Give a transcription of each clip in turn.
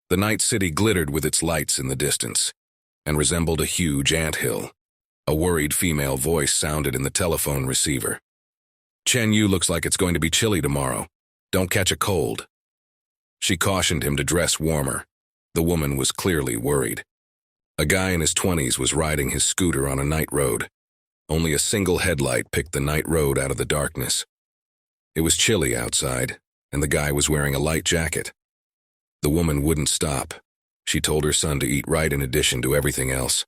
The night city glittered with its lights in the distance and resembled a huge anthill. A worried female voice sounded in the telephone receiver. "Chen Yu, looks like it's going to be chilly tomorrow. Don't catch a cold." She cautioned him to dress warmer. The woman was clearly worried. A guy in his 20s was riding his scooter on a night road. Only a single headlight picked the night road out of the darkness. It was chilly outside, and the guy was wearing a light jacket. The woman wouldn't stop. She told her son to eat right in addition to everything else.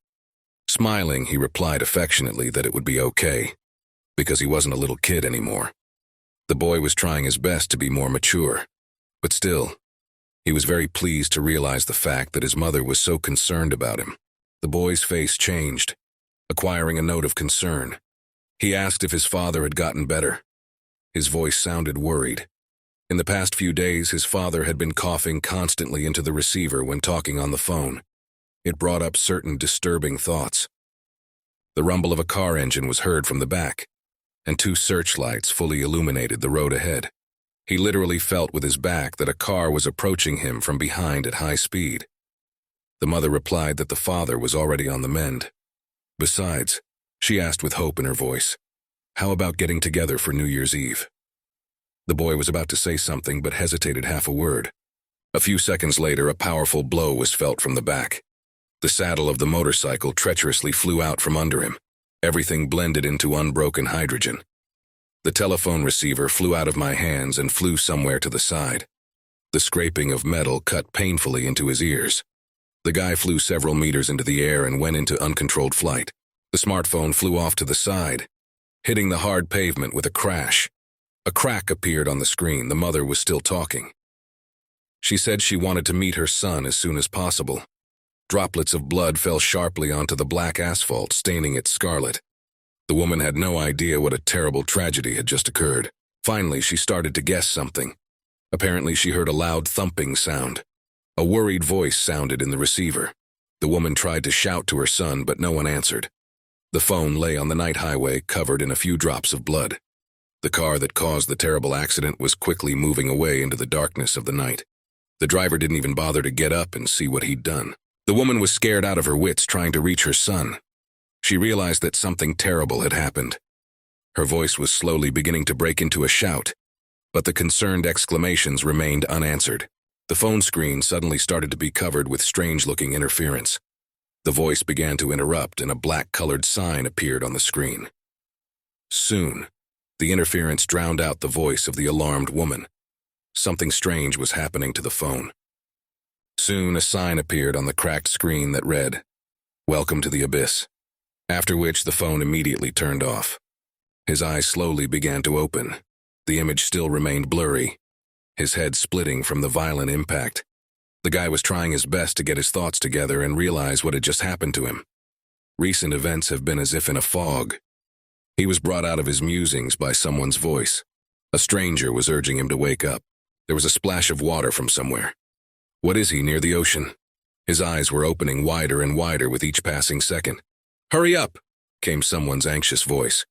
Smiling, he replied affectionately that it would be okay, because he wasn't a little kid anymore. The boy was trying his best to be more mature, but still, he was very pleased to realize the fact that his mother was so concerned about him. The boy's face changed, acquiring a note of concern. He asked if his father had gotten better. His voice sounded worried. In the past few days, his father had been coughing constantly into the receiver when talking on the phone. It brought up certain disturbing thoughts. The rumble of a car engine was heard from the back, and 2 searchlights fully illuminated the road ahead. He literally felt with his back that a car was approaching him from behind at high speed. The mother replied that the father was already on the mend. Besides, she asked with hope in her voice, "How about getting together for New Year's Eve?" The boy was about to say something but hesitated half a word. A few seconds later, a powerful blow was felt from the back. The saddle of the motorcycle treacherously flew out from under him. Everything blended into unbroken hydrogen. The telephone receiver flew out of my hands and flew somewhere to the side. The scraping of metal cut painfully into his ears. The guy flew several meters into the air and went into uncontrolled flight. The smartphone flew off to the side, hitting the hard pavement with a crash. A crack appeared on the screen. The mother was still talking. She said she wanted to meet her son as soon as possible. Droplets of blood fell sharply onto the black asphalt, staining it scarlet. The woman had no idea what a terrible tragedy had just occurred. Finally, she started to guess something. Apparently, she heard a loud thumping sound. A worried voice sounded in the receiver. The woman tried to shout to her son, but no one answered. The phone lay on the night highway, covered in a few drops of blood. The car that caused the terrible accident was quickly moving away into the darkness of the night. The driver didn't even bother to get up and see what he'd done. The woman was scared out of her wits trying to reach her son. She realized that something terrible had happened. Her voice was slowly beginning to break into a shout, but the concerned exclamations remained unanswered. The phone screen suddenly started to be covered with strange-looking interference. The voice began to interrupt and a black-colored sign appeared on the screen. Soon, the interference drowned out the voice of the alarmed woman. Something strange was happening to the phone. Soon, a sign appeared on the cracked screen that read, "Welcome to the Abyss," after which the phone immediately turned off. His eyes slowly began to open. The image still remained blurry, his head splitting from the violent impact. The guy was trying his best to get his thoughts together and realize what had just happened to him. Recent events have been as if in a fog. He was brought out of his musings by someone's voice. A stranger was urging him to wake up. There was a splash of water from somewhere. What is he, near the ocean? His eyes were opening wider and wider with each passing second. "Hurry up!" came someone's anxious voice.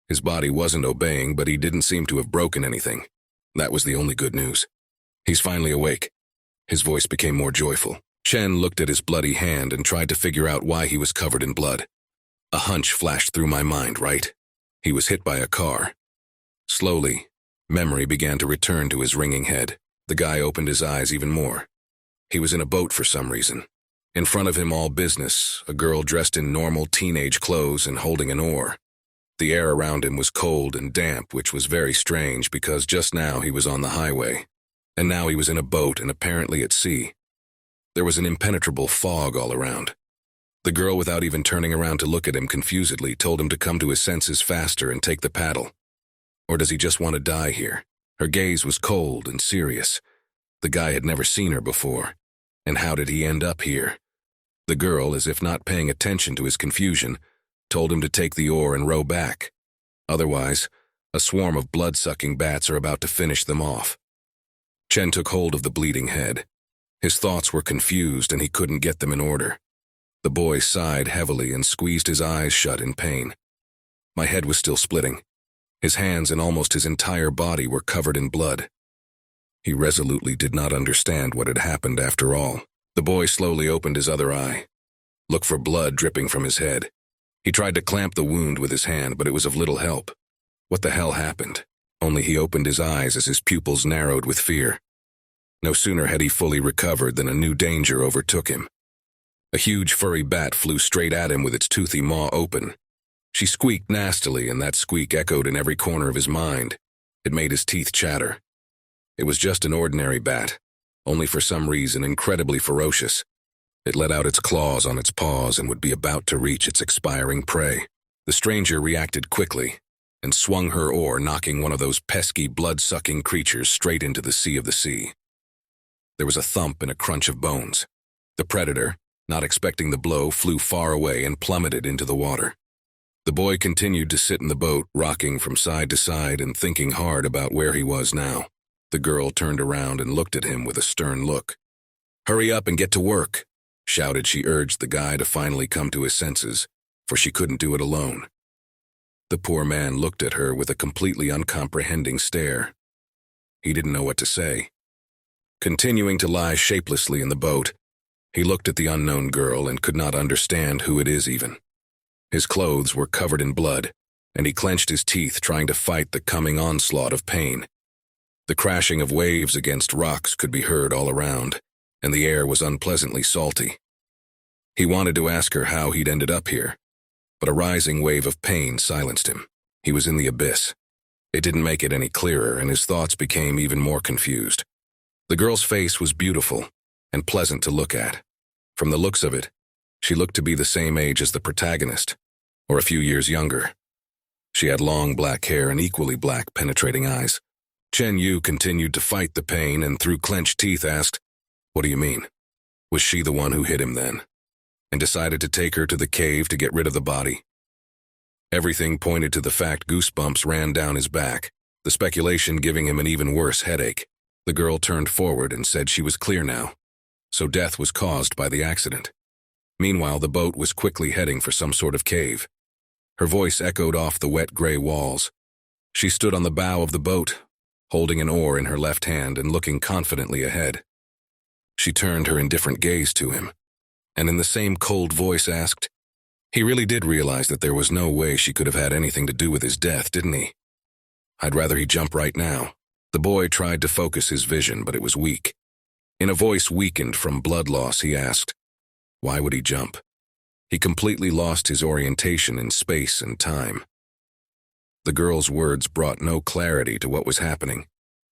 His body wasn't obeying, but he didn't seem to have broken anything. That was the only good news. He's finally awake. His voice became more joyful. Chen looked at his bloody hand and tried to figure out why he was covered in blood. A hunch flashed through my mind, right? He was hit by a car. Slowly, memory began to return to his ringing head. The guy opened his eyes even more. He was in a boat for some reason. In front of him, all business, a girl dressed in normal teenage clothes and holding an oar. The air around him was cold and damp, which was very strange because just now he was on the highway, and now he was in a boat and apparently at sea. There was an impenetrable fog all around. The girl, without even turning around to look at him confusedly, told him to come to his senses faster and take the paddle. Or does he just want to die here? Her gaze was cold and serious. The guy had never seen her before. And how did he end up here? The girl, as if not paying attention to his confusion, told him to take the oar and row back. Otherwise, a swarm of blood-sucking bats are about to finish them off. Chen took hold of the bleeding head. His thoughts were confused and he couldn't get them in order. The boy sighed heavily and squeezed his eyes shut in pain. My head was still splitting. His hands and almost his entire body were covered in blood. He resolutely did not understand what had happened after all. The boy slowly opened his other eye. Looked for blood dripping from his head. He tried to clamp the wound with his hand, but it was of little help. What the hell happened? Only he opened his eyes as his pupils narrowed with fear. No sooner had he fully recovered than a new danger overtook him. A huge furry bat flew straight at him with its toothy maw open. She squeaked nastily, and that squeak echoed in every corner of his mind. It made his teeth chatter. It was just an ordinary bat, only for some reason incredibly ferocious. It let out its claws on its paws and would be about to reach its expiring prey. The stranger reacted quickly and swung her oar, knocking one of those pesky, blood-sucking creatures straight into the sea of the sea. There was a thump and a crunch of bones. The predator, not expecting the blow, flew far away and plummeted into the water. The boy continued to sit in the boat, rocking from side to side and thinking hard about where he was now. The girl turned around and looked at him with a stern look. "Hurry up and get to work," shouted. She urged the guy to finally come to his senses, for she couldn't do it alone. The poor man looked at her with a completely uncomprehending stare. He didn't know what to say. Continuing to lie shapelessly in the boat, he looked at the unknown girl and could not understand who it is even. His clothes were covered in blood, and he clenched his teeth trying to fight the coming onslaught of pain. The crashing of waves against rocks could be heard all around, and the air was unpleasantly salty. He wanted to ask her how he'd ended up here, but a rising wave of pain silenced him. He was in the abyss. It didn't make it any clearer, and his thoughts became even more confused. The girl's face was beautiful and pleasant to look at. From the looks of it, she looked to be the same age as the protagonist, or a few years younger. She had long black hair and equally black, penetrating eyes. Chen Yu continued to fight the pain and through clenched teeth asked, "What do you mean? Was she the one who hit him then?" And decided to take her to the cave to get rid of the body. Everything pointed to the fact. Goosebumps ran down his back, the speculation giving him an even worse headache. The girl turned forward and said she was clear now, so death was caused by the accident. Meanwhile, the boat was quickly heading for some sort of cave. Her voice echoed off the wet gray walls. She stood on the bow of the boat, holding an oar in her left hand and looking confidently ahead. She turned her indifferent gaze to him, and in the same cold voice asked, "He really did realize that there was no way she could have had anything to do with his death, didn't he? I'd rather he jump right now." The boy tried to focus his vision, but it was weak. In a voice weakened from blood loss, he asked, "Why would he jump?" He completely lost his orientation in space and time. The girl's words brought no clarity to what was happening,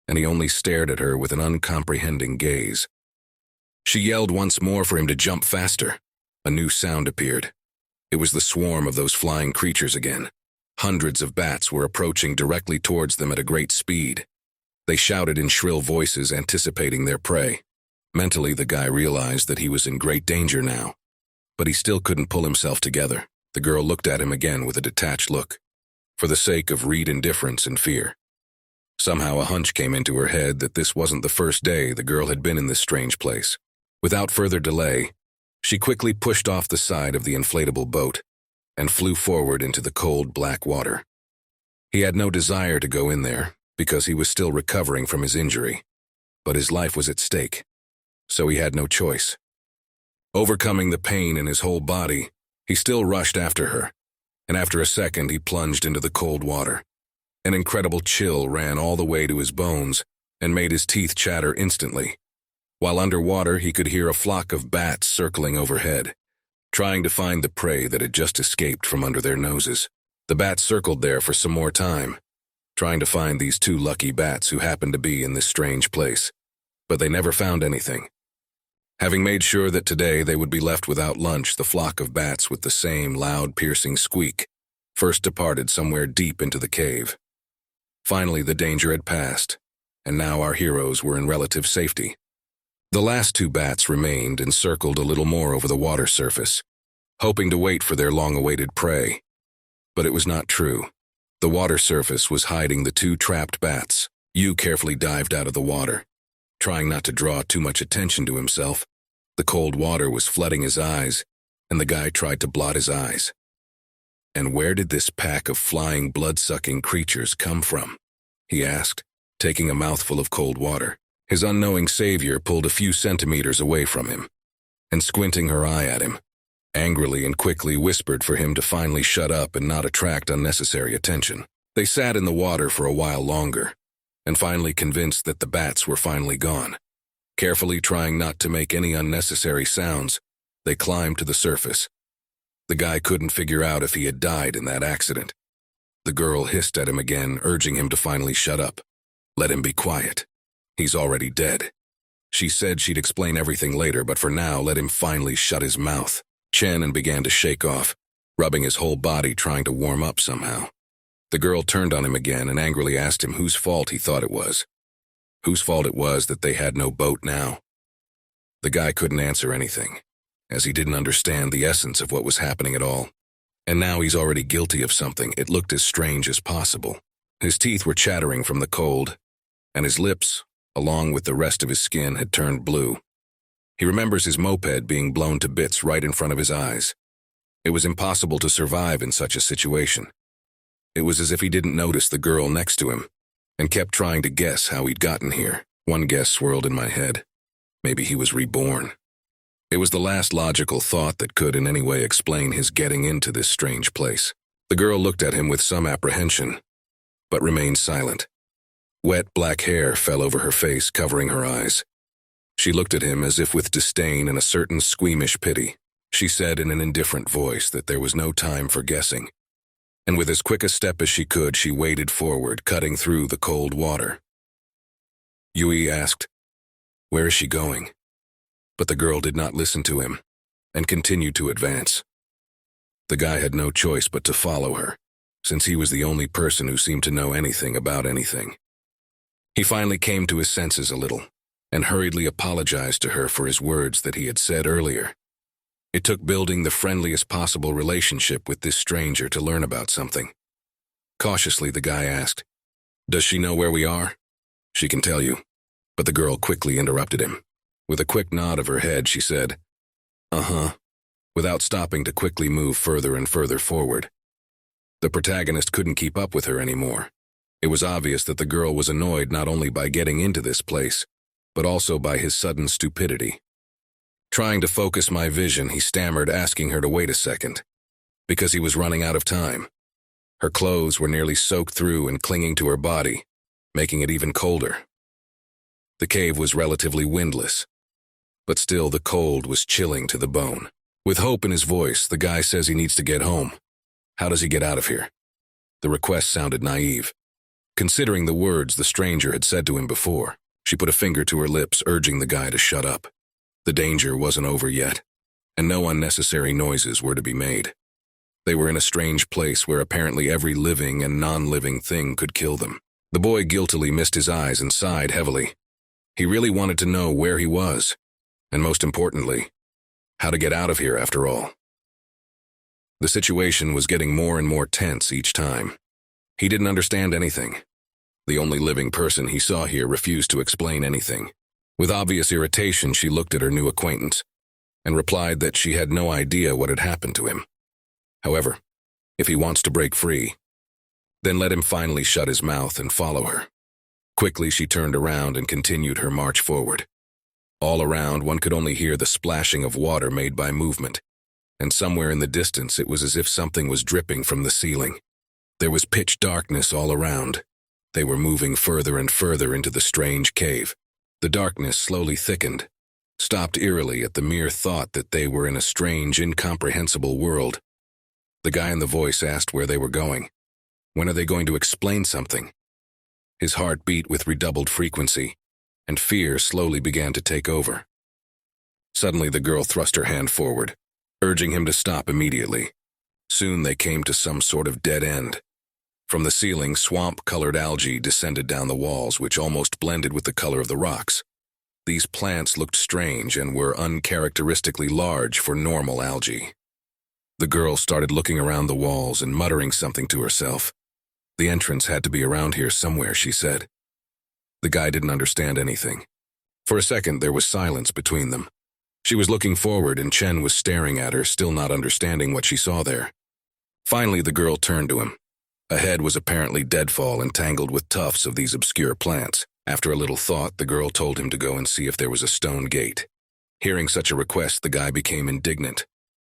and he only stared at her with an uncomprehending gaze. She yelled once more for him to jump faster. A new sound appeared. It was the swarm of those flying creatures again. Hundreds of bats were approaching directly towards them at a great speed. They shouted in shrill voices, anticipating their prey. Mentally, the guy realized that he was in great danger now, but he still couldn't pull himself together. The girl looked at him again with a detached look, for the sake of read indifference and fear. Somehow a hunch came into her head that this wasn't the first day the girl had been in this strange place. Without further delay, she quickly pushed off the side of the inflatable boat and flew forward into the cold black water. He had no desire to go in there because he was still recovering from his injury, but his life was at stake, so he had no choice. Overcoming the pain in his whole body, he still rushed after her, and after a second he plunged into the cold water. An incredible chill ran all the way to his bones and made his teeth chatter instantly. While underwater, he could hear a flock of bats circling overhead, trying to find the prey that had just escaped from under their noses. The bats circled there for some more time, trying to find these two lucky bats who happened to be in this strange place, but they never found anything. Having made sure that today they would be left without lunch, the flock of bats with the same loud, piercing squeak first departed somewhere deep into the cave. Finally, the danger had passed, and now our heroes were in relative safety. The last two bats remained and circled a little more over the water surface, hoping to wait for their long-awaited prey. But it was not true. The water surface was hiding the two trapped bats. Yu carefully dived out of the water, trying not to draw too much attention to himself. The cold water was flooding his eyes, and the guy tried to blot his eyes. "And where did this pack of flying, blood-sucking creatures come from?" he asked, taking a mouthful of cold water. His unknowing savior pulled a few centimeters away from him. and squinting her eye at him, angrily and quickly whispered for him to finally shut up and not attract unnecessary attention. They sat in the water for a while longer, and finally convinced that the bats were finally gone. Carefully trying not to make any unnecessary sounds, they climbed to the surface. The guy couldn't figure out if he had died in that accident. The girl hissed at him again, urging him to finally shut up. Let him be quiet. He's already dead. She said she'd explain everything later, but for now, let him finally shut his mouth. Chen began to shake off, rubbing his whole body, trying to warm up somehow. The girl turned on him again and angrily asked him whose fault he thought it was. Whose fault it was that they had no boat now. The guy couldn't answer anything, as he didn't understand the essence of what was happening at all. And now he's already guilty of something. It looked as strange as possible. His teeth were chattering from the cold, and his lips, along with the rest of his skin, had turned blue. He remembers his moped being blown to bits right in front of his eyes. It was impossible to survive in such a situation. It was as if he didn't notice the girl next to him, and kept trying to guess how he'd gotten here. One guess swirled in my head. Maybe he was reborn. It was the last logical thought that could in any way explain his getting into this strange place. The girl looked at him with some apprehension, but remained silent. Wet black hair fell over her face, covering her eyes. She looked at him as if with disdain and a certain squeamish pity. She said in an indifferent voice that there was no time for guessing. And with as quick a step as she could, she waded forward, cutting through the cold water. Yui asked, "Where is she going?" But the girl did not listen to him, and continued to advance. The guy had no choice but to follow her, since he was the only person who seemed to know anything about anything. He finally came to his senses a little, and hurriedly apologized to her for his words that he had said earlier. It took building the friendliest possible relationship with this stranger to learn about something. Cautiously, the guy asked, "Does she know where we are?" "She can tell you." But the girl quickly interrupted him. With a quick nod of her head, she said, "Uh-huh," without stopping to quickly move further and further forward. The protagonist couldn't keep up with her anymore. It was obvious that the girl was annoyed not only by getting into this place, but also by his sudden stupidity. Trying to focus my vision, he stammered, asking her to wait a second, because he was running out of time. Her clothes were nearly soaked through and clinging to her body, making it even colder. The cave was relatively windless, but still the cold was chilling to the bone. With hope in his voice, the guy says he needs to get home. How does he get out of here? The request sounded naive, considering the words the stranger had said to him before. She put a finger to her lips, urging the guy to shut up. The danger wasn't over yet, and no unnecessary noises were to be made. They were in a strange place where apparently every living and non-living thing could kill them. The boy guiltily missed his eyes and sighed heavily. He really wanted to know where he was, and most importantly, how to get out of here after all. The situation was getting more and more tense each time. He didn't understand anything. The only living person he saw here refused to explain anything. With obvious irritation, she looked at her new acquaintance and replied that she had no idea what had happened to him. However, if he wants to break free, then let him finally shut his mouth and follow her. Quickly, she turned around and continued her march forward. All around, one could only hear the splashing of water made by movement, and somewhere in the distance it was as if something was dripping from the ceiling. There was pitch darkness all around. They were moving further and further into the strange cave. The darkness slowly thickened, stopped eerily at the mere thought that they were in a strange, incomprehensible world. The guy in the voice asked where they were going. When are they going to explain something? His heart beat with redoubled frequency, and fear slowly began to take over. Suddenly, the girl thrust her hand forward, urging him to stop immediately. Soon they came to some sort of dead end. From the ceiling, swamp-colored algae descended down the walls, which almost blended with the color of the rocks. These plants looked strange and were uncharacteristically large for normal algae. The girl started looking around the walls and muttering something to herself. The entrance had to be around here somewhere, she said. The guy didn't understand anything. For a second, there was silence between them. She was looking forward, and Chen was staring at her, still not understanding what she saw there. Finally, the girl turned to him. Ahead was apparently deadfall entangled with tufts of these obscure plants. After a little thought, the girl told him to go and see if there was a stone gate. Hearing such a request, the guy became indignant.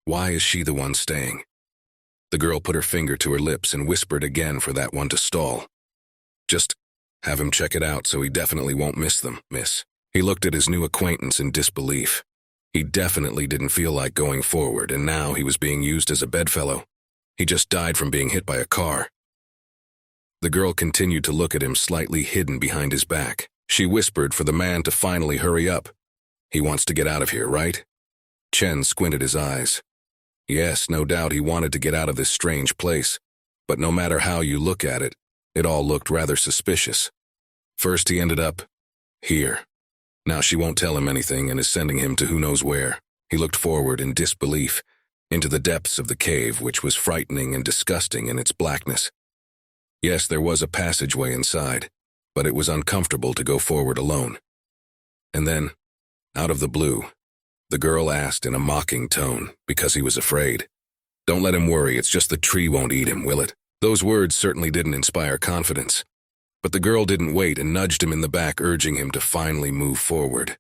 Why is she the one staying? The girl put her finger to her lips and whispered again for that one to stall. Just have him check it out so he definitely won't miss them, miss. He looked at his new acquaintance in disbelief. He definitely didn't feel like going forward, and now he was being used as a bedfellow. He just died from being hit by a car. The girl continued to look at him, slightly hidden behind his back. She whispered for the man to finally hurry up. He wants to get out of here, right? Chen squinted his eyes. Yes, no doubt he wanted to get out of this strange place, but no matter how you look at it, it all looked rather suspicious. First he ended up here. Now she won't tell him anything and is sending him to who knows where. He looked forward in disbelief, into the depths of the cave, which was frightening and disgusting in its blackness. Yes, there was a passageway inside, but it was uncomfortable to go forward alone. And then, out of the blue, the girl asked in a mocking tone, because he was afraid, "Don't let him worry, it's just the tree won't eat him, will it?" Those words certainly didn't inspire confidence. But the girl didn't wait and nudged him in the back, urging him to finally move forward.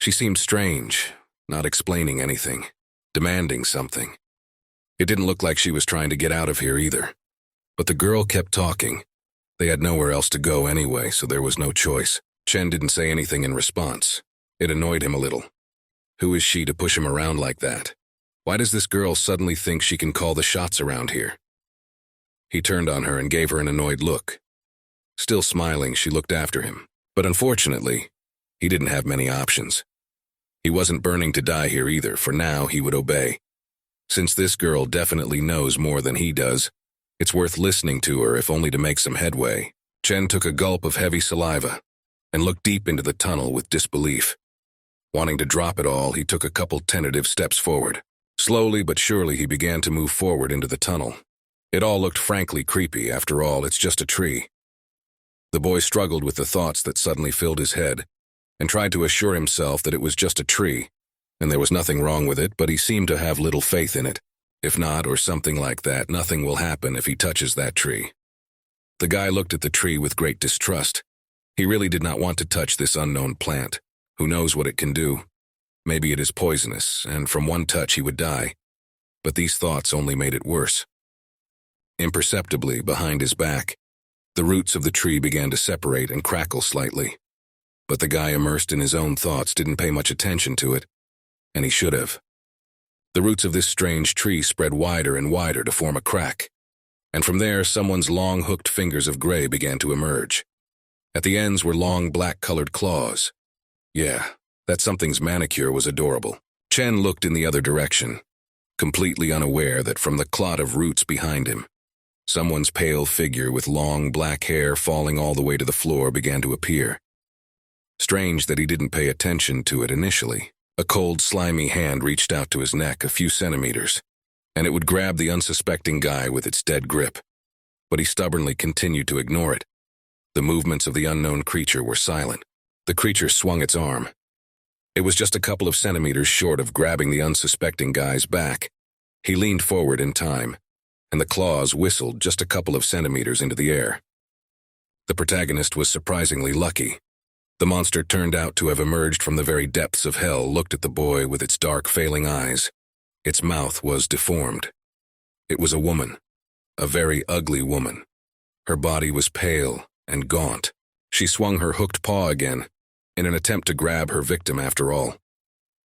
She seemed strange, not explaining anything, demanding something. It didn't look like she was trying to get out of here either. But the girl kept talking. They had nowhere else to go anyway, so there was no choice. Chen didn't say anything in response. It annoyed him a little. Who is she to push him around like that? Why does this girl suddenly think she can call the shots around here? He turned on her and gave her an annoyed look. Still smiling, she looked after him. But unfortunately, he didn't have many options. He wasn't burning to die here either, for now he would obey. Since this girl definitely knows more than he does, it's worth listening to her if only to make some headway. Chen took a gulp of heavy saliva and looked deep into the tunnel with disbelief. Wanting to drop it all, he took a couple tentative steps forward. Slowly but surely he began to move forward into the tunnel. It all looked frankly creepy. After all, it's just a tree. The boy struggled with the thoughts that suddenly filled his head and tried to assure himself that it was just a tree, and there was nothing wrong with it, but he seemed to have little faith in it. If not, or something like that, nothing will happen if he touches that tree. The guy looked at the tree with great distrust. He really did not want to touch this unknown plant. Who knows what it can do? Maybe it is poisonous, and from one touch he would die. But these thoughts only made it worse. Imperceptibly, behind his back, the roots of the tree began to separate and crackle slightly. But the guy, immersed in his own thoughts, didn't pay much attention to it, and he should have. The roots of this strange tree spread wider and wider to form a crack, and from there someone's long hooked fingers of gray began to emerge. At the ends were long black-colored claws. Yeah, that something's manicure was adorable. Chen looked in the other direction, completely unaware that from the clot of roots behind him, someone's pale figure with long black hair falling all the way to the floor began to appear. Strange that he didn't pay attention to it initially. A cold, slimy hand reached out to his neck a few centimeters, and it would grab the unsuspecting guy with its dead grip. But he stubbornly continued to ignore it. The movements of the unknown creature were silent. The creature swung its arm. It was just a couple of centimeters short of grabbing the unsuspecting guy's back. He leaned forward in time, and the claws whistled just a couple of centimeters into the air. The protagonist was surprisingly lucky. The monster turned out to have emerged from the very depths of hell, looked at the boy with its dark, failing eyes. Its mouth was deformed. It was a woman, a very ugly woman. Her body was pale and gaunt. She swung her hooked paw again, in an attempt to grab her victim after all.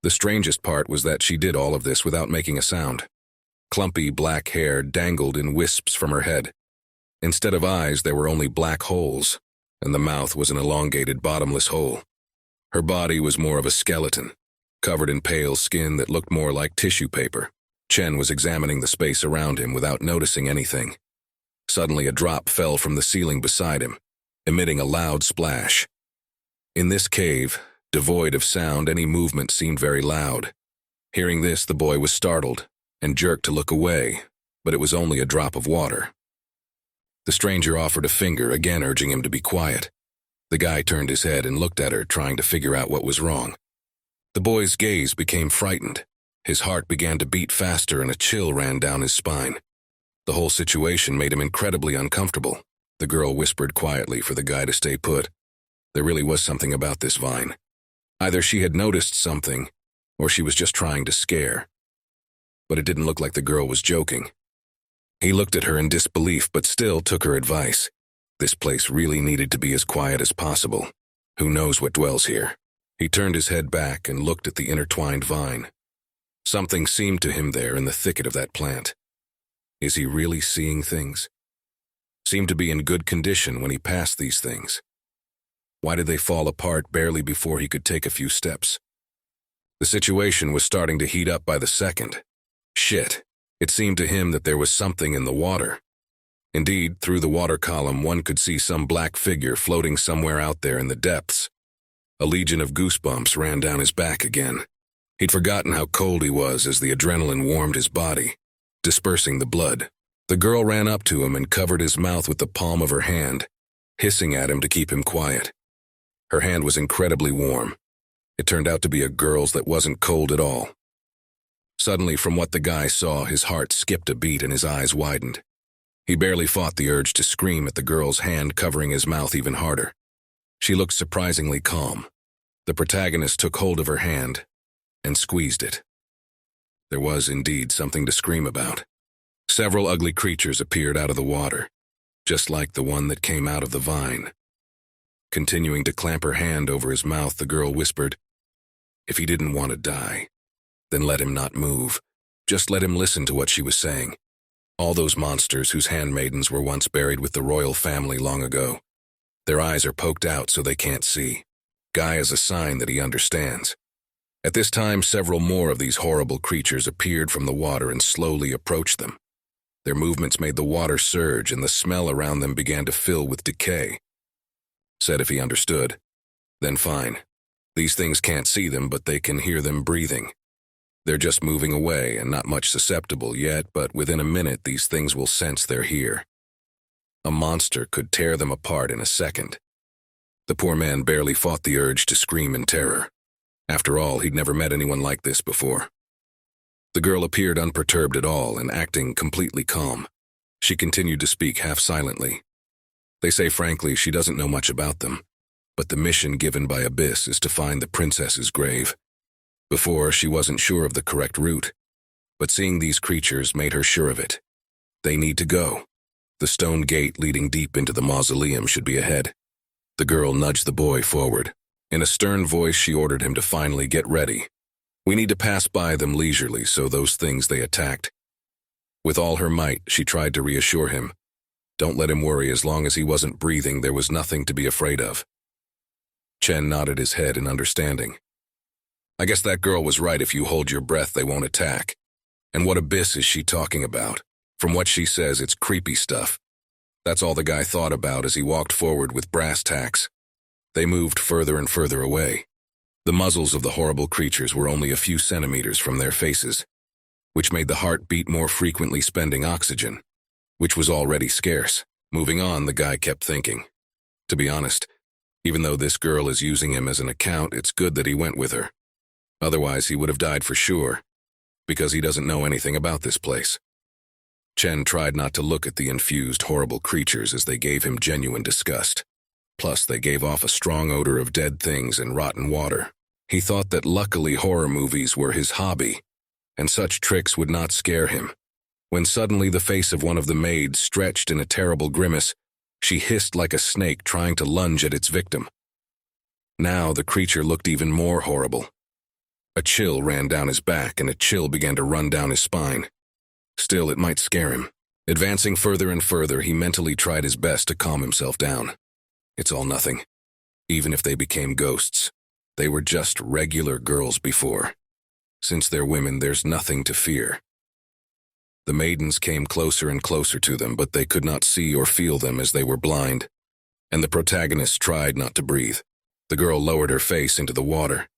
The strangest part was that she did all of this without making a sound. Clumpy black hair dangled in wisps from her head. Instead of eyes, there were only black holes, and the mouth was an elongated, bottomless hole. Her body was more of a skeleton, covered in pale skin that looked more like tissue paper. Chen was examining the space around him without noticing anything. Suddenly, a drop fell from the ceiling beside him, emitting a loud splash. In this cave, devoid of sound, any movement seemed very loud. Hearing this, the boy was startled and jerked to look away, but it was only a drop of water. The stranger offered a finger, again urging him to be quiet. The guy turned his head and looked at her, trying to figure out what was wrong. The boy's gaze became frightened. His heart began to beat faster and a chill ran down his spine. The whole situation made him incredibly uncomfortable. The girl whispered quietly for the guy to stay put. There really was something about this vine. Either she had noticed something, or she was just trying to scare. But it didn't look like the girl was joking. He looked at her in disbelief but still took her advice. This place really needed to be as quiet as possible. Who knows what dwells here? He turned his head back and looked at the intertwined vine. Something seemed to him there in the thicket of that plant. Is he really seeing things? Seemed to be in good condition when he passed these things. Why did they fall apart barely before he could take a few steps? The situation was starting to heat up by the second. Shit. It seemed to him that there was something in the water. Indeed, through the water column one could see some black figure floating somewhere out there in the depths. A legion of goosebumps ran down his back again. He'd forgotten how cold he was as the adrenaline warmed his body, dispersing the blood. The girl ran up to him and covered his mouth with the palm of her hand, hissing at him to keep him quiet. Her hand was incredibly warm. It turned out to be a girl's that wasn't cold at all. Suddenly, from what the guy saw, his heart skipped a beat and his eyes widened. He barely fought the urge to scream at the girl's hand covering his mouth even harder. She looked surprisingly calm. The protagonist took hold of her hand and squeezed it. There was indeed something to scream about. Several ugly creatures appeared out of the water, just like the one that came out of the vine. Continuing to clamp her hand over his mouth, the girl whispered, "If he didn't want to die, then let him not move. Just let him listen to what she was saying. All those monsters whose handmaidens were once buried with the royal family long ago. Their eyes are poked out so they can't see. Guy is a sign that he understands." At this time, several more of these horrible creatures appeared from the water and slowly approached them. Their movements made the water surge and the smell around them began to fill with decay. Said if he understood, then fine. These things can't see them, but they can hear them breathing. They're just moving away and not much susceptible yet, but within a minute these things will sense they're here. A monster could tear them apart in a second. The poor man barely fought the urge to scream in terror. After all, he'd never met anyone like this before. The girl appeared unperturbed at all and acting completely calm. She continued to speak half silently. They say frankly she doesn't know much about them, but the mission given by Abyss is to find the princess's grave. Before, she wasn't sure of the correct route, but seeing these creatures made her sure of it. They need to go. The stone gate leading deep into the mausoleum should be ahead. The girl nudged the boy forward. In a stern voice, she ordered him to finally get ready. We need to pass by them leisurely, so those things they attacked. With all her might, she tried to reassure him. Don't let him worry, as long as he wasn't breathing, there was nothing to be afraid of. Chen nodded his head in understanding. I guess that girl was right. If you hold your breath, they won't attack. And what abyss is she talking about? From what she says, it's creepy stuff. That's all the guy thought about as he walked forward with brass tacks. They moved further and further away. The muzzles of the horrible creatures were only a few centimeters from their faces, which made the heart beat more frequently, spending oxygen, which was already scarce. Moving on, the guy kept thinking. To be honest, even though this girl is using him as an account, it's good that he went with her. Otherwise, he would have died for sure, because he doesn't know anything about this place. Chen tried not to look at the infused, horrible creatures as they gave him genuine disgust. Plus, they gave off a strong odor of dead things and rotten water. He thought that luckily horror movies were his hobby, and such tricks would not scare him. When suddenly the face of one of the maids stretched in a terrible grimace, she hissed like a snake trying to lunge at its victim. Now the creature looked even more horrible. A chill ran down his back and a chill began to run down his spine. Still, it might scare him. Advancing further and further, he mentally tried his best to calm himself down. It's all nothing. Even if they became ghosts, they were just regular girls before. Since they're women, there's nothing to fear. The maidens came closer and closer to them, but they could not see or feel them as they were blind. And the protagonist tried not to breathe. The girl lowered her face into the water.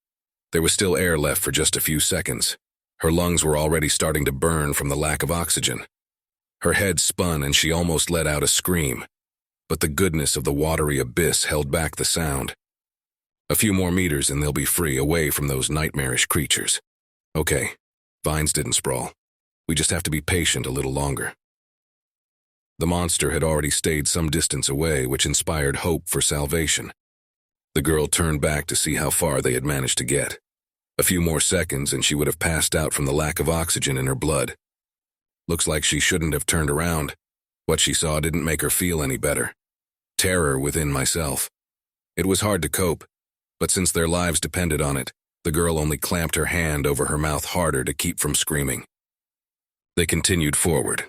There was still air left for just a few seconds. Her lungs were already starting to burn from the lack of oxygen. Her head spun and she almost let out a scream. But the goodness of the watery abyss held back the sound. A few more meters and they'll be free, away from those nightmarish creatures. Okay, vines didn't sprawl. We just have to be patient a little longer. The monster had already stayed some distance away, which inspired hope for salvation. The girl turned back to see how far they had managed to get. A few more seconds and she would have passed out from the lack of oxygen in her blood. Looks like she shouldn't have turned around. What she saw didn't make her feel any better. Terror within myself. It was hard to cope, but since their lives depended on it, the girl only clamped her hand over her mouth harder to keep from screaming. They continued forward.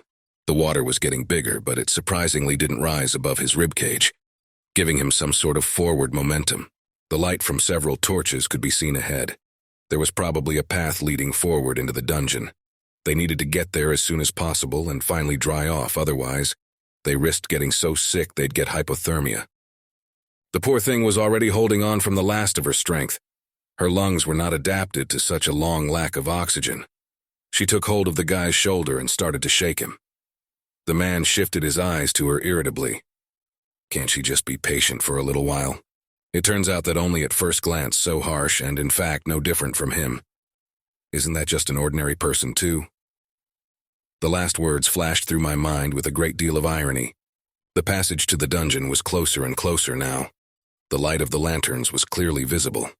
The water was getting bigger, but it surprisingly didn't rise above his ribcage, giving him some sort of forward momentum. The light from several torches could be seen ahead. There was probably a path leading forward into the dungeon. They needed to get there as soon as possible and finally dry off, otherwise, they risked getting so sick they'd get hypothermia. The poor thing was already holding on from the last of her strength. Her lungs were not adapted to such a long lack of oxygen. She took hold of the guy's shoulder and started to shake him. The man shifted his eyes to her irritably. Can't she just be patient for a little while? It turns out that only at first glance so harsh and in fact no different from him. Isn't that just an ordinary person too? The last words flashed through my mind with a great deal of irony. The passage to the dungeon was closer and closer now. The light of the lanterns was clearly visible.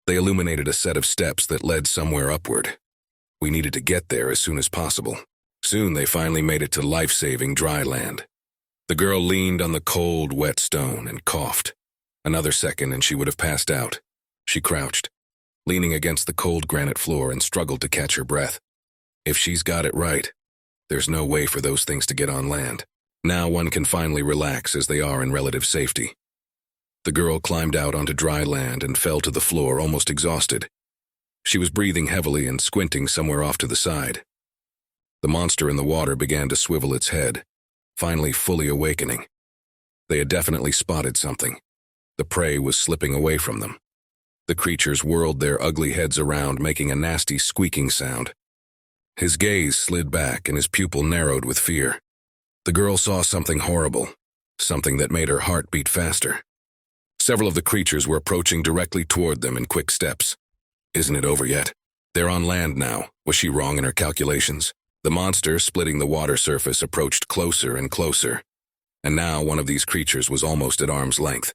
They illuminated a set of steps that led somewhere upward. We needed to get there as soon as possible. Soon they finally made it to life-saving dry land. The girl leaned on the cold, wet stone and coughed. Another second and she would have passed out. She crouched, leaning against the cold granite floor and struggled to catch her breath. If she's got it right, there's no way for those things to get on land. Now one can finally relax as they are in relative safety. The girl climbed out onto dry land and fell to the floor almost exhausted. She was breathing heavily and squinting somewhere off to the side. The monster in the water began to swivel its head, finally fully awakening. They had definitely spotted something. The prey was slipping away from them. The creatures whirled their ugly heads around, making a nasty squeaking sound. His gaze slid back and his pupil narrowed with fear. The girl saw something horrible, something that made her heart beat faster. Several of the creatures were approaching directly toward them in quick steps. Isn't it over yet? They're on land now. Was she wrong in her calculations? The monster, splitting the water surface, approached closer and closer, and now one of these creatures was almost at arm's length.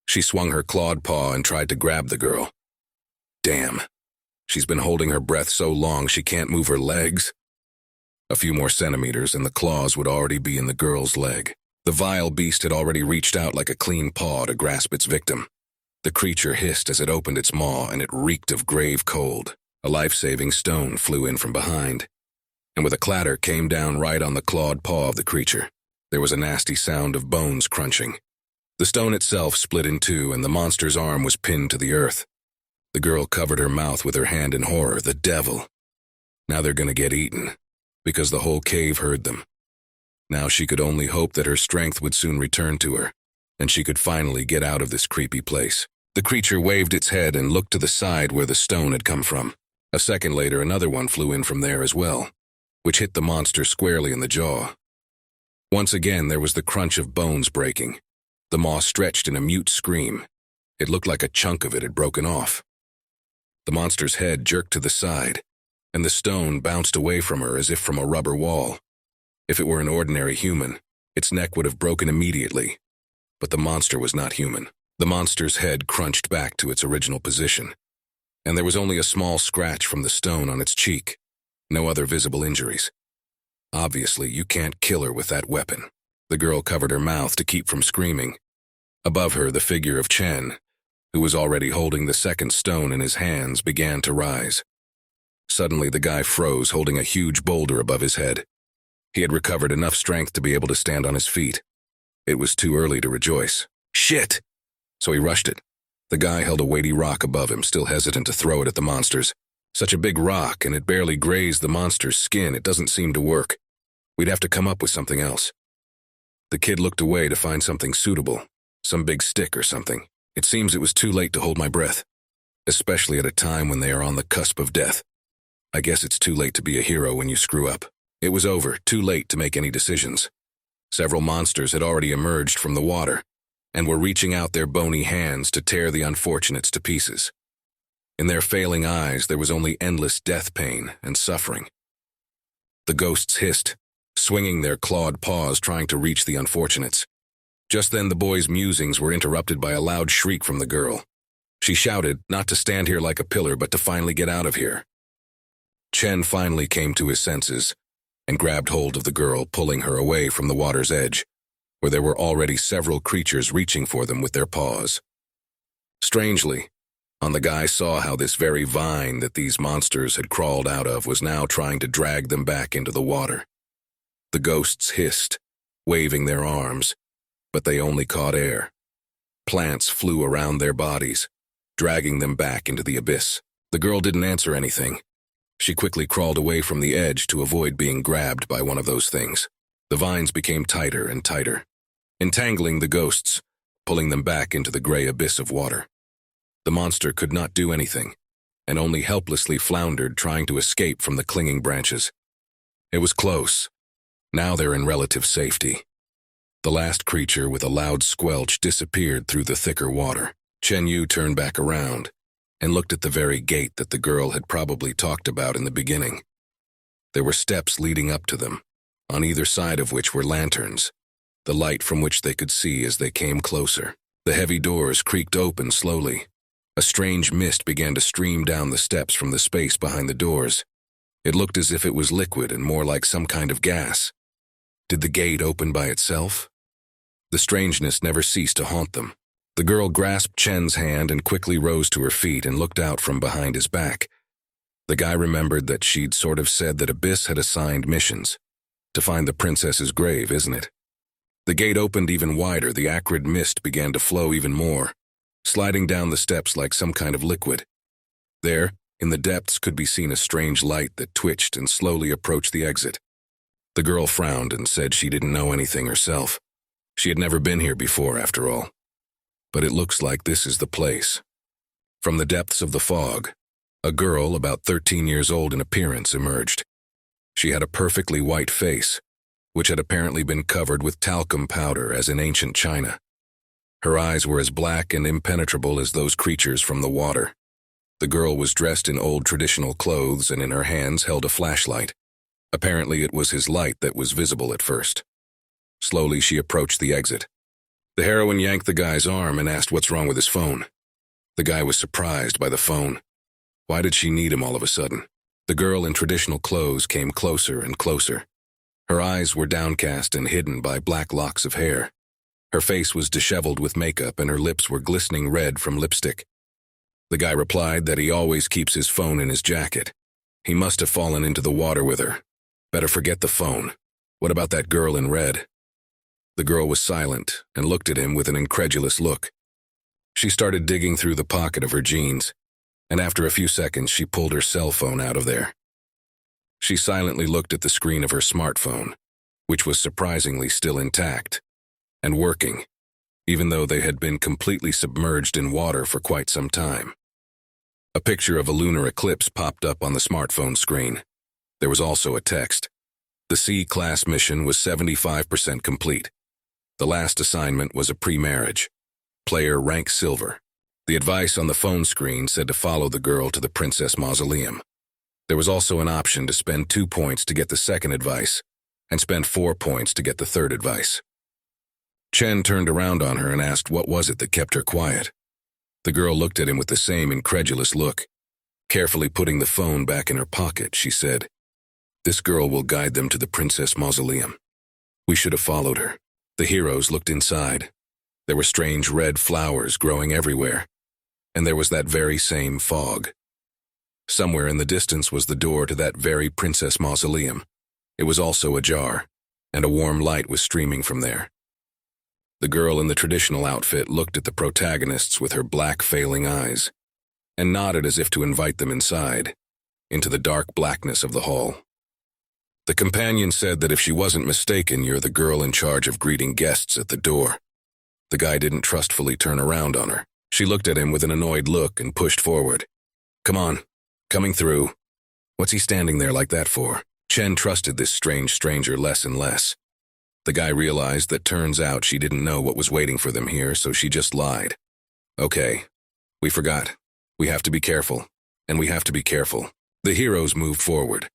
She swung her clawed paw and tried to grab the girl. Damn. She's been holding her breath so long she can't move her legs. A few more centimeters and the claws would already be in the girl's leg. The vile beast had already reached out like a clean paw to grasp its victim. The creature hissed as it opened its maw and it reeked of grave cold. A life-saving stone flew in from behind, and with a clatter came down right on the clawed paw of the creature. There was a nasty sound of bones crunching. The stone itself split in two and the monster's arm was pinned to the earth. The girl covered her mouth with her hand in horror. The devil. Now they're gonna get eaten, because the whole cave heard them. Now she could only hope that her strength would soon return to her, and she could finally get out of this creepy place. The creature waved its head and looked to the side where the stone had come from. A second later, another one flew in from there as well, which hit the monster squarely in the jaw. Once again, there was the crunch of bones breaking. The maw stretched in a mute scream. It looked like a chunk of it had broken off. The monster's head jerked to the side, and the stone bounced away from her as if from a rubber wall. If it were an ordinary human, its neck would have broken immediately. But the monster was not human. The monster's head crunched back to its original position, and there was only a small scratch from the stone on its cheek. No other visible injuries. Obviously, you can't kill her with that weapon. The girl covered her mouth to keep from screaming. Above her, the figure of Chen, who was already holding the second stone in his hands, began to rise. Suddenly, the guy froze, holding a huge boulder above his head. He had recovered enough strength to be able to stand on his feet. It was too early to rejoice. Shit! So he rushed it. The guy held a weighty rock above him, still hesitant to throw it at the monsters. Such a big rock, and it barely grazed the monster's skin. It doesn't seem to work. We'd have to come up with something else. The kid looked away to find something suitable, some big stick or something. It seems it was too late to hold my breath, especially at a time when they are on the cusp of death. I guess it's too late to be a hero when you screw up. It was over, too late to make any decisions. Several monsters had already emerged from the water and were reaching out their bony hands to tear the unfortunates to pieces. In their failing eyes, there was only endless death pain and suffering. The ghosts hissed, swinging their clawed paws trying to reach the unfortunates. Just then the boy's musings were interrupted by a loud shriek from the girl. She shouted, not to stand here like a pillar, but to finally get out of here. Chen finally came to his senses and grabbed hold of the girl, pulling her away from the water's edge, where there were already several creatures reaching for them with their paws. Strangely, the guy saw how this very vine that these monsters had crawled out of was now trying to drag them back into the water. The ghosts hissed, waving their arms, but they only caught air. Plants flew around their bodies, dragging them back into the abyss. The girl didn't answer anything. She quickly crawled away from the edge to avoid being grabbed by one of those things. The vines became tighter and tighter, entangling the ghosts, pulling them back into the gray abyss of water. The monster could not do anything, and only helplessly floundered, trying to escape from the clinging branches. It was close. Now they're in relative safety. The last creature, with a loud squelch, disappeared through the thicker water. Chen Yu turned back around and looked at the very gate that the girl had probably talked about in the beginning. There were steps leading up to them, on either side of which were lanterns, the light from which they could see as they came closer. The heavy doors creaked open slowly. A strange mist began to stream down the steps from the space behind the doors. It looked as if it was liquid and more like some kind of gas. Did the gate open by itself? The strangeness never ceased to haunt them. The girl grasped Chen's hand and quickly rose to her feet and looked out from behind his back. The guy remembered that she'd sort of said that Abyss had assigned missions. To find the princess's grave, isn't it? The gate opened even wider. The acrid mist began to flow even more, sliding down the steps like some kind of liquid. There, in the depths, could be seen a strange light that twitched and slowly approached the exit. The girl frowned and said she didn't know anything herself. She had never been here before, after all. But it looks like this is the place. From the depths of the fog, a girl about 13 years old in appearance emerged. She had a perfectly white face, which had apparently been covered with talcum powder as in ancient China. Her eyes were as black and impenetrable as those creatures from the water. The girl was dressed in old traditional clothes and in her hands held a flashlight. Apparently it was his light that was visible at first. Slowly she approached the exit. The heroine yanked the guy's arm and asked what's wrong with his phone. The guy was surprised by the phone. Why did she need him all of a sudden? The girl in traditional clothes came closer and closer. Her eyes were downcast and hidden by black locks of hair. Her face was disheveled with makeup and her lips were glistening red from lipstick. The guy replied that he always keeps his phone in his jacket. He must have fallen into the water with her. Better forget the phone. What about that girl in red? The girl was silent and looked at him with an incredulous look. She started digging through the pocket of her jeans, and after a few seconds she pulled her cell phone out of there. She silently looked at the screen of her smartphone, which was surprisingly still intact and working, even though they had been completely submerged in water for quite some time. A picture of a lunar eclipse popped up on the smartphone screen. There was also a text. The C-class mission was 75% complete. The last assignment was a pre-marriage. Player rank silver. The advice on the phone screen said to follow the girl to the princess mausoleum. There was also an option to spend 2 points to get the second advice and spend 4 points to get the third advice. Chen turned around on her and asked what was it that kept her quiet. The girl looked at him with the same incredulous look. Carefully putting the phone back in her pocket, she said, "This girl will guide them to the princess mausoleum. We should have followed her." The heroes looked inside. There were strange red flowers growing everywhere, and there was that very same fog. Somewhere in the distance was the door to that very princess mausoleum. It was also ajar, and a warm light was streaming from there. The girl in the traditional outfit looked at the protagonists with her black, failing eyes, and nodded as if to invite them inside, into the dark blackness of the hall. The companion said that if she wasn't mistaken, you're the girl in charge of greeting guests at the door. The guy didn't trustfully turn around on her. She looked at him with an annoyed look and pushed forward. "Come on, coming through." What's he standing there like that for? Chen trusted this strange stranger less and less. The guy realized that turns out she didn't know what was waiting for them here, so she just lied. "Okay, we forgot. We have to be careful, and we have to be careful." The heroes moved forward,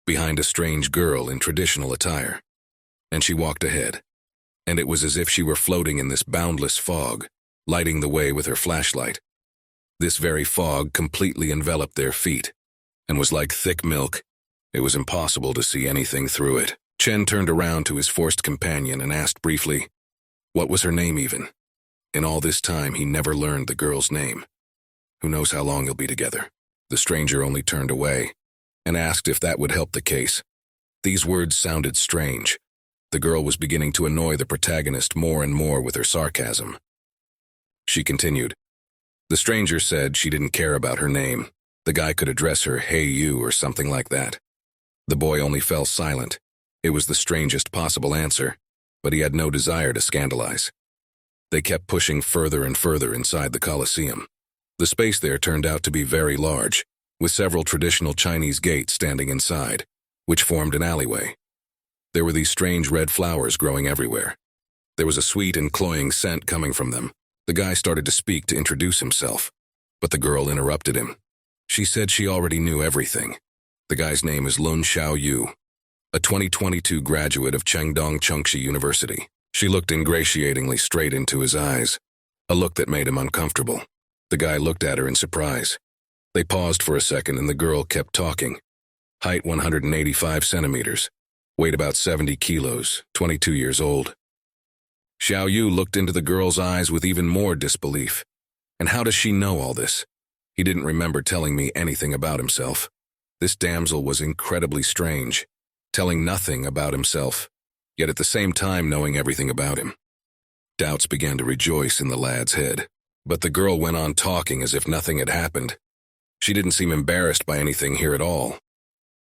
behind a strange girl in traditional attire, and she walked ahead, and it was as if she were floating in this boundless fog, lighting the way with her flashlight. This very fog completely enveloped their feet, and was like thick milk. It was impossible to see anything through it. Chen turned around to his forced companion and asked briefly, what was her name even? In all this time, he never learned the girl's name. Who knows how long they'll be together? The stranger only turned away and asked if that would help the case. These words sounded strange. The girl was beginning to annoy the protagonist more and more with her sarcasm. She continued. The stranger said she didn't care about her name. The guy could address her, hey you, or something like that. The boy only fell silent. It was the strangest possible answer, but he had no desire to scandalize. They kept pushing further and further inside the Colosseum. The space there turned out to be very large, with several traditional Chinese gates standing inside, which formed an alleyway. There were these strange red flowers growing everywhere. There was a sweet and cloying scent coming from them. The guy started to speak to introduce himself, but the girl interrupted him. She said she already knew everything. The guy's name is Lun Xiaoyu, a 2022 graduate of Chengdong Chengxi University. She looked ingratiatingly straight into his eyes, a look that made him uncomfortable. The guy looked at her in surprise. They paused for a second and the girl kept talking. Height 185 centimeters, weight about 70 kilos, 22 years old. Xiaoyu looked into the girl's eyes with even more disbelief. And how does she know all this? He didn't remember telling me anything about himself. This damsel was incredibly strange, telling nothing about himself, yet at the same time knowing everything about him. Doubts began to rejoice in the lad's head, but the girl went on talking as if nothing had happened. She didn't seem embarrassed by anything here at all.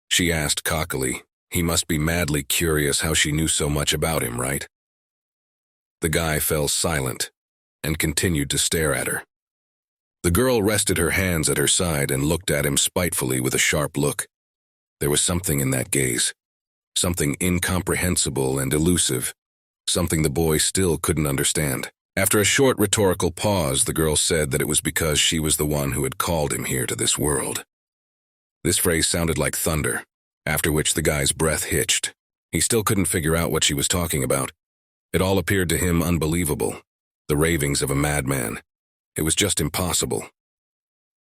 She asked cockily, he must be madly curious how she knew so much about him, right? The guy fell silent and continued to stare at her. The girl rested her hands at her side and looked at him spitefully with a sharp look. There was something in that gaze, something incomprehensible and elusive, something the boy still couldn't understand. After a short rhetorical pause, the girl said that it was because she was the one who had called him here to this world. This phrase sounded like thunder, after which the guy's breath hitched. He still couldn't figure out what she was talking about. It all appeared to him unbelievable, the ravings of a madman. It was just impossible.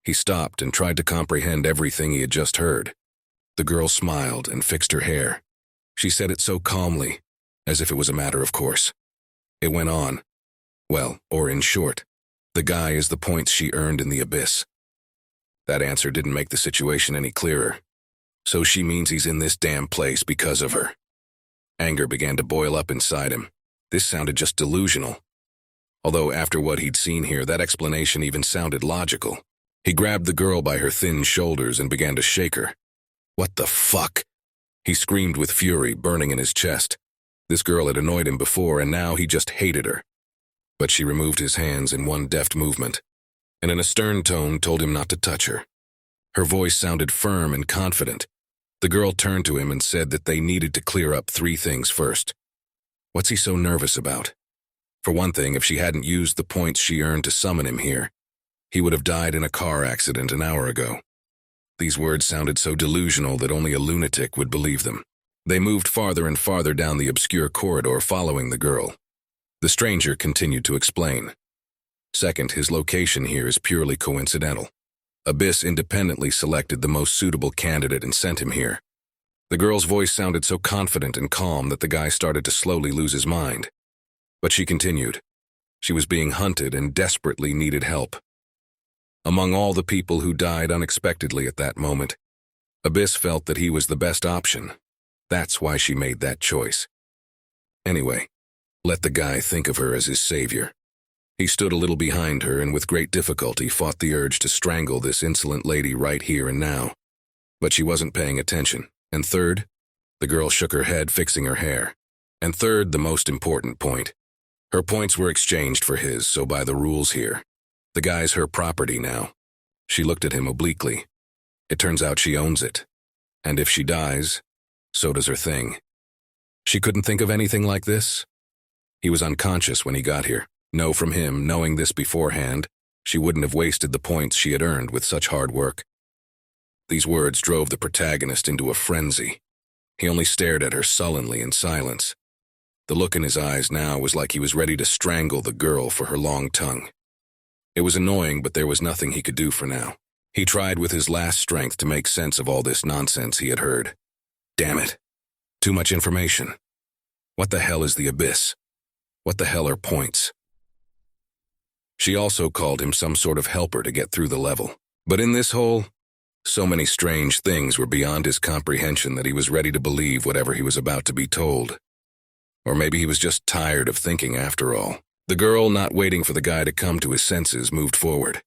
He stopped and tried to comprehend everything he had just heard. The girl smiled and fixed her hair. She said it so calmly, as if it was a matter of course. It went on. Well, or in short, the guy is the points she earned in the abyss. That answer didn't make the situation any clearer. So she means he's in this damn place because of her. Anger began to boil up inside him. This sounded just delusional. Although after what he'd seen here, that explanation even sounded logical. He grabbed the girl by her thin shoulders and began to shake her. What the fuck? He screamed with fury, burning in his chest. This girl had annoyed him before, and now he just hated her. But she removed his hands in one deft movement, and in a stern tone told him not to touch her. Her voice sounded firm and confident. The girl turned to him and said that they needed to clear up 3 things first. What's he so nervous about? For one thing, if she hadn't used the points she earned to summon him here, he would have died in a car accident an hour ago. These words sounded so delusional that only a lunatic would believe them. They moved farther and farther down the obscure corridor following the girl. The stranger continued to explain. Second, his location here is purely coincidental. Abyss independently selected the most suitable candidate and sent him here. The girl's voice sounded so confident and calm that the guy started to slowly lose his mind. But she continued. She was being hunted and desperately needed help. Among all the people who died unexpectedly at that moment, Abyss felt that he was the best option. That's why she made that choice. Anyway, let the guy think of her as his savior. He stood a little behind her and with great difficulty fought the urge to strangle this insolent lady right here and now. But she wasn't paying attention. And third, the girl shook her head, fixing her hair. And third, the most important point. Her points were exchanged for his, so by the rules here, the guy's her property now. She looked at him obliquely. It turns out she owns it. And if she dies, so does her thing. She couldn't think of anything like this? He was unconscious when he got here. No, from him, knowing this beforehand, she wouldn't have wasted the points she had earned with such hard work. These words drove the protagonist into a frenzy. He only stared at her sullenly in silence. The look in his eyes now was like he was ready to strangle the girl for her long tongue. It was annoying, but there was nothing he could do for now. He tried with his last strength to make sense of all this nonsense he had heard. Damn it. Too much information. What the hell is the abyss? What the hell are points? She also called him some sort of helper to get through the level. But in this hole, so many strange things were beyond his comprehension that he was ready to believe whatever he was about to be told. Or maybe he was just tired of thinking after all. The girl, not waiting for the guy to come to his senses, moved forward.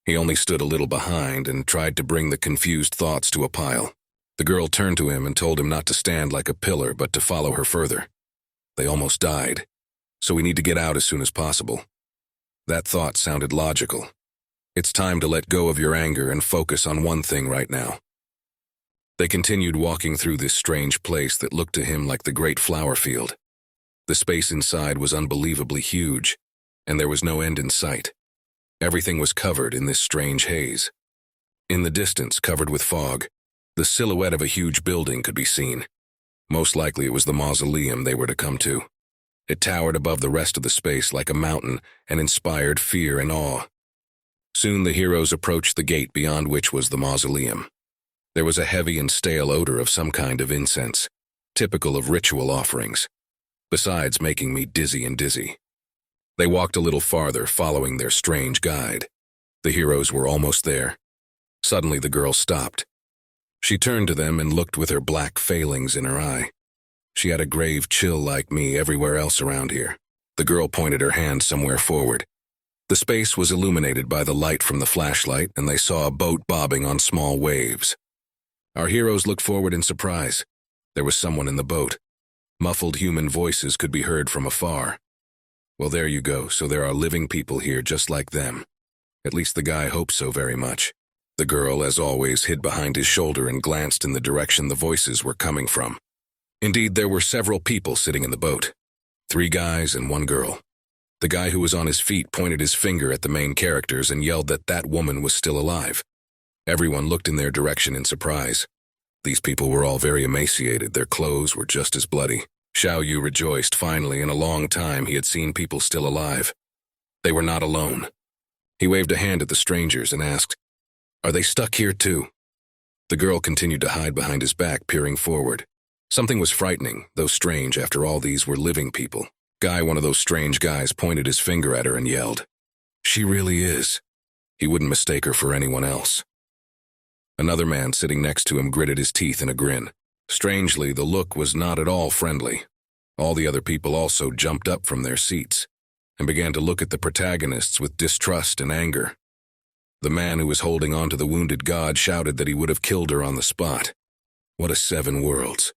He only stood a little behind and tried to bring the confused thoughts to a pile. The girl turned to him and told him not to stand like a pillar but to follow her further. They almost died, so we need to get out as soon as possible. That thought sounded logical. It's time to let go of your anger and focus on one thing right now. They continued walking through this strange place that looked to him like the great flower field. The space inside was unbelievably huge, and there was no end in sight. Everything was covered in this strange haze. In the distance, covered with fog, the silhouette of a huge building could be seen. Most likely it was the mausoleum they were to come to. It towered above the rest of the space like a mountain and inspired fear and awe. Soon the heroes approached the gate beyond which was the mausoleum. There was a heavy and stale odor of some kind of incense, typical of ritual offerings, besides making me dizzy. They walked a little farther, following their strange guide. The heroes were almost there. Suddenly the girl stopped. She turned to them and looked with her black failings in her eye. She had a grave chill like me everywhere else around here. The girl pointed her hand somewhere forward. The space was illuminated by the light from the flashlight, and they saw a boat bobbing on small waves. Our heroes looked forward in surprise. There was someone in the boat. Muffled human voices could be heard from afar. Well, there you go, so there are living people here just like them. At least the guy hoped so very much. The girl, as always, hid behind his shoulder and glanced in the direction the voices were coming from. Indeed, there were several people sitting in the boat. 3 guys and 1 girl. The guy who was on his feet pointed his finger at the main characters and yelled that that woman was still alive. Everyone looked in their direction in surprise. These people were all very emaciated. Their clothes were just as bloody. Xiao Yu rejoiced. Finally, in a long time, he had seen people still alive. They were not alone. He waved a hand at the strangers and asked, "Are they stuck here too?" The girl continued to hide behind his back, peering forward. Something was frightening, though strange after all these were living people. Guy, one of those strange guys, pointed his finger at her and yelled, "She really is." He wouldn't mistake her for anyone else. Another man sitting next to him gritted his teeth in a grin. Strangely, the look was not at all friendly. All the other people also jumped up from their seats and began to look at the protagonists with distrust and anger. The man who was holding on to the wounded god shouted that he would have killed her on the spot. What a 7 worlds.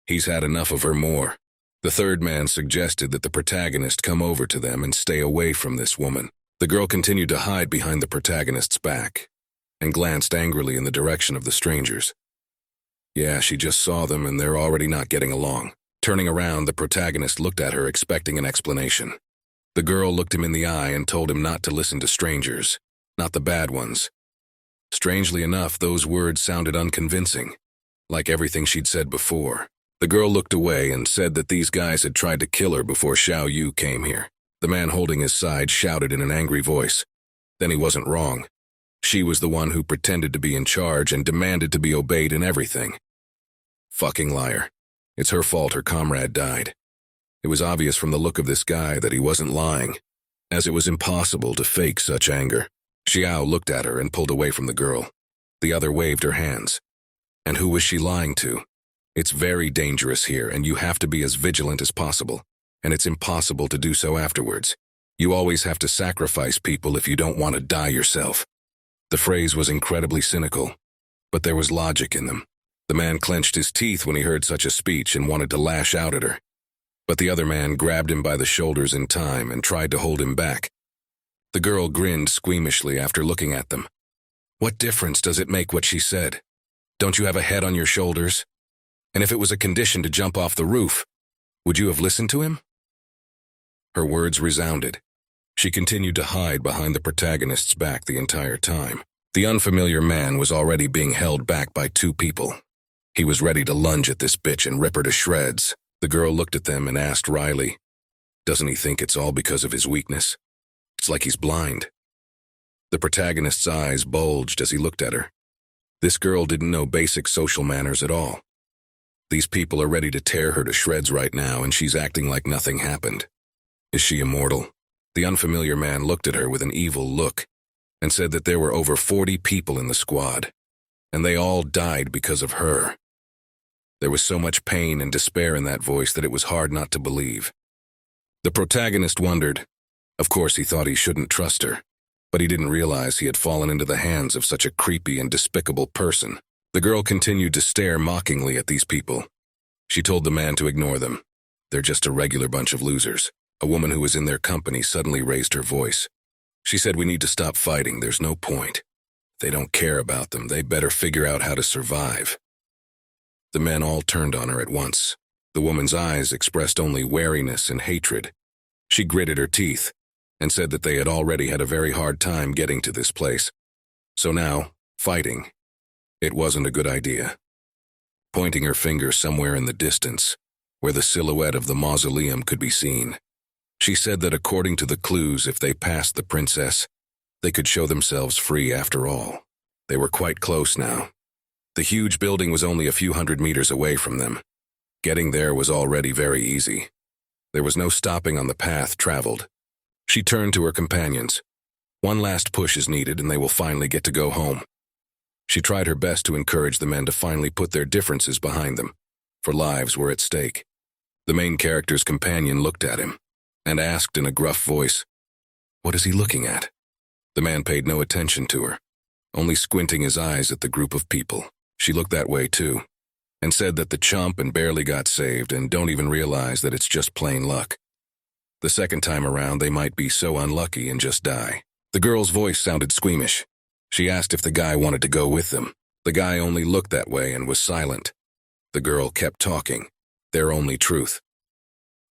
He's had enough of her more. The third man suggested that the protagonist come over to them and stay away from this woman. The girl continued to hide behind the protagonist's back and glanced angrily in the direction of the strangers. Yeah, she just saw them and they're already not getting along. Turning around, the protagonist looked at her, expecting an explanation. The girl looked him in the eye and told him not to listen to strangers, not the bad ones. Strangely enough, those words sounded unconvincing, like everything she'd said before. The girl looked away and said that these guys had tried to kill her before Xiao Yu came here. The man holding his side shouted in an angry voice. Then he wasn't wrong. She was the one who pretended to be in charge and demanded to be obeyed in everything. Fucking liar. It's her fault her comrade died. It was obvious from the look of this guy that he wasn't lying, as it was impossible to fake such anger. Xiao looked at her and pulled away from the girl. The other waved her hands. And who was she lying to? It's very dangerous here, and you have to be as vigilant as possible, and it's impossible to do so afterwards. You always have to sacrifice people if you don't want to die yourself. The phrase was incredibly cynical, but there was logic in them. The man clenched his teeth when he heard such a speech and wanted to lash out at her. But the other man grabbed him by the shoulders in time and tried to hold him back. The girl grinned squeamishly after looking at them. What difference does it make what she said? Don't you have a head on your shoulders? And if it was a condition to jump off the roof, would you have listened to him? Her words resounded. She continued to hide behind the protagonist's back the entire time. The unfamiliar man was already being held back by 2 people. He was ready to lunge at this bitch and rip her to shreds. The girl looked at them and asked wryly, "Doesn't he think it's all because of his weakness? It's like he's blind." The protagonist's eyes bulged as he looked at her. This girl didn't know basic social manners at all. These people are ready to tear her to shreds right now, and she's acting like nothing happened. Is she immortal? The unfamiliar man looked at her with an evil look and said that there were over 40 people in the squad, and they all died because of her. There was so much pain and despair in that voice that it was hard not to believe. The protagonist wondered. Of course, he thought he shouldn't trust her, but he didn't realize he had fallen into the hands of such a creepy and despicable person. The girl continued to stare mockingly at these people. She told the man to ignore them. They're just a regular bunch of losers. A woman who was in their company suddenly raised her voice. She said, "We need to stop fighting. There's no point. They don't care about them. They better figure out how to survive." The men all turned on her at once. The woman's eyes expressed only wariness and hatred. She gritted her teeth and said that they had already had a very hard time getting to this place. So now, fighting. It wasn't a good idea. Pointing her finger somewhere in the distance, where the silhouette of the mausoleum could be seen, she said that according to the clues, if they passed the princess, they could show themselves free after all. They were quite close now. The huge building was only a few hundred meters away from them. Getting there was already very easy. There was no stopping on the path traveled. She turned to her companions. One last push is needed and they will finally get to go home. She tried her best to encourage the men to finally put their differences behind them, for lives were at stake. The main character's companion looked at him and asked in a gruff voice, "What is he looking at?" The man paid no attention to her, only squinting his eyes at the group of people. She looked that way too, and said that the chump and barely got saved and don't even realize that it's just plain luck. The second time around, they might be so unlucky and just die. The girl's voice sounded squeamish. She asked if the guy wanted to go with them. The guy only looked that way and was silent. The girl kept talking, their only truth.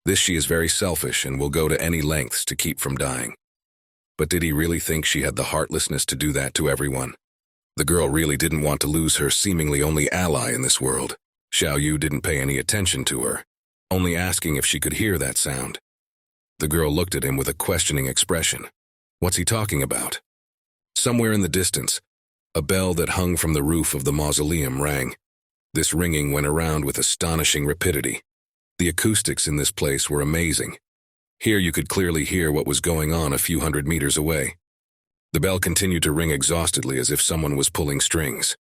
This she is very selfish and will go to any lengths to keep from dying. But did he really think she had the heartlessness to do that to everyone? The girl really didn't want to lose her seemingly only ally in this world. Xiao Yu didn't pay any attention to her, only asking if she could hear that sound. The girl looked at him with a questioning expression. What's he talking about? Somewhere in the distance, a bell that hung from the roof of the mausoleum rang. This ringing went around with astonishing rapidity. The acoustics in this place were amazing. Here you could clearly hear what was going on a few hundred meters away. The bell continued to ring exhaustedly as if someone was pulling strings.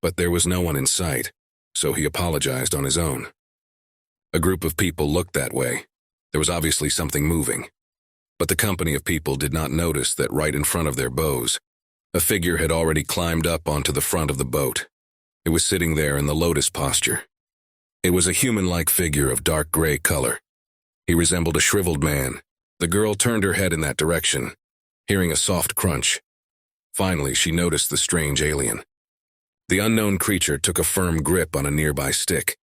But there was no one in sight, so he apologized on his own. A group of people looked that way. There was obviously something moving. But the company of people did not notice that right in front of their bows, a figure had already climbed up onto the front of the boat. It was sitting there in the lotus posture. It was a human-like figure of dark gray color. He resembled a shriveled man. The girl turned her head in that direction, hearing a soft crunch. Finally, she noticed the strange alien. The unknown creature took a firm grip on a nearby stick.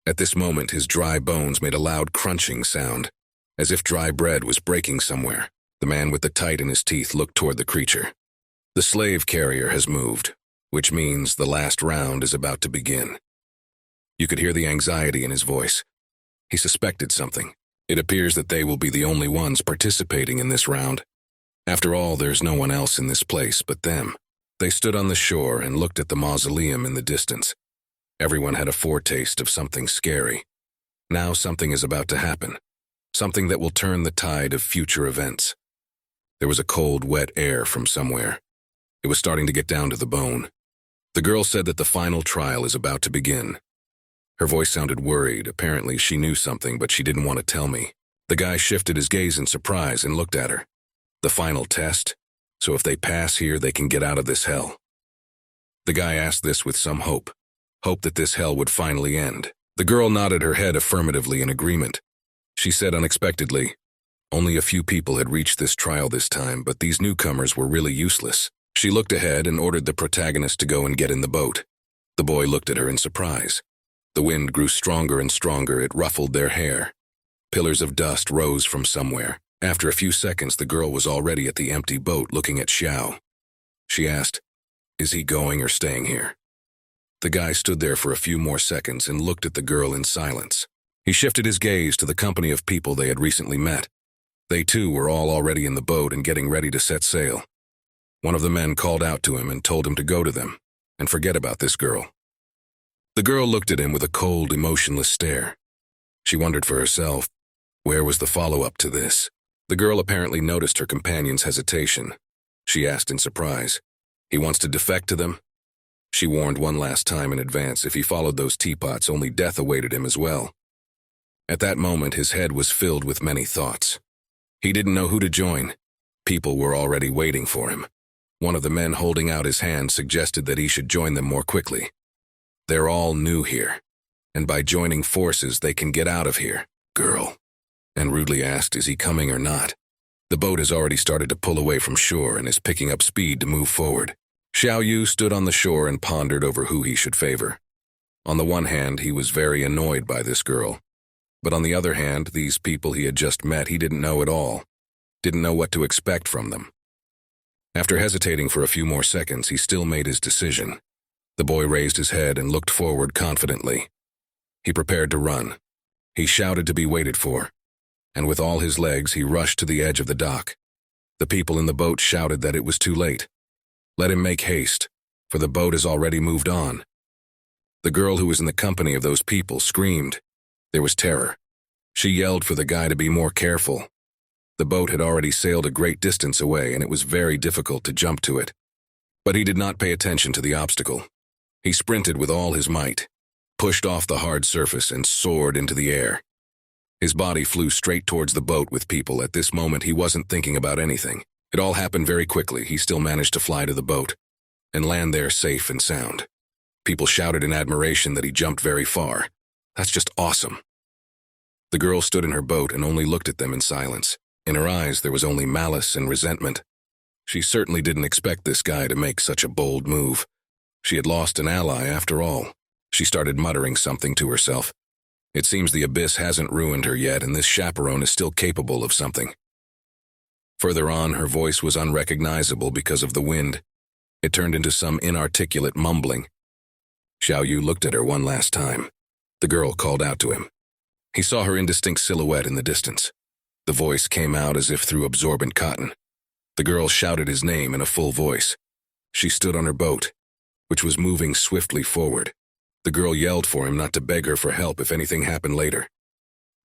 At this moment, his dry bones made a loud crunching sound, as if dry bread was breaking somewhere. The man with the tite in his teeth looked toward the creature. The slave carrier has moved, which means the last round is about to begin. You could hear the anxiety in his voice. He suspected something. It appears that they will be the only ones participating in this round. After all, there's no one else in this place but them. They stood on the shore and looked at the mausoleum in the distance. Everyone had a foretaste of something scary. Now something is about to happen. Something that will turn the tide of future events. There was a cold, wet air from somewhere. It was starting to get down to the bone. The girl said that the final trial is about to begin. Her voice sounded worried. Apparently she knew something, but she didn't want to tell me. The guy shifted his gaze in surprise and looked at her. The final test? So if they pass here, they can get out of this hell. The guy asked this with some hope. Hope that this hell would finally end. The girl nodded her head affirmatively in agreement. She said unexpectedly, only a few people had reached this trial this time, but these newcomers were really useless. She looked ahead and ordered the protagonist to go and get in the boat. The boy looked at her in surprise. The wind grew stronger and stronger. It ruffled their hair. Pillars of dust rose from somewhere. After a few seconds, the girl was already at the empty boat looking at Xiao. She asked, "Is he going or staying here?" The guy stood there for a few more seconds and looked at the girl in silence. He shifted his gaze to the company of people they had recently met. They too were all already in the boat and getting ready to set sail. One of the men called out to him and told him to go to them and forget about this girl. The girl looked at him with a cold, emotionless stare. She wondered for herself, where was the follow-up to this? The girl apparently noticed her companion's hesitation. She asked in surprise, "He wants to defect to them?" She warned one last time in advance if he followed those teapots, only death awaited him as well. At that moment, his head was filled with many thoughts. He didn't know who to join. People were already waiting for him. One of the men holding out his hand suggested that he should join them more quickly. They're all new here, and by joining forces they can get out of here, girl. And rudely asked, is he coming or not? The boat has already started to pull away from shore and is picking up speed to move forward. Xiao Yu stood on the shore and pondered over who he should favor. On the one hand, he was very annoyed by this girl. But on the other hand, these people he had just met he didn't know at all. Didn't know what to expect from them. After hesitating for a few more seconds, he still made his decision. The boy raised his head and looked forward confidently. He prepared to run. He shouted to be waited for. And with all his legs, he rushed to the edge of the dock. The people in the boat shouted that it was too late. Let him make haste, for the boat has already moved on. The girl who was in the company of those people screamed. There was terror. She yelled for the guy to be more careful. The boat had already sailed a great distance away, and it was very difficult to jump to it. But he did not pay attention to the obstacle. He sprinted with all his might, pushed off the hard surface, and soared into the air. His body flew straight towards the boat with people. At this moment, he wasn't thinking about anything. It all happened very quickly. He still managed to fly to the boat and land there safe and sound. People shouted in admiration that he jumped very far. That's just awesome. The girl stood in her boat and only looked at them in silence. In her eyes, there was only malice and resentment. She certainly didn't expect this guy to make such a bold move. She had lost an ally after all. She started muttering something to herself. It seems the abyss hasn't ruined her yet, and this chaperone is still capable of something. Further on, her voice was unrecognizable because of the wind. It turned into some inarticulate mumbling. Xiao Yu looked at her one last time. The girl called out to him. He saw her indistinct silhouette in the distance. The voice came out as if through absorbent cotton. The girl shouted his name in a full voice. She stood on her boat, which was moving swiftly forward. The girl yelled for him not to beg her for help if anything happened later.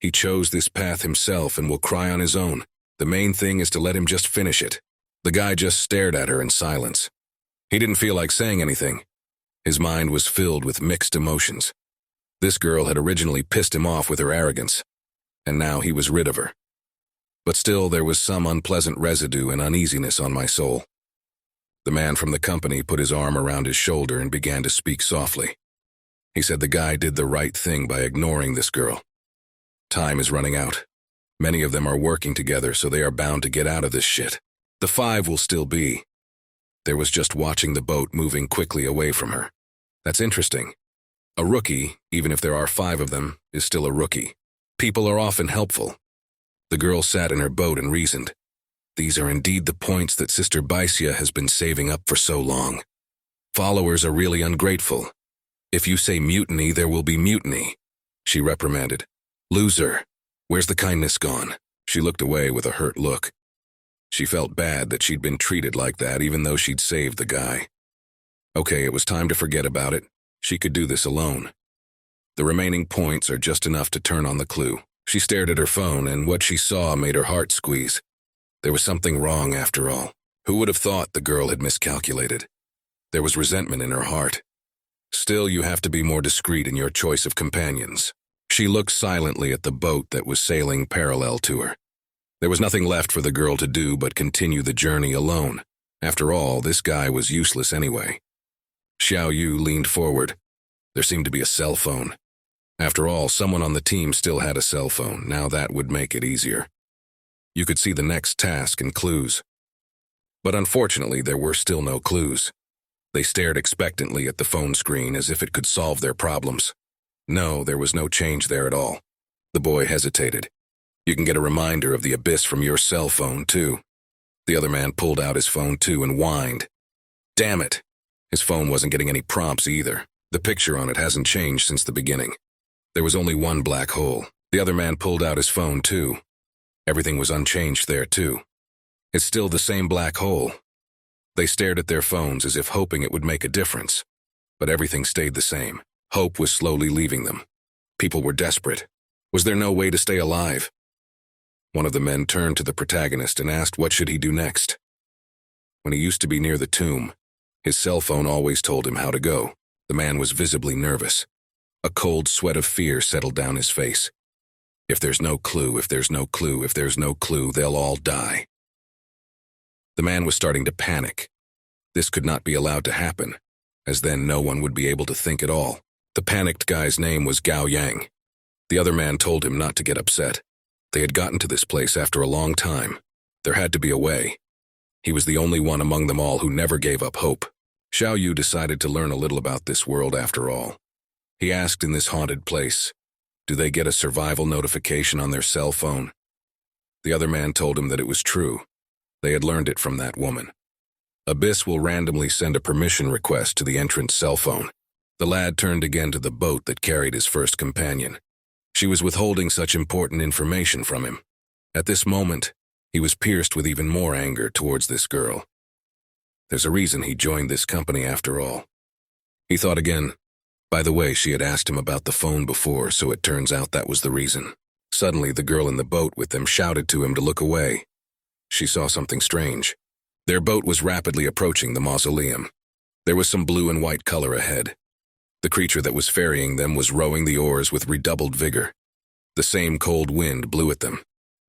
He chose this path himself and will cry on his own. The main thing is to let him just finish it. The guy just stared at her in silence. He didn't feel like saying anything. His mind was filled with mixed emotions. This girl had originally pissed him off with her arrogance, and now he was rid of her. But still, there was some unpleasant residue and uneasiness on my soul. The man from the company put his arm around his shoulder and began to speak softly. He said the guy did the right thing by ignoring this girl. Time is running out. Many of them are working together, so they are bound to get out of this shit. The 5 will still be. There was just watching the boat moving quickly away from her. That's interesting. A rookie, even if there are 5 of them, is still a rookie. People are often helpful. The girl sat in her boat and reasoned. These are indeed the points that Sister Baisia has been saving up for so long. Followers are really ungrateful. If you say mutiny, there will be mutiny, she reprimanded. Loser, where's the kindness gone? She looked away with a hurt look. She felt bad that she'd been treated like that even though she'd saved the guy. Okay, it was time to forget about it. She could do this alone. The remaining points are just enough to turn on the clue. She stared at her phone, and what she saw made her heart squeeze. There was something wrong after all. Who would have thought the girl had miscalculated? There was resentment in her heart. Still, you have to be more discreet in your choice of companions. She looked silently at the boat that was sailing parallel to her. There was nothing left for the girl to do but continue the journey alone. After all, this guy was useless anyway. Xiao Yu leaned forward. There seemed to be a cell phone. After all, someone on the team still had a cell phone. Now that would make it easier. You could see the next task and clues. But unfortunately, there were still no clues. They stared expectantly at the phone screen as if it could solve their problems. No, there was no change there at all. The boy hesitated. You can get a reminder of the abyss from your cell phone, too. The other man pulled out his phone, too, and whined. Damn it! His phone wasn't getting any prompts either. The picture on it hasn't changed since the beginning. There was only one black hole. The other man pulled out his phone, too. Everything was unchanged there, too. It's still the same black hole. They stared at their phones as if hoping it would make a difference. But everything stayed the same. Hope was slowly leaving them. People were desperate. Was there no way to stay alive? One of the men turned to the protagonist and asked what should he do next. When he used to be near the tomb, his cell phone always told him how to go. The man was visibly nervous. A cold sweat of fear settled down his face. If there's no clue, if there's no clue, if there's no clue, they'll all die. The man was starting to panic. This could not be allowed to happen, as then no one would be able to think at all. The panicked guy's name was Gao Yang. The other man told him not to get upset. They had gotten to this place after a long time. There had to be a way. He was the only one among them all who never gave up hope. Xiao Yu decided to learn a little about this world after all. He asked in this haunted place, do they get a survival notification on their cell phone? The other man told him that it was true. They had learned it from that woman. Abyss will randomly send a permission request to the entrance cell phone. The lad turned again to the boat that carried his first companion. She was withholding such important information from him. At this moment, he was pierced with even more anger towards this girl. There's a reason he joined this company after all. He thought again. By the way, she had asked him about the phone before, so it turns out that was the reason. Suddenly, the girl in the boat with them shouted to him to look away. She saw something strange. Their boat was rapidly approaching the mausoleum. There was some blue and white color ahead. The creature that was ferrying them was rowing the oars with redoubled vigor. The same cold wind blew at them.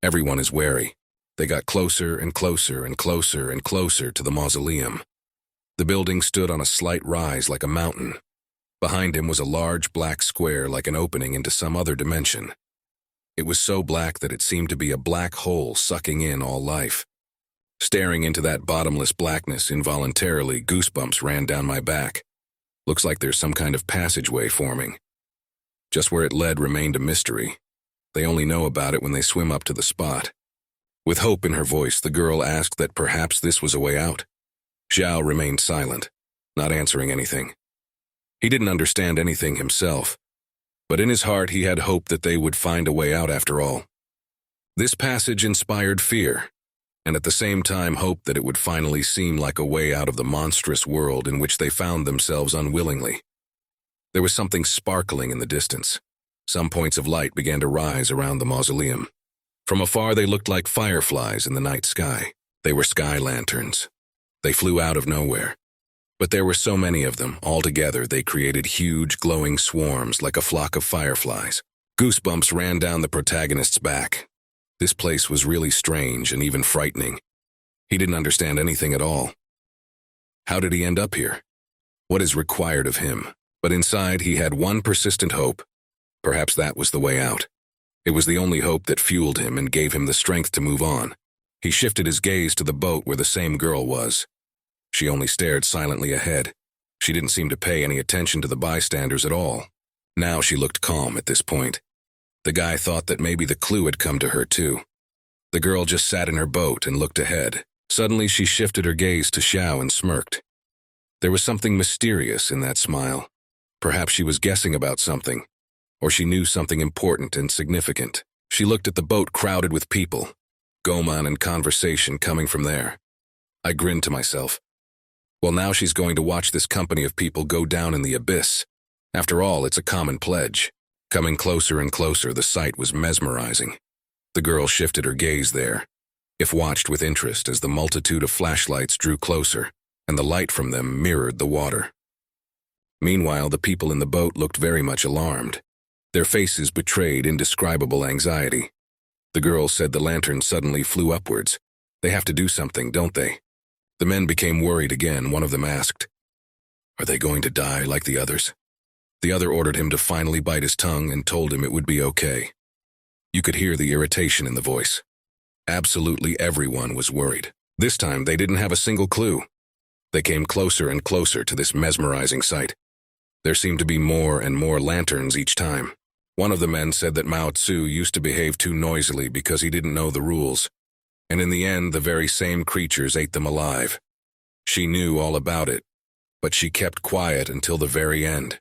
Everyone is wary. They got closer and closer and closer and closer to the mausoleum. The building stood on a slight rise like a mountain. Behind him was a large black square like an opening into some other dimension. It was so black that it seemed to be a black hole sucking in all life. Staring into that bottomless blackness involuntarily, goosebumps ran down my back. Looks like there's some kind of passageway forming. Just where it led remained a mystery. They only know about it when they swim up to the spot. With hope in her voice, the girl asked that perhaps this was a way out. Xiao remained silent, not answering anything. He didn't understand anything himself, but in his heart he had hope that they would find a way out after all. This passage inspired fear, and at the same time hope that it would finally seem like a way out of the monstrous world in which they found themselves unwillingly. There was something sparkling in the distance. Some points of light began to rise around the mausoleum. From afar they looked like fireflies in the night sky. They were sky lanterns. They flew out of nowhere. But there were so many of them, all together they created huge glowing swarms like a flock of fireflies. Goosebumps ran down the protagonist's back. This place was really strange and even frightening. He didn't understand anything at all. How did he end up here? What is required of him? But inside he had one persistent hope. Perhaps that was the way out. It was the only hope that fueled him and gave him the strength to move on. He shifted his gaze to the boat where the same girl was. She only stared silently ahead. She didn't seem to pay any attention to the bystanders at all. Now she looked calm at this point. The guy thought that maybe the clue had come to her too. The girl just sat in her boat and looked ahead. Suddenly she shifted her gaze to Xiao and smirked. There was something mysterious in that smile. Perhaps she was guessing about something, or she knew something important and significant. She looked at the boat crowded with people, Goman and conversation coming from there. I grinned to myself. Well, now she's going to watch this company of people go down in the abyss. After all, it's a common pledge. Coming closer and closer, the sight was mesmerizing. The girl shifted her gaze there, if watched with interest as the multitude of flashlights drew closer, and the light from them mirrored the water. Meanwhile, the people in the boat looked very much alarmed. Their faces betrayed indescribable anxiety. The girl said the lantern suddenly flew upwards. They have to do something, don't they? The men became worried again. One of them asked, "Are they going to die like the others?" The other ordered him to finally bite his tongue and told him it would be okay. You could hear the irritation in the voice. Absolutely everyone was worried. This time they didn't have a single clue. They came closer and closer to this mesmerizing sight. There seemed to be more and more lanterns each time. One of the men said that Mao Tzu used to behave too noisily because he didn't know the rules. And in the end, the very same creatures ate them alive. She knew all about it, but she kept quiet until the very end.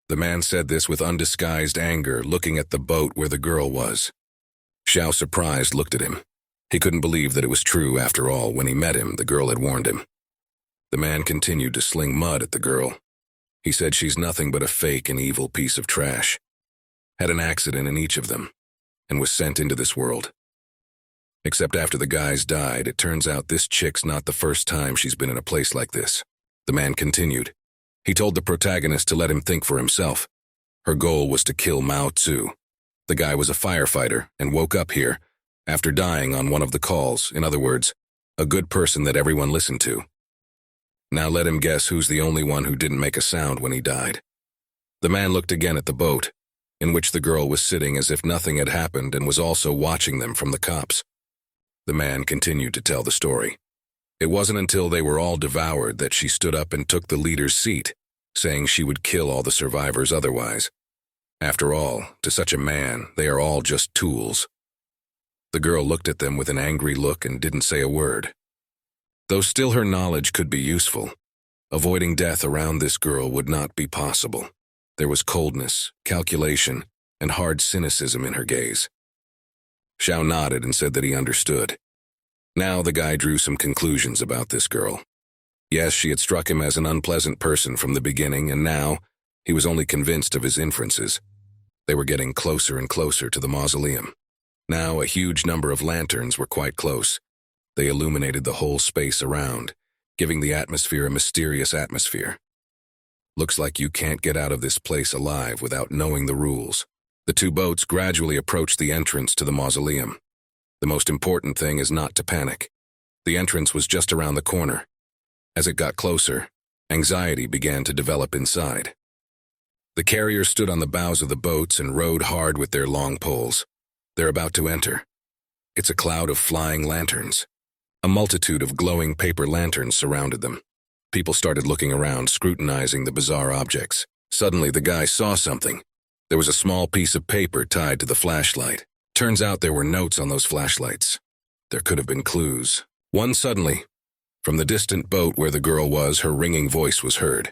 The man said this with undisguised anger, looking at the boat where the girl was. Xiao, surprised, looked at him. He couldn't believe that it was true after all. When he met him, the girl had warned him. The man continued to sling mud at the girl. He said she's nothing but a fake and evil piece of trash. Had an accident in each of them, and was sent into this world. Except after the guys died, it turns out this chick's not the first time she's been in a place like this. The man continued. He told the protagonist to let him think for himself. Her goal was to kill Mao Tzu. The guy was a firefighter and woke up here after dying on one of the calls. In other words, a good person that everyone listened to. Now let him guess who's the only one who didn't make a sound when he died. The man looked again at the boat, in which the girl was sitting as if nothing had happened and was also watching them from the cops. The man continued to tell the story. It wasn't until they were all devoured that she stood up and took the leader's seat, saying she would kill all the survivors otherwise. After all, to such a man, they are all just tools. The girl looked at them with an angry look and didn't say a word. Though still her knowledge could be useful, avoiding death around this girl would not be possible. There was coldness, calculation, and hard cynicism in her gaze. Xiao nodded and said that he understood. Now the guy drew some conclusions about this girl. Yes, she had struck him as an unpleasant person from the beginning, and now he was only convinced of his inferences. They were getting closer and closer to the mausoleum. Now a huge number of lanterns were quite close. They illuminated the whole space around, giving the atmosphere a mysterious atmosphere. Looks like you can't get out of this place alive without knowing the rules. The two boats gradually approached the entrance to the mausoleum. The most important thing is not to panic. The entrance was just around the corner. As it got closer, anxiety began to develop inside. The carriers stood on the bows of the boats and rowed hard with their long poles. They're about to enter. It's a cloud of flying lanterns. A multitude of glowing paper lanterns surrounded them. People started looking around, scrutinizing the bizarre objects. Suddenly, the guy saw something. There was a small piece of paper tied to the flashlight. Turns out there were notes on those flashlights. There could have been clues. Suddenly, from the distant boat where the girl was, her ringing voice was heard.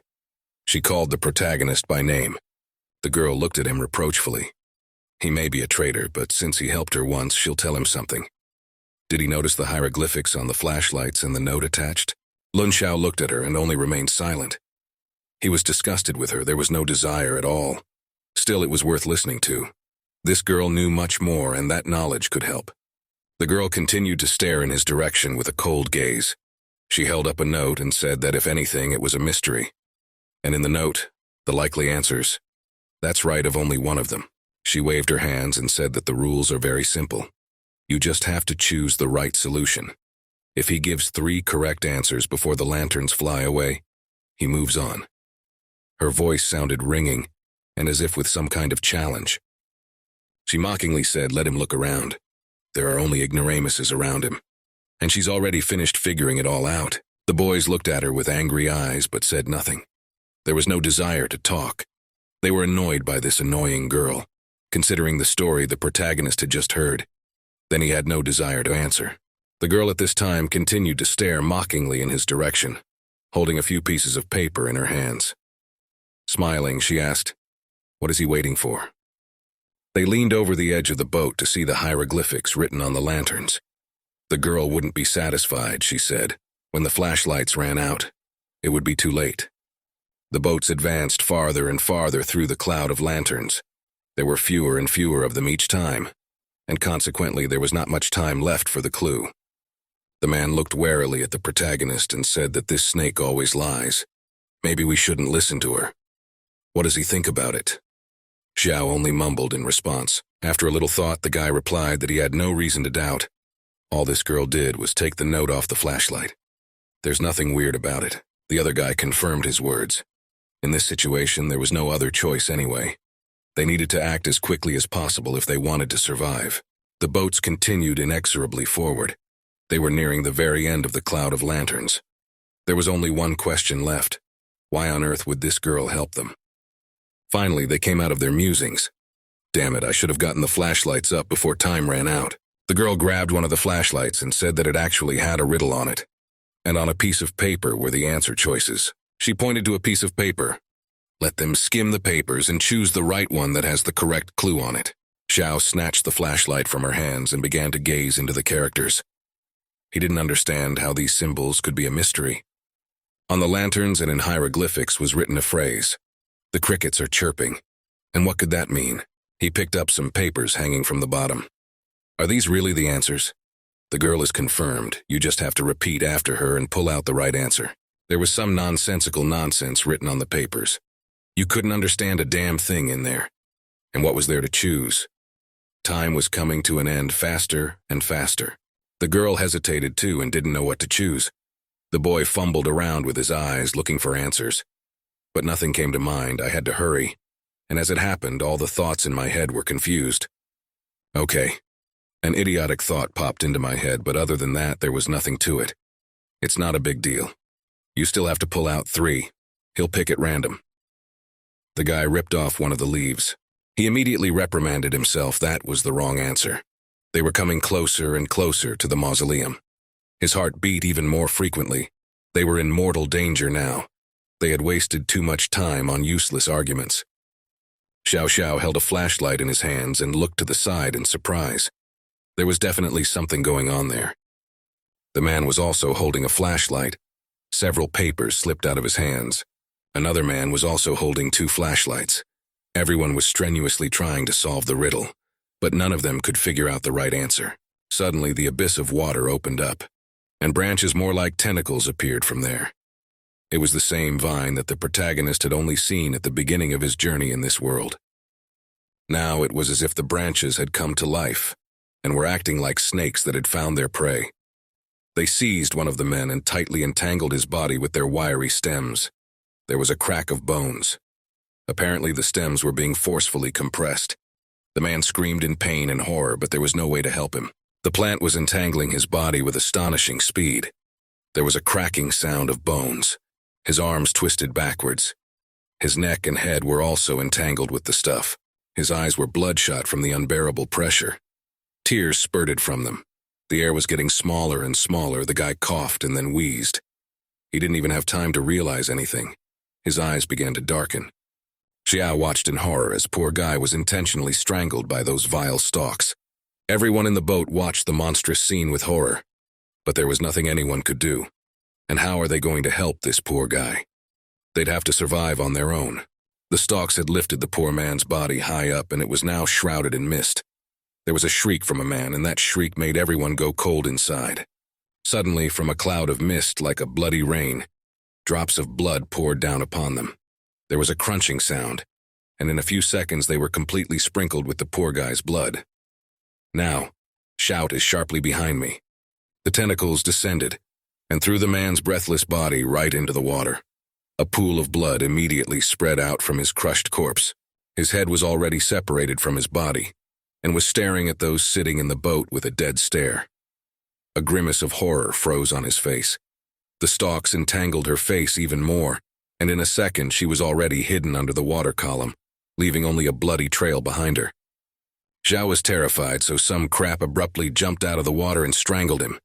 She called the protagonist by name. The girl looked at him reproachfully. He may be a traitor, but since he helped her once, she'll tell him something. Did he notice the hieroglyphics on the flashlights and the note attached? Lun Xiao looked at her and only remained silent. He was disgusted with her. There was no desire at all. Still, it was worth listening to. This girl knew much more, and that knowledge could help. The girl continued to stare in his direction with a cold gaze. She held up a note and said that if anything, it was a mystery. And in the note, the likely answers. That's right, of only one of them. She waved her hands and said that the rules are very simple. You just have to choose the right solution. If he gives 3 correct answers before the lanterns fly away, he moves on. Her voice sounded ringing, and as if with some kind of challenge. She mockingly said, let him look around. There are only ignoramuses around him. And she's already finished figuring it all out. The boys looked at her with angry eyes but said nothing. There was no desire to talk. They were annoyed by this annoying girl, considering the story the protagonist had just heard. Then he had no desire to answer. The girl at this time continued to stare mockingly in his direction, holding a few pieces of paper in her hands. Smiling, she asked, what is he waiting for? They leaned over the edge of the boat to see the hieroglyphics written on the lanterns. The girl wouldn't be satisfied, she said. When the flashlights ran out, it would be too late. The boats advanced farther and farther through the cloud of lanterns. There were fewer and fewer of them each time, and consequently there was not much time left for the clue. The man looked warily at the protagonist and said that this snake always lies. Maybe we shouldn't listen to her. What does he think about it? Xiao only mumbled in response. After a little thought, the guy replied that he had no reason to doubt. All this girl did was take the note off the flashlight. There's nothing weird about it. The other guy confirmed his words. In this situation, there was no other choice anyway. They needed to act as quickly as possible if they wanted to survive. The boats continued inexorably forward. They were nearing the very end of the cloud of lanterns. There was only one question left. Why on earth would this girl help them? Finally, they came out of their musings. Damn it, I should have gotten the flashlights up before time ran out. The girl grabbed one of the flashlights and said that it actually had a riddle on it. And on a piece of paper were the answer choices. She pointed to a piece of paper. Let them skim the papers and choose the right one that has the correct clue on it. Xiao snatched the flashlight from her hands and began to gaze into the characters. He didn't understand how these symbols could be a mystery. On the lanterns and in hieroglyphics was written a phrase, "The crickets are chirping." And what could that mean? He picked up some papers hanging from the bottom. Are these really the answers? The girl is confirmed. You just have to repeat after her and pull out the right answer. There was some nonsensical nonsense written on the papers. You couldn't understand a damn thing in there. And what was there to choose? Time was coming to an end faster and faster. The girl hesitated too and didn't know what to choose. The boy fumbled around with his eyes looking for answers. But nothing came to mind. I had to hurry. And as it happened, all the thoughts in my head were confused. Okay. An idiotic thought popped into my head, but other than that, there was nothing to it. It's not a big deal. You still have to pull out 3. He'll pick at random. The guy ripped off one of the leaves. He immediately reprimanded himself. That was the wrong answer. They were coming closer and closer to the mausoleum. His heart beat even more frequently. They were in mortal danger now. They had wasted too much time on useless arguments. Xiao Xiao held a flashlight in his hands and looked to the side in surprise. There was definitely something going on there. The man was also holding a flashlight. Several papers slipped out of his hands. Another man was also holding 2 flashlights. Everyone was strenuously trying to solve the riddle, but none of them could figure out the right answer. Suddenly, the abyss of water opened up, and branches more like tentacles appeared from there. It was the same vine that the protagonist had only seen at the beginning of his journey in this world. Now it was as if the branches had come to life, and were acting like snakes that had found their prey. They seized one of the men and tightly entangled his body with their wiry stems. There was a crack of bones. Apparently the stems were being forcefully compressed. The man screamed in pain and horror, but there was no way to help him. The plant was entangling his body with astonishing speed. There was a cracking sound of bones. His arms twisted backwards. His neck and head were also entangled with the stuff. His eyes were bloodshot from the unbearable pressure. Tears spurted from them. The air was getting smaller and smaller. The guy coughed and then wheezed. He didn't even have time to realize anything. His eyes began to darken. Xiao watched in horror as poor guy was intentionally strangled by those vile stalks. Everyone in the boat watched the monstrous scene with horror. But there was nothing anyone could do. And how are they going to help this poor guy? They'd have to survive on their own. The stalks had lifted the poor man's body high up, and it was now shrouded in mist. There was a shriek from a man, and that shriek made everyone go cold inside. Suddenly, from a cloud of mist like a bloody rain, drops of blood poured down upon them. There was a crunching sound, and in a few seconds they were completely sprinkled with the poor guy's blood. Now, shout is sharply behind me. The tentacles descended, and threw the man's breathless body right into the water. A pool of blood immediately spread out from his crushed corpse. His head was already separated from his body, and was staring at those sitting in the boat with a dead stare. A grimace of horror froze on his face. The stalks entangled her face even more, and in a second she was already hidden under the water column, leaving only a bloody trail behind her. Zhao was terrified, so some crap abruptly jumped out of the water and strangled him.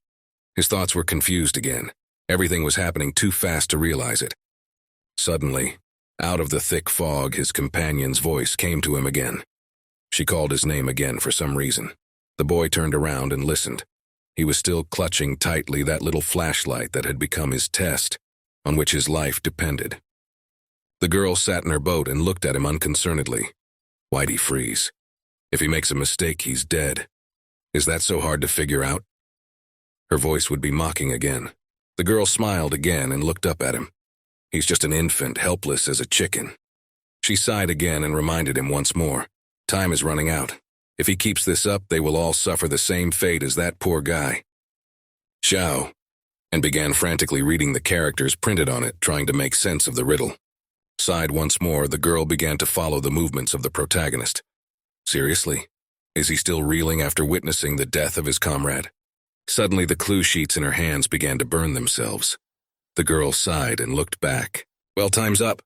His thoughts were confused again. Everything was happening too fast to realize it. Suddenly, out of the thick fog, his companion's voice came to him again. She called his name again for some reason. The boy turned around and listened. He was still clutching tightly that little flashlight that had become his test, on which his life depended. The girl sat in her boat and looked at him unconcernedly. Why'd he freeze? If he makes a mistake, he's dead. Is that so hard to figure out? Her voice would be mocking again. The girl smiled again and looked up at him. He's just an infant, helpless as a chicken. She sighed again and reminded him once more. Time is running out. If he keeps this up, they will all suffer the same fate as that poor guy. Xiao, and began frantically reading the characters printed on it, trying to make sense of the riddle. Sighed once more, the girl began to follow the movements of the protagonist. Seriously? Is he still reeling after witnessing the death of his comrade? Suddenly, the clue sheets in her hands began to burn themselves. The girl sighed and looked back. Well, time's up.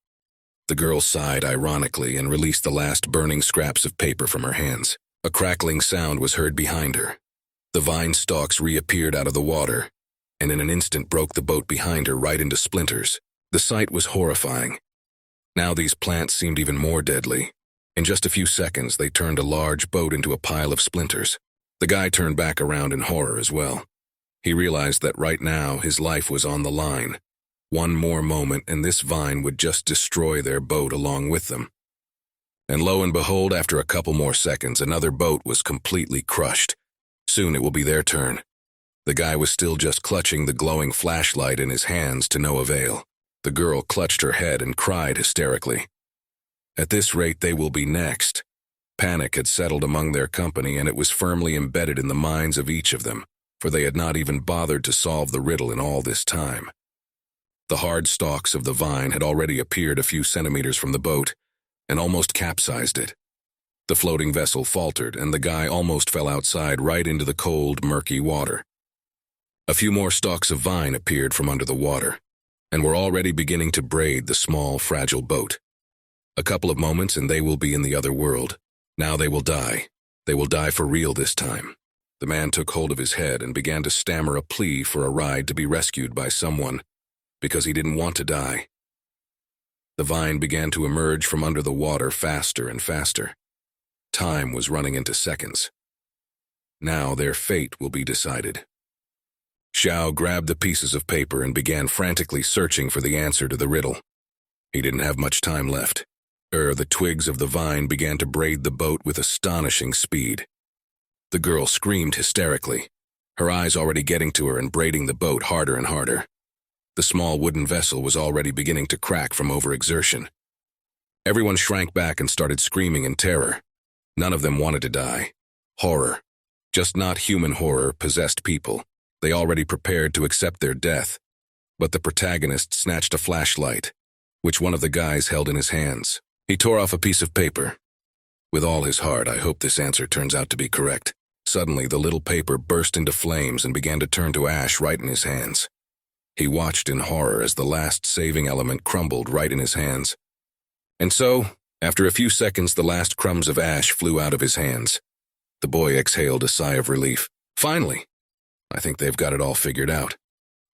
The girl sighed ironically and released the last burning scraps of paper from her hands. A crackling sound was heard behind her. The vine stalks reappeared out of the water, and in an instant broke the boat behind her right into splinters. The sight was horrifying. Now these plants seemed even more deadly. In just a few seconds, they turned a large boat into a pile of splinters. The guy turned back around in horror as well. He realized that right now his life was on the line. One more moment and this vine would just destroy their boat along with them. And lo and behold, after a couple more seconds, another boat was completely crushed. Soon it will be their turn. The guy was still just clutching the glowing flashlight in his hands to no avail. The girl clutched her head and cried hysterically. At this rate, they will be next. Panic had settled among their company, and it was firmly embedded in the minds of each of them, for they had not even bothered to solve the riddle in all this time. The hard stalks of the vine had already appeared a few centimeters from the boat and almost capsized it. The floating vessel faltered, and the guy almost fell outside right into the cold, murky water. A few more stalks of vine appeared from under the water and were already beginning to braid the small, fragile boat. A couple of moments and they will be in the other world. Now they will die. They will die for real this time. The man took hold of his head and began to stammer a plea for a ride to be rescued by someone, because he didn't want to die. The vine began to emerge from under the water faster and faster. Time was running into seconds. Now their fate will be decided. Xiao grabbed the pieces of paper and began frantically searching for the answer to the riddle. He didn't have much time left. The twigs of the vine began to braid the boat with astonishing speed. The girl screamed hysterically, her eyes already getting to her and braiding the boat harder and harder. The small wooden vessel was already beginning to crack from overexertion. Everyone shrank back and started screaming in terror. None of them wanted to die. Horror. Just not human horror, possessed people. They already prepared to accept their death. But the protagonist snatched a flashlight, which one of the guys held in his hands. He tore off a piece of paper. With all his heart, I hope this answer turns out to be correct. Suddenly, the little paper burst into flames and began to turn to ash right in his hands. He watched in horror as the last saving element crumbled right in his hands. And so, after a few seconds, the last crumbs of ash flew out of his hands. The boy exhaled a sigh of relief. Finally! I think they've got it all figured out.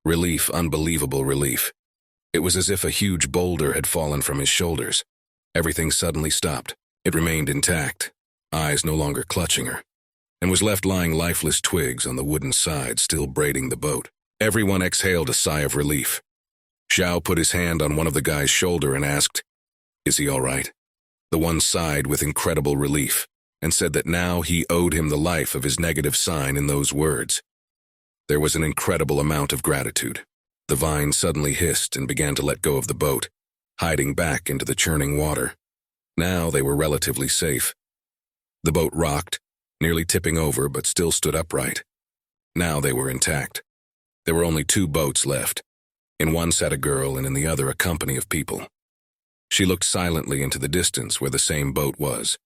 Relief, unbelievable relief. It was as if a huge boulder had fallen from his shoulders. Everything suddenly stopped. It remained intact, eyes no longer clutching her, and was left lying lifeless twigs on the wooden side, still braiding the boat. Everyone exhaled a sigh of relief. Xiao put his hand on one of the guy's shoulder and asked, "Is he all right?" The one sighed with incredible relief and said that now he owed him the life of his negative sign in those words. There was an incredible amount of gratitude. The vine suddenly hissed and began to let go of the boat, hiding back into the churning water. Now they were relatively safe. The boat rocked, nearly tipping over, but still stood upright. Now they were intact. There were only 2 boats left. In one sat a girl and in the other a company of people. She looked silently into the distance where the same boat was.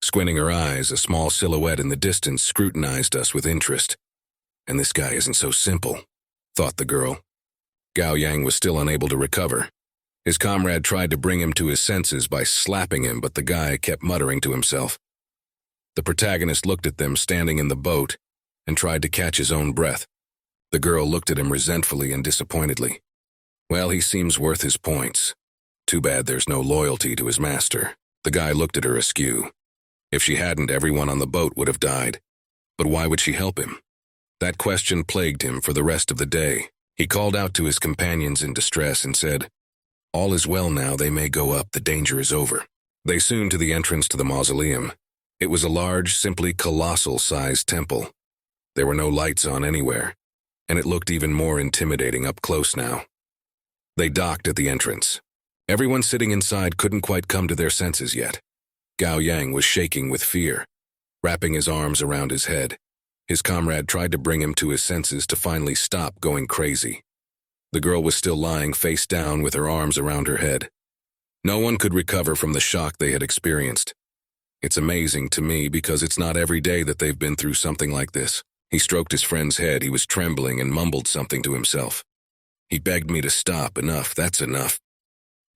Squinting her eyes, a small silhouette in the distance scrutinized us with interest. And this guy isn't so simple, thought the girl. Gao Yang was still unable to recover. His comrade tried to bring him to his senses by slapping him, but the guy kept muttering to himself. The protagonist looked at them standing in the boat and tried to catch his own breath. The girl looked at him resentfully and disappointedly. Well, he seems worth his points. Too bad there's no loyalty to his master. The guy looked at her askew. If she hadn't, everyone on the boat would have died. But why would she help him? That question plagued him for the rest of the day. He called out to his companions in distress and said, "All is well now, they may go up, the danger is over." They soon to the entrance to the mausoleum. It was a large, simply colossal-sized temple. There were no lights on anywhere, and it looked even more intimidating up close now. They docked at the entrance. Everyone sitting inside couldn't quite come to their senses yet. Gao Yang was shaking with fear, wrapping his arms around his head. His comrade tried to bring him to his senses to finally stop going crazy. The girl was still lying face down with her arms around her head. No one could recover from the shock they had experienced. It's amazing to me because it's not every day that they've been through something like this. He stroked his friend's head. He was trembling and mumbled something to himself. He begged me to stop. Enough, that's enough.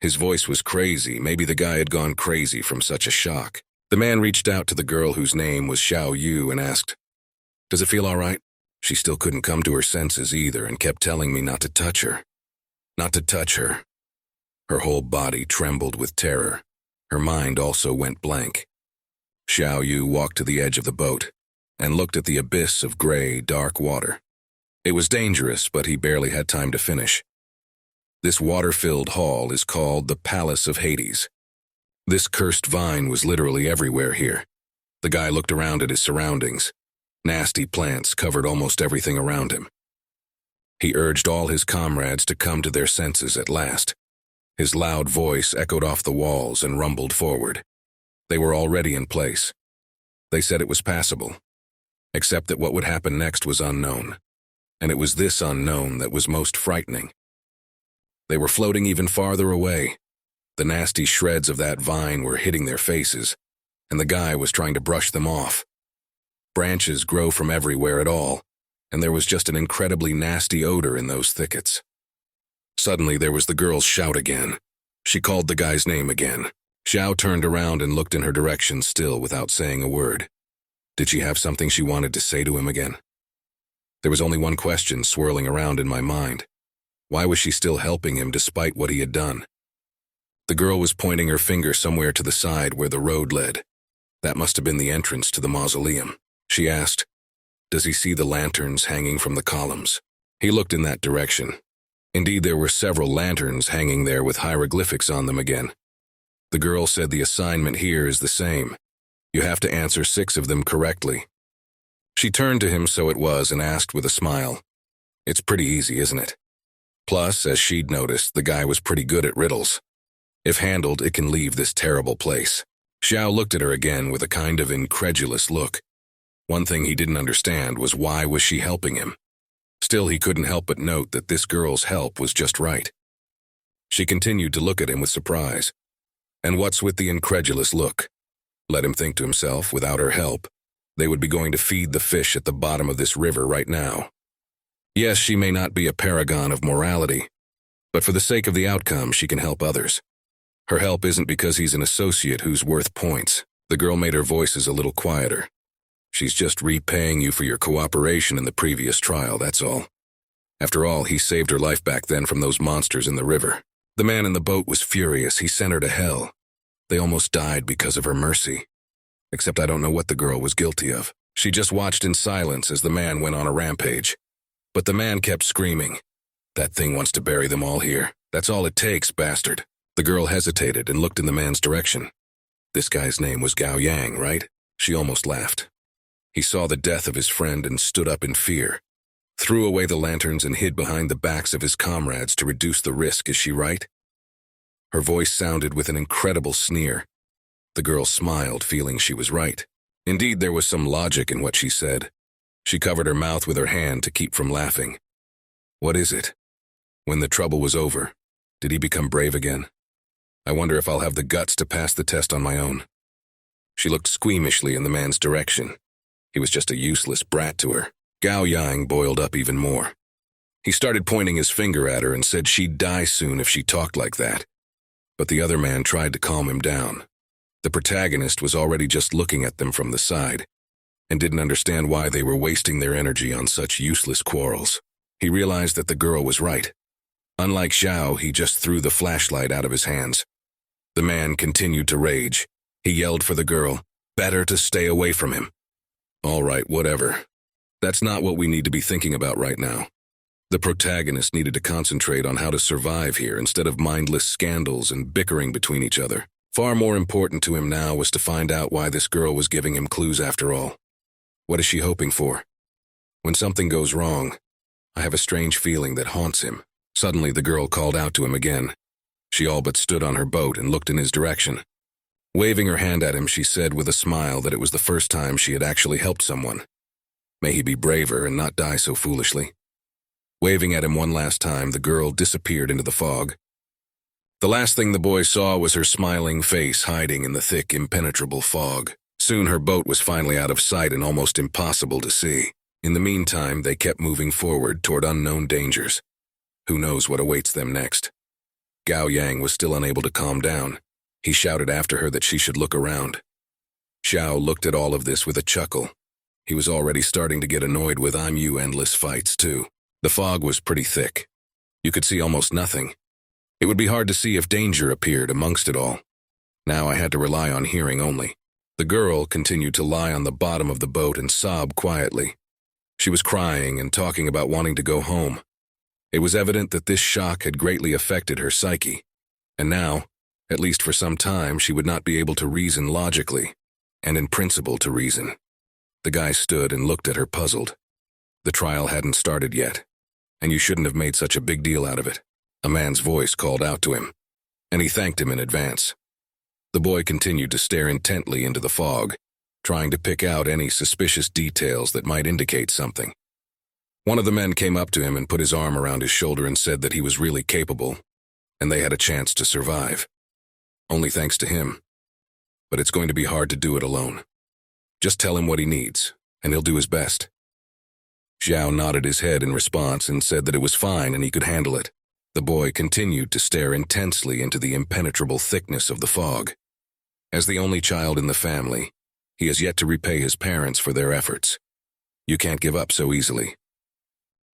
His voice was crazy. Maybe the guy had gone crazy from such a shock. The man reached out to the girl whose name was Xiao Yu and asked, "Does it feel all right?" She still couldn't come to her senses either and kept telling me not to touch her. Not to touch her. Her whole body trembled with terror. Her mind also went blank. Xiao Yu walked to the edge of the boat and looked at the abyss of gray, dark water. It was dangerous, but he barely had time to finish. This water-filled hall is called the Palace of Hades. This cursed vine was literally everywhere here. The guy looked around at his surroundings. Nasty plants covered almost everything around him. He urged all his comrades to come to their senses at last. His loud voice echoed off the walls and rumbled forward. They were already in place. They said it was passable, except that what would happen next was unknown. And it was this unknown that was most frightening. They were floating even farther away. The nasty shreds of that vine were hitting their faces, and the guy was trying to brush them off. Branches grow from everywhere at all, and there was just an incredibly nasty odor in those thickets. Suddenly there was the girl's shout again. She called the guy's name again. Xiao turned around and looked in her direction still without saying a word. Did she have something she wanted to say to him again? There was only one question swirling around in my mind. Why was she still helping him despite what he had done? The girl was pointing her finger somewhere to the side where the road led. That must have been the entrance to the mausoleum. She asked, "Does he see the lanterns hanging from the columns?" He looked in that direction. Indeed, there were several lanterns hanging there with hieroglyphics on them again. The girl said the assignment here is the same. You have to answer 6 of them correctly. She turned to him, so it was, and asked with a smile, "It's pretty easy, isn't it?" Plus, as she'd noticed, the guy was pretty good at riddles. If handled, it can leave this terrible place. Xiao looked at her again with a kind of incredulous look. One thing he didn't understand was why was she helping him. Still, he couldn't help but note that this girl's help was just right. She continued to look at him with surprise. And what's with the incredulous look? Let him think to himself, without her help, they would be going to feed the fish at the bottom of this river right now. Yes, she may not be a paragon of morality, but for the sake of the outcome, she can help others. Her help isn't because he's an associate who's worth points. The girl made her voices a little quieter. She's just repaying you for your cooperation in the previous trial, that's all. After all, he saved her life back then from those monsters in the river. The man in the boat was furious. He sent her to hell. They almost died because of her mercy. Except I don't know what the girl was guilty of. She just watched in silence as the man went on a rampage. But the man kept screaming, "That thing wants to bury them all here. That's all it takes, bastard." The girl hesitated and looked in the man's direction. This guy's name was Gao Yang, right? She almost laughed. He saw the death of his friend and stood up in fear. Threw away the lanterns and hid behind the backs of his comrades to reduce the risk, is she right? Her voice sounded with an incredible sneer. The girl smiled, feeling she was right. Indeed, there was some logic in what she said. She covered her mouth with her hand to keep from laughing. What is it? When the trouble was over, did he become brave again? I wonder if I'll have the guts to pass the test on my own. She looked squeamishly in the man's direction. He was just a useless brat to her. Gao Yang boiled up even more. He started pointing his finger at her and said she'd die soon if she talked like that. But the other man tried to calm him down. The protagonist was already just looking at them from the side and didn't understand why they were wasting their energy on such useless quarrels. He realized that the girl was right. Unlike Xiao, he just threw the flashlight out of his hands. The man continued to rage. He yelled for the girl, better to stay away from him. All right, whatever. That's not what we need to be thinking about right now. The protagonist needed to concentrate on how to survive here instead of mindless scandals and bickering between each other. Far more important to him now was to find out why this girl was giving him clues after all. What is she hoping for? When something goes wrong, I have a strange feeling that haunts him. Suddenly the girl called out to him again. She all but stood on her boat and looked in his direction. Waving her hand at him, she said with a smile that it was the first time she had actually helped someone. May he be braver and not die so foolishly. Waving at him one last time, the girl disappeared into the fog. The last thing the boy saw was her smiling face hiding in the thick, impenetrable fog. Soon her boat was finally out of sight and almost impossible to see. In the meantime, they kept moving forward toward unknown dangers. Who knows what awaits them next? Gao Yang was still unable to calm down. He shouted after her that she should look around. Xiao looked at all of this with a chuckle. He was already starting to get annoyed with you endless fights, too. The fog was pretty thick. You could see almost nothing. It would be hard to see if danger appeared amongst it all. Now I had to rely on hearing only. The girl continued to lie on the bottom of the boat and sob quietly. She was crying and talking about wanting to go home. It was evident that this shock had greatly affected her psyche, and now, at least for some time, she would not be able to reason logically, and in principle to reason. The guy stood and looked at her puzzled. The trial hadn't started yet, and you shouldn't have made such a big deal out of it. A man's voice called out to him, and he thanked him in advance. The boy continued to stare intently into the fog, trying to pick out any suspicious details that might indicate something. One of the men came up to him and put his arm around his shoulder and said that he was really capable, and they had a chance to survive. Only thanks to him. But it's going to be hard to do it alone. Just tell him what he needs, and he'll do his best. Xiao nodded his head in response and said that it was fine and he could handle it. The boy continued to stare intensely into the impenetrable thickness of the fog. As the only child in the family, he has yet to repay his parents for their efforts. You can't give up so easily.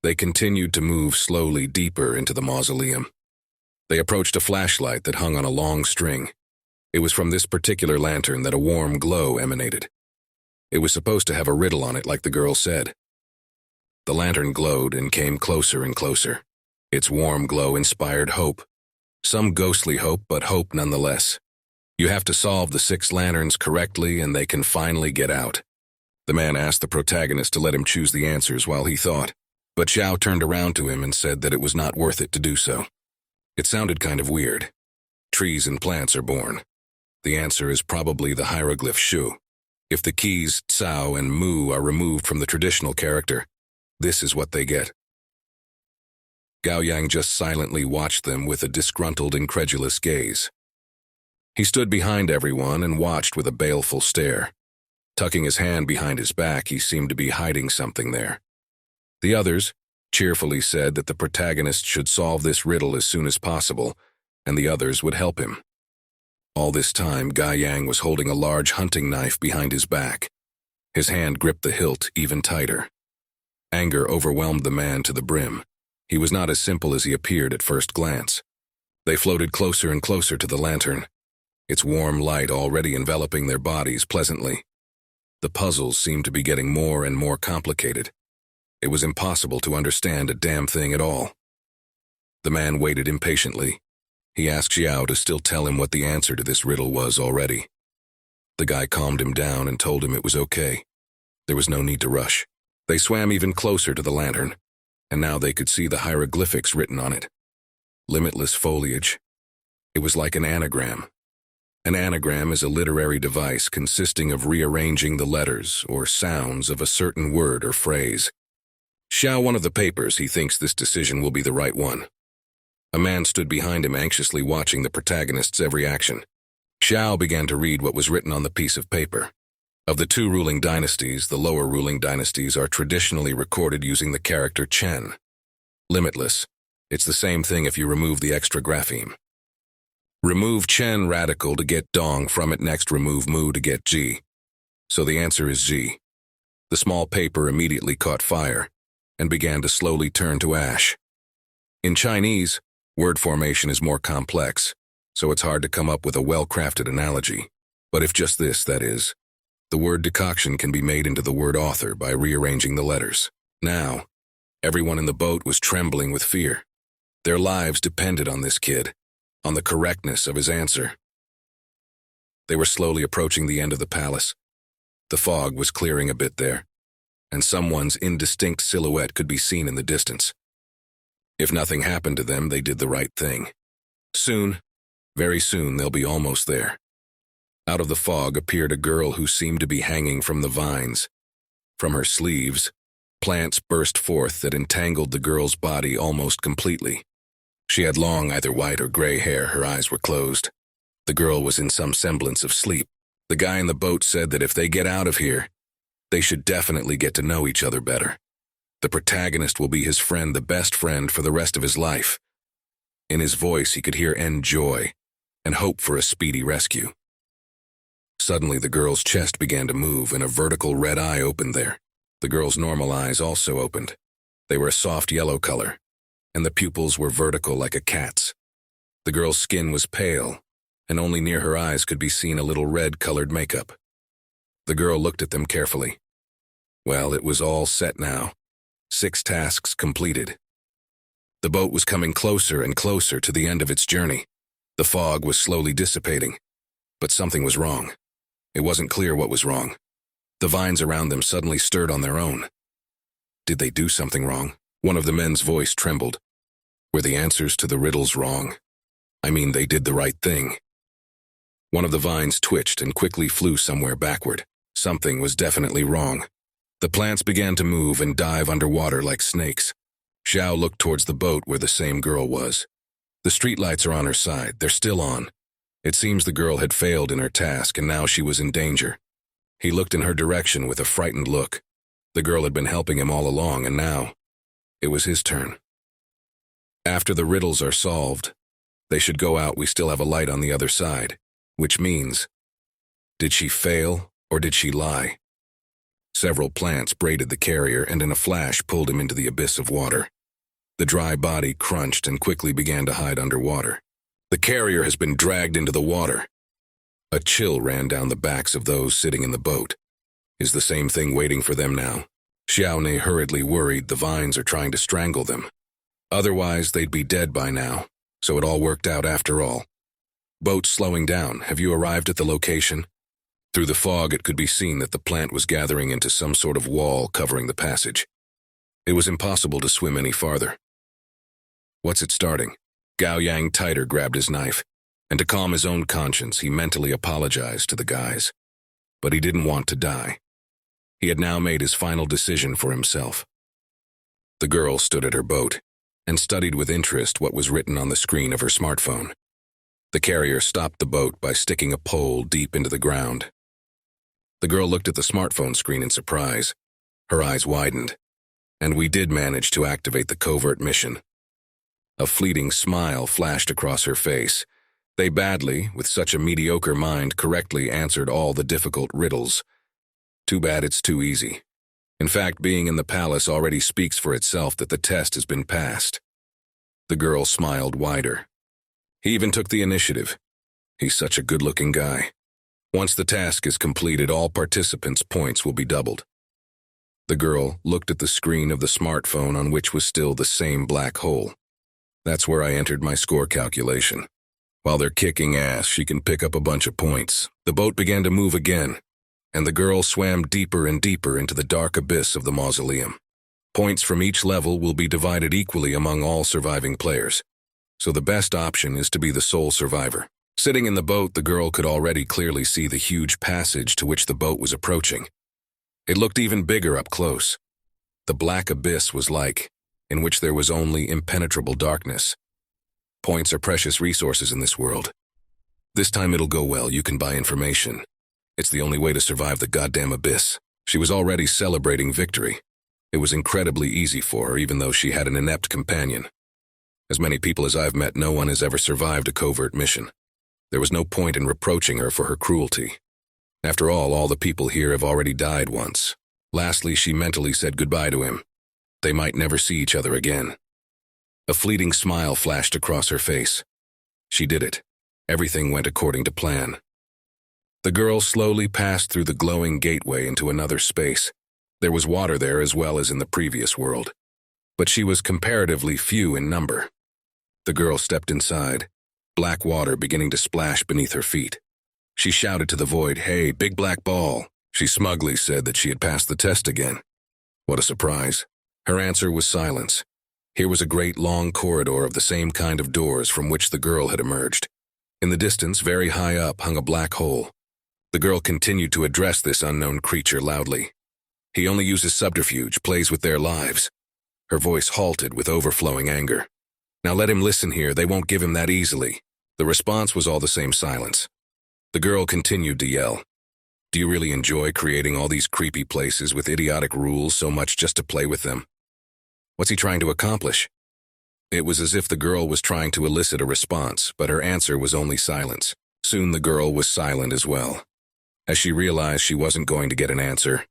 They continued to move slowly deeper into the mausoleum. They approached a flashlight that hung on a long string. It was from this particular lantern that a warm glow emanated. It was supposed to have a riddle on it, like the girl said. The lantern glowed and came closer and closer. Its warm glow inspired hope. Some ghostly hope, but hope nonetheless. You have to solve the 6 lanterns correctly and they can finally get out. The man asked the protagonist to let him choose the answers while he thought, but Xiao turned around to him and said that it was not worth it to do so. It sounded kind of weird. Trees and plants are born. The answer is probably the hieroglyph Shu. If the keys Cao and Mu are removed from the traditional character, this is what they get. Gao Yang just silently watched them with a disgruntled, incredulous gaze. He stood behind everyone and watched with a baleful stare. Tucking his hand behind his back, he seemed to be hiding something there. The others cheerfully said that the protagonist should solve this riddle as soon as possible, and the others would help him. All this time, Gao Yang was holding a large hunting knife behind his back. His hand gripped the hilt even tighter. Anger overwhelmed the man to the brim. He was not as simple as he appeared at first glance. They floated closer and closer to the lantern, its warm light already enveloping their bodies pleasantly. The puzzles seemed to be getting more and more complicated. It was impossible to understand a damn thing at all. The man waited impatiently. He asked Xiao to still tell him what the answer to this riddle was already. The guy calmed him down and told him it was okay. There was no need to rush. They swam even closer to the lantern, and now they could see the hieroglyphics written on it. Limitless foliage. It was like an anagram. An anagram is a literary device consisting of rearranging the letters or sounds of a certain word or phrase. Xiao one of the papers, he thinks this decision will be the right one. A man stood behind him anxiously watching the protagonist's every action. Xiao began to read what was written on the piece of paper. Of the 2 ruling dynasties, the lower ruling dynasties are traditionally recorded using the character Chen. Limitless. It's the same thing if you remove the extra grapheme. Remove Chen radical to get Dong, from it next remove Mu to get Ji. So the answer is Ji. The small paper immediately caught fire and began to slowly turn to ash. In Chinese, word formation is more complex, so it's hard to come up with a well-crafted analogy. But if just this, that is, the word decoction can be made into the word author by rearranging the letters. Now, everyone in the boat was trembling with fear. Their lives depended on this kid, on the correctness of his answer. They were slowly approaching the end of the palace. The fog was clearing a bit there, and someone's indistinct silhouette could be seen in the distance. If nothing happened to them, they did the right thing. Soon, very soon, they'll be almost there. Out of the fog appeared a girl who seemed to be hanging from the vines. From her sleeves, plants burst forth that entangled the girl's body almost completely. She had long, either white or gray hair. Her eyes were closed. The girl was in some semblance of sleep. The guy in the boat said that if they get out of here, they should definitely get to know each other better. The protagonist will be his friend, the best friend for the rest of his life. In his voice, he could hear joy and hope for a speedy rescue. Suddenly, the girl's chest began to move and a vertical red eye opened there. The girl's normal eyes also opened. They were a soft yellow color, and the pupils were vertical like a cat's. The girl's skin was pale, and only near her eyes could be seen a little red-colored makeup. The girl looked at them carefully. Well, it was all set now. 6 tasks completed. The boat was coming closer and closer to the end of its journey. The fog was slowly dissipating, but something was wrong. It wasn't clear what was wrong. The vines around them suddenly stirred on their own. Did they do something wrong? One of the men's voice trembled. Were the answers to the riddles wrong? I mean, they did the right thing. One of the vines twitched and quickly flew somewhere backward. Something was definitely wrong. The plants began to move and dive underwater like snakes. Xiao looked towards the boat where the same girl was. The streetlights are on her side. They're still on. It seems the girl had failed in her task and now she was in danger. He looked in her direction with a frightened look. The girl had been helping him all along and now it was his turn. After the riddles are solved, they should go out. We still have a light on the other side, which means, did she fail or did she lie? Several plants braided the carrier and in a flash pulled him into the abyss of water. The dry body crunched and quickly began to hide underwater. The carrier has been dragged into the water. A chill ran down the backs of those sitting in the boat. Is the same thing waiting for them now? Xiaone hurriedly worried the vines are trying to strangle them. Otherwise, they'd be dead by now, so it all worked out after all. Boat slowing down. Have you arrived at the location? Through the fog, it could be seen that the plant was gathering into some sort of wall covering the passage. It was impossible to swim any farther. What's it starting? Gao Yang tighter grabbed his knife, and to calm his own conscience, he mentally apologized to the guys. But he didn't want to die. He had now made his final decision for himself. The girl stood at her boat and studied with interest what was written on the screen of her smartphone. The carrier stopped the boat by sticking a pole deep into the ground. The girl looked at the smartphone screen in surprise. Her eyes widened. And we did manage to activate the covert mission. A fleeting smile flashed across her face. They badly, with such a mediocre mind, correctly answered all the difficult riddles. Too bad it's too easy. In fact, being in the palace already speaks for itself that the test has been passed. The girl smiled wider. He even took the initiative. He's such a good-looking guy. Once the task is completed, all participants' points will be doubled. The girl looked at the screen of the smartphone on which was still the same black hole. That's where I entered my score calculation. While they're kicking ass, she can pick up a bunch of points. The boat began to move again, and the girl swam deeper and deeper into the dark abyss of the mausoleum. Points from each level will be divided equally among all surviving players, so the best option is to be the sole survivor. Sitting in the boat, the girl could already clearly see the huge passage to which the boat was approaching. It looked even bigger up close. The black abyss was like, in which there was only impenetrable darkness. Points are precious resources in this world. This time it'll go well. You can buy information. It's the only way to survive the goddamn abyss. She was already celebrating victory. It was incredibly easy for her, even though she had an inept companion. As many people as I've met, no one has ever survived a covert mission. There was no point in reproaching her for her cruelty. After all the people here have already died once. Lastly, she mentally said goodbye to him. They might never see each other again. A fleeting smile flashed across her face. She did it. Everything went according to plan. The girl slowly passed through the glowing gateway into another space. There was water there as well as in the previous world, but she was comparatively few in number. The girl stepped inside, black water beginning to splash beneath her feet. She shouted to the void, "Hey, big black ball." She smugly said that she had passed the test again. What a surprise. Her answer was silence. Here was a great long corridor of the same kind of doors from which the girl had emerged. In the distance, very high up, hung a black hole. The girl continued to address this unknown creature loudly. He only uses subterfuge, plays with their lives. Her voice halted with overflowing anger. Now let him listen here, they won't give him that easily. The response was all the same silence. The girl continued to yell. Do you really enjoy creating all these creepy places with idiotic rules so much just to play with them? What's he trying to accomplish? It was as if the girl was trying to elicit a response, but her answer was only silence. Soon the girl was silent as well. As she realized she wasn't going to get an answer,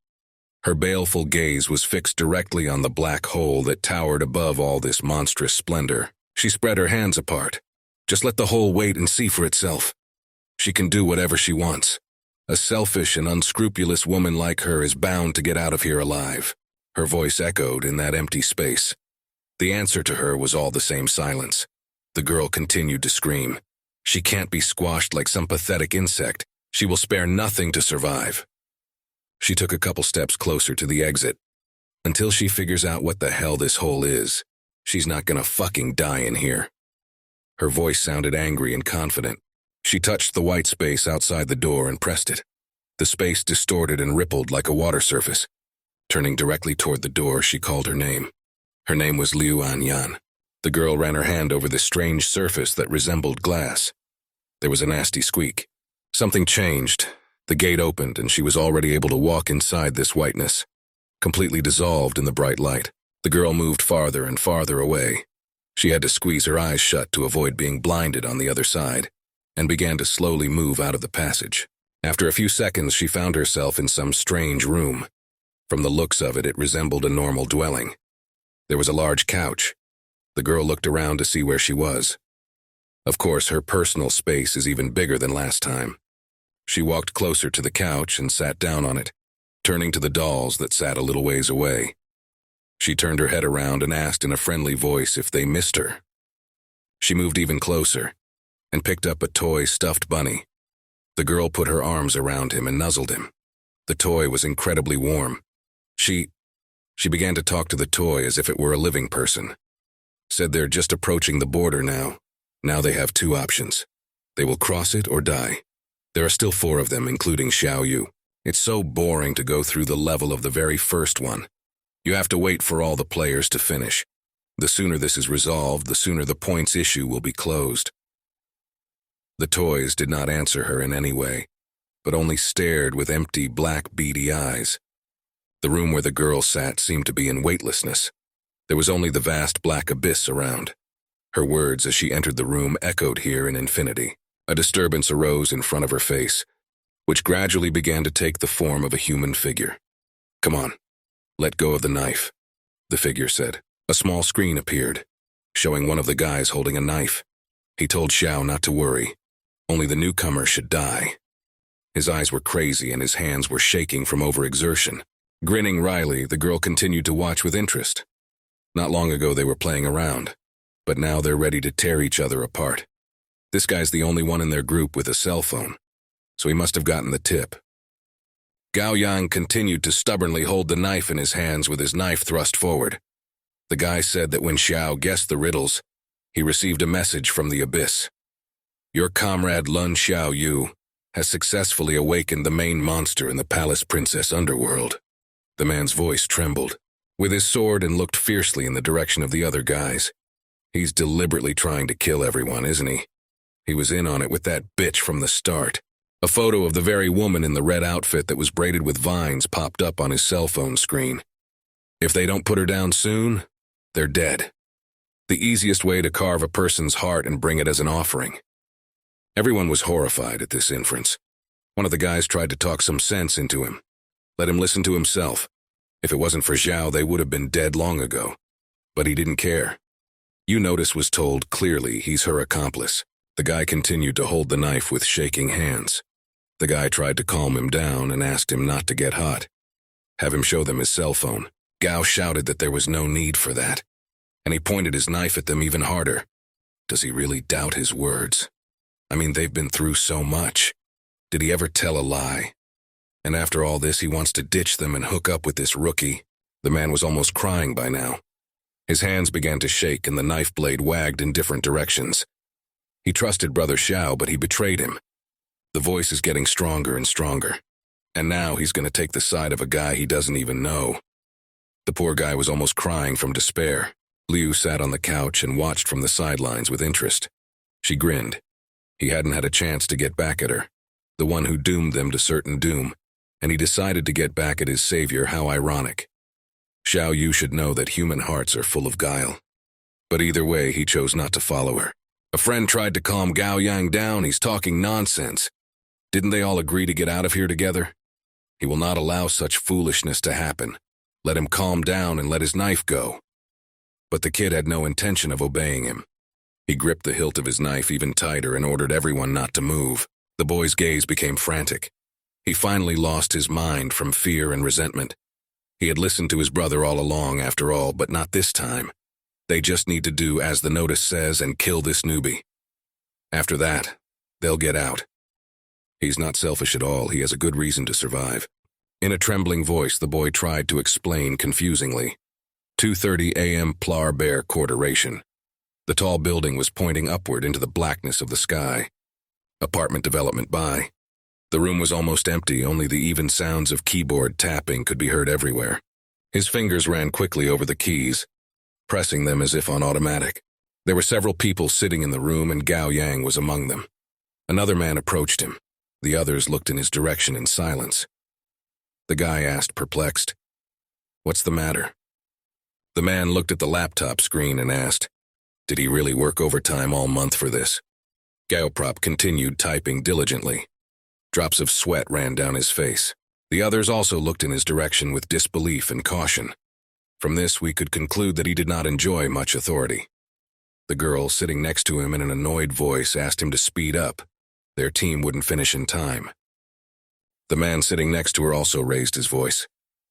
her baleful gaze was fixed directly on the black hole that towered above all this monstrous splendor. She spread her hands apart. Just let the hole wait and see for itself. She can do whatever she wants. A selfish and unscrupulous woman like her is bound to get out of here alive. Her voice echoed in that empty space. The answer to her was all the same silence. The girl continued to scream. She can't be squashed like some pathetic insect. She will spare nothing to survive. She took a couple steps closer to the exit. Until she figures out what the hell this hole is, she's not gonna fucking die in here. Her voice sounded angry and confident. She touched the white space outside the door and pressed it. The space distorted and rippled like a water surface. Turning directly toward the door, she called her name. Her name was Liu Anyan. The girl ran her hand over the strange surface that resembled glass. There was a nasty squeak. Something changed. The gate opened and she was already able to walk inside this whiteness. Completely dissolved in the bright light, the girl moved farther and farther away. She had to squeeze her eyes shut to avoid being blinded on the other side, and began to slowly move out of the passage. After a few seconds, she found herself in some strange room. From the looks of it, it resembled a normal dwelling. There was a large couch. The girl looked around to see where she was. Of course, her personal space is even bigger than last time. She walked closer to the couch and sat down on it, turning to the dolls that sat a little ways away. She turned her head around and asked in a friendly voice if they missed her. She moved even closer and picked up a toy stuffed bunny. The girl put her arms around him and nuzzled him. The toy was incredibly warm. She began to talk to the toy as if it were a living person. Said they're just approaching the border now. Now they have two options. They will cross it or die. There are still 4 of them, including Xiao Yu. It's so boring to go through the level of the very first one. You have to wait for all the players to finish. The sooner this is resolved, the sooner the points issue will be closed. The toys did not answer her in any way, but only stared with empty, black, beady eyes. The room where the girl sat seemed to be in weightlessness. There was only the vast black abyss around. Her words as she entered the room echoed here in infinity. A disturbance arose in front of her face, which gradually began to take the form of a human figure. "Come on, let go of the knife," the figure said. A small screen appeared, showing one of the guys holding a knife. He told Xiao not to worry. Only the newcomer should die. His eyes were crazy and his hands were shaking from overexertion. Grinning wryly, the girl continued to watch with interest. Not long ago they were playing around, but now they're ready to tear each other apart. This guy's the only one in their group with a cell phone, so he must have gotten the tip. Gao Yang continued to stubbornly hold the knife in his hands with his knife thrust forward. The guy said that when Xiao guessed the riddles, he received a message from the abyss. "Your comrade Lun Xiao Yu has successfully awakened the main monster in the Palace Princess Underworld." The man's voice trembled, with his sword, and looked fiercely in the direction of the other guys. "He's deliberately trying to kill everyone, isn't he? He was in on it with that bitch from the start." A photo of the very woman in the red outfit that was braided with vines popped up on his cell phone screen. If they don't put her down soon, they're dead. The easiest way to carve a person's heart and bring it as an offering. Everyone was horrified at this inference. One of the guys tried to talk some sense into him. Let him listen to himself. If it wasn't for Zhao, they would have been dead long ago. But he didn't care. You Notice was told clearly he's her accomplice. The guy continued to hold the knife with shaking hands. The guy tried to calm him down and asked him not to get hot. Have him show them his cell phone. Gao shouted that there was no need for that, and he pointed his knife at them even harder. Does he really doubt his words? I mean, they've been through so much. Did he ever tell a lie? And after all this, he wants to ditch them and hook up with this rookie. The man was almost crying by now. His hands began to shake and the knife blade wagged in different directions. He trusted Brother Xiao, but he betrayed him. The voice is getting stronger and stronger. And now he's going to take the side of a guy he doesn't even know. The poor guy was almost crying from despair. Liu sat on the couch and watched from the sidelines with interest. She grinned. He hadn't had a chance to get back at her, the one who doomed them to certain doom, and he decided to get back at his savior. How ironic. Xiao Yu should know that human hearts are full of guile. But either way, he chose not to follow her. A friend tried to calm Gao Yang down. He's talking nonsense. Didn't they all agree to get out of here together? He will not allow such foolishness to happen. Let him calm down and let his knife go. But the kid had no intention of obeying him. He gripped the hilt of his knife even tighter and ordered everyone not to move. The boy's gaze became frantic. He finally lost his mind from fear and resentment. He had listened to his brother all along, after all, but not this time. They just need to do as the notice says and kill this newbie. After that, they'll get out. He's not selfish at all. He has a good reason to survive. In a trembling voice, the boy tried to explain confusingly. 2:30 a.m. Plar Bear Corporation. The tall building was pointing upward into the blackness of the sky. Apartment development by. The room was almost empty, only the even sounds of keyboard tapping could be heard everywhere. His fingers ran quickly over the keys, pressing them as if on automatic. There were several people sitting in the room, and Gao Yang was among them. Another man approached him. The others looked in his direction in silence. The guy asked, perplexed, "What's the matter?" The man looked at the laptop screen and asked, "Did he really work overtime all month for this?" Gao Prop continued typing diligently. Drops of sweat ran down his face. The others also looked in his direction with disbelief and caution. From this, we could conclude that he did not enjoy much authority. The girl sitting next to him in an annoyed voice asked him to speed up. Their team wouldn't finish in time. The man sitting next to her also raised his voice.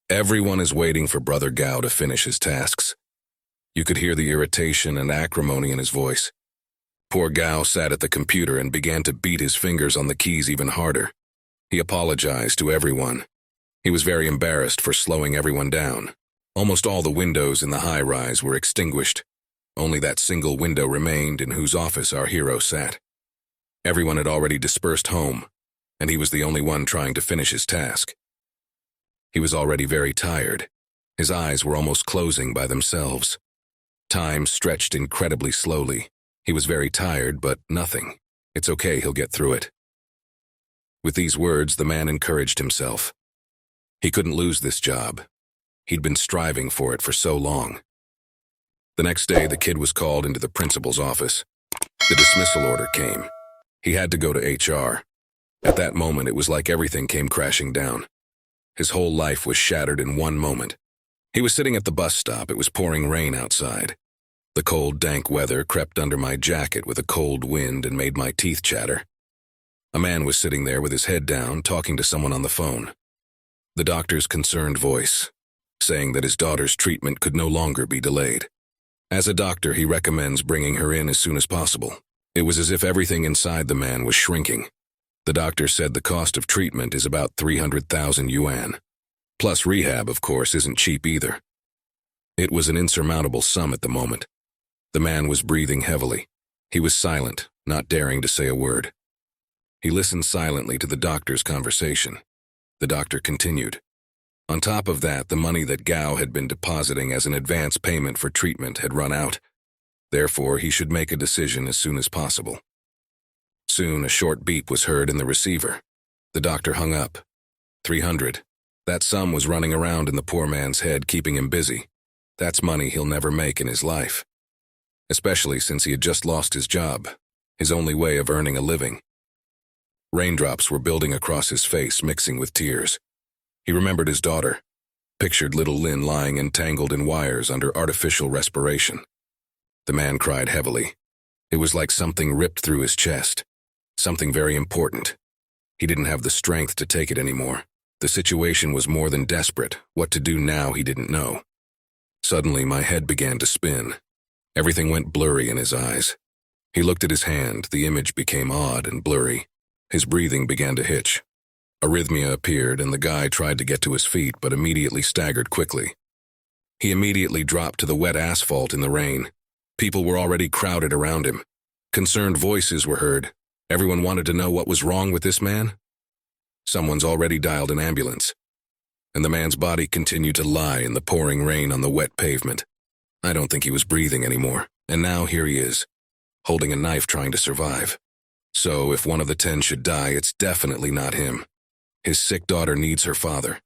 Everyone is waiting for Brother Gao to finish his tasks. You could hear the irritation and acrimony in his voice. Poor Gao sat at the computer and began to beat his fingers on the keys even harder. He apologized to everyone. He was very embarrassed for slowing everyone down. Almost all the windows in the high-rise were extinguished. Only that single window remained in whose office our hero sat. Everyone had already dispersed home, and he was the only one trying to finish his task. He was already very tired. His eyes were almost closing by themselves. Time stretched incredibly slowly. He was very tired, but nothing. It's okay, he'll get through it. With these words, the man encouraged himself. He couldn't lose this job. He'd been striving for it for so long. The next day, the kid was called into the principal's office. The dismissal order came. He had to go to HR. At that moment, it was like everything came crashing down. His whole life was shattered in one moment. He was sitting at the bus stop. It was pouring rain outside. The cold, dank weather crept under my jacket with a cold wind and made my teeth chatter. A man was sitting there with his head down, talking to someone on the phone. The doctor's concerned voice, saying that his daughter's treatment could no longer be delayed. As a doctor, he recommends bringing her in as soon as possible. It was as if everything inside the man was shrinking. The doctor said the cost of treatment is about 300,000 yuan. Plus rehab, of course, isn't cheap either. It was an insurmountable sum at the moment. The man was breathing heavily. He was silent, not daring to say a word. He listened silently to the doctor's conversation. The doctor continued. On top of that, the money that Gao had been depositing as an advance payment for treatment had run out. Therefore, he should make a decision as soon as possible. Soon, a short beep was heard in the receiver. The doctor hung up. 300. That sum was running around in the poor man's head, keeping him busy. That's money he'll never make in his life. Especially since he had just lost his job, his only way of earning a living. Raindrops were building across his face, mixing with tears. He remembered his daughter, pictured little Lin lying entangled in wires under artificial respiration. The man cried heavily. It was like something ripped through his chest, something very important. He didn't have the strength to take it anymore. The situation was more than desperate. What to do now he didn't know. Suddenly, my head began to spin. Everything went blurry in his eyes. He looked at his hand. The image became odd and blurry. His breathing began to hitch. Arrhythmia appeared, and the guy tried to get to his feet, but immediately staggered quickly. He immediately dropped to the wet asphalt in the rain. People were already crowded around him. Concerned voices were heard. Everyone wanted to know what was wrong with this man. Someone's already dialed an ambulance. And the man's body continued to lie in the pouring rain on the wet pavement. I don't think he was breathing anymore, and now here he is, holding a knife trying to survive. So if one of the 10 should die, it's definitely not him. His sick daughter needs her father.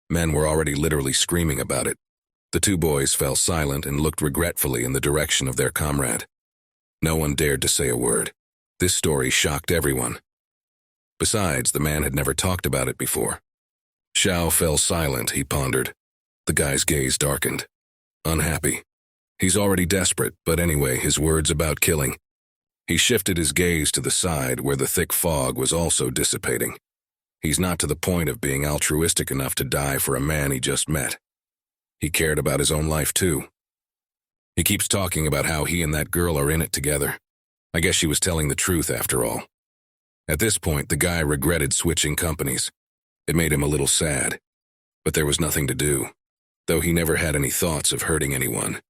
Men were already literally screaming about it. The two boys fell silent and looked regretfully in the direction of their comrade. No one dared to say a word. This story shocked everyone. Besides, the man had never talked about it before. Xiao fell silent, he pondered. The guy's gaze darkened. Unhappy. He's already desperate, but anyway, his words about killing. He shifted his gaze to the side where the thick fog was also dissipating. He's not to the point of being altruistic enough to die for a man he just met. He cared about his own life too. He keeps talking about how he and that girl are in it together. I guess she was telling the truth after all. At this point, the guy regretted switching companies. It made him a little sad. But there was nothing to do, though he never had any thoughts of hurting anyone.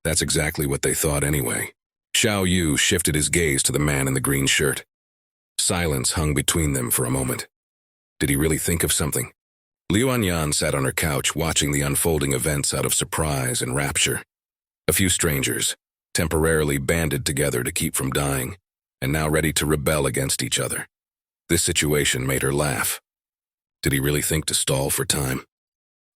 That's exactly what they thought anyway. Xiao Yu shifted his gaze to the man in the green shirt. Silence hung between them for a moment. Did he really think of something? Liu Anyan sat on her couch watching the unfolding events out of surprise and rapture. A few strangers, temporarily banded together to keep from dying, and now ready to rebel against each other. This situation made her laugh. Did he really think to stall for time?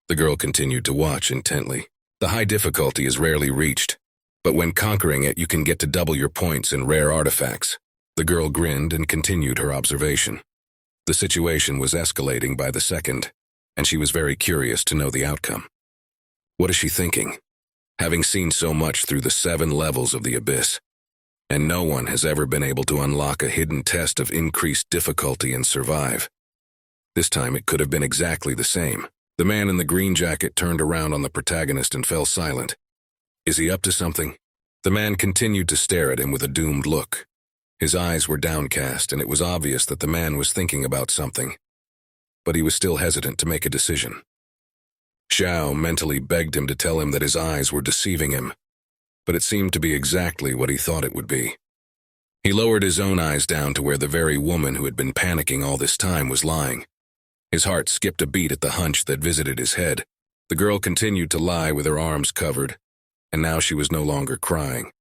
The girl continued to watch intently. The high difficulty is rarely reached, but when conquering it, you can get to double your points in rare artifacts. The girl grinned and continued her observation. The situation was escalating by the second, and she was very curious to know the outcome. What is she thinking? Having seen so much through the 7 levels of the abyss, and no one has ever been able to unlock a hidden test of increased difficulty and survive. This time it could have been exactly the same. The man in the green jacket turned around on the protagonist and fell silent. Is he up to something? The man continued to stare at him with a doomed look. His eyes were downcast, and it was obvious that the man was thinking about something. But he was still hesitant to make a decision. Xiao mentally begged him to tell him that his eyes were deceiving him, but it seemed to be exactly what he thought it would be. He lowered his own eyes down to where the very woman who had been panicking all this time was lying. His heart skipped a beat at the hunch that visited his head. The girl continued to lie with her arms covered, and now she was no longer crying.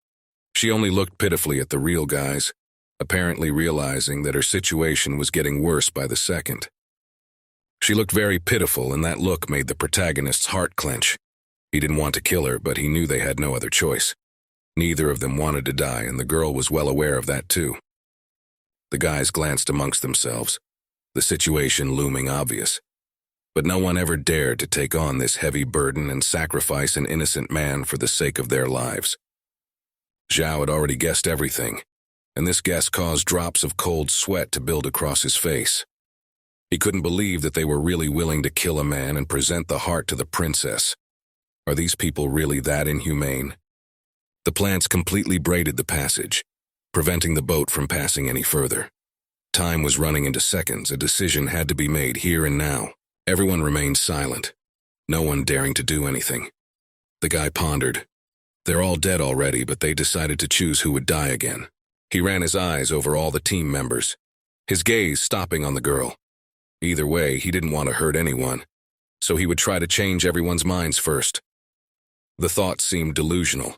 She only looked pitifully at the real guys, apparently realizing that her situation was getting worse by the second. She looked very pitiful, and that look made the protagonist's heart clench. He didn't want to kill her, but he knew they had no other choice. Neither of them wanted to die, and the girl was well aware of that too. The guys glanced amongst themselves, the situation looming obvious. But no one ever dared to take on this heavy burden and sacrifice an innocent man for the sake of their lives. Zhao had already guessed everything, and this guess caused drops of cold sweat to build across his face. He couldn't believe that they were really willing to kill a man and present the heart to the princess. Are these people really that inhumane? The plants completely braided the passage, preventing the boat from passing any further. Time was running into seconds. A decision had to be made here and now. Everyone remained silent, no one daring to do anything. The guy pondered. They're all dead already, but they decided to choose who would die again. He ran his eyes over all the team members, his gaze stopping on the girl. Either way, he didn't want to hurt anyone, so he would try to change everyone's minds first. The thought seemed delusional,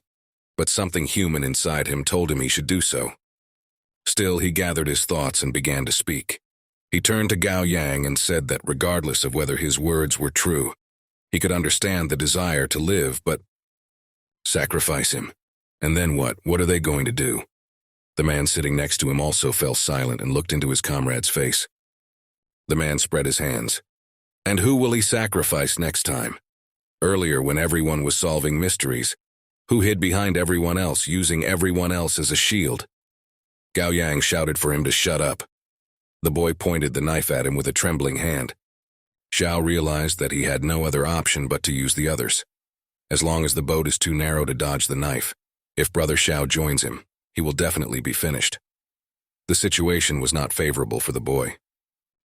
but something human inside him told him he should do so. Still, he gathered his thoughts and began to speak. He turned to Gao Yang and said that regardless of whether his words were true, he could understand the desire to live, but sacrifice him. And then what? What are they going to do? The man sitting next to him also fell silent and looked into his comrade's face. The man spread his hands. And who will he sacrifice next time? Earlier, when everyone was solving mysteries, who hid behind everyone else, using everyone else as a shield? Gao Yang shouted for him to shut up. The boy pointed the knife at him with a trembling hand. Xiao realized that he had no other option but to use the others. As long as the boat is too narrow to dodge the knife, if Brother Xiao joins him, he will definitely be finished. The situation was not favorable for the boy.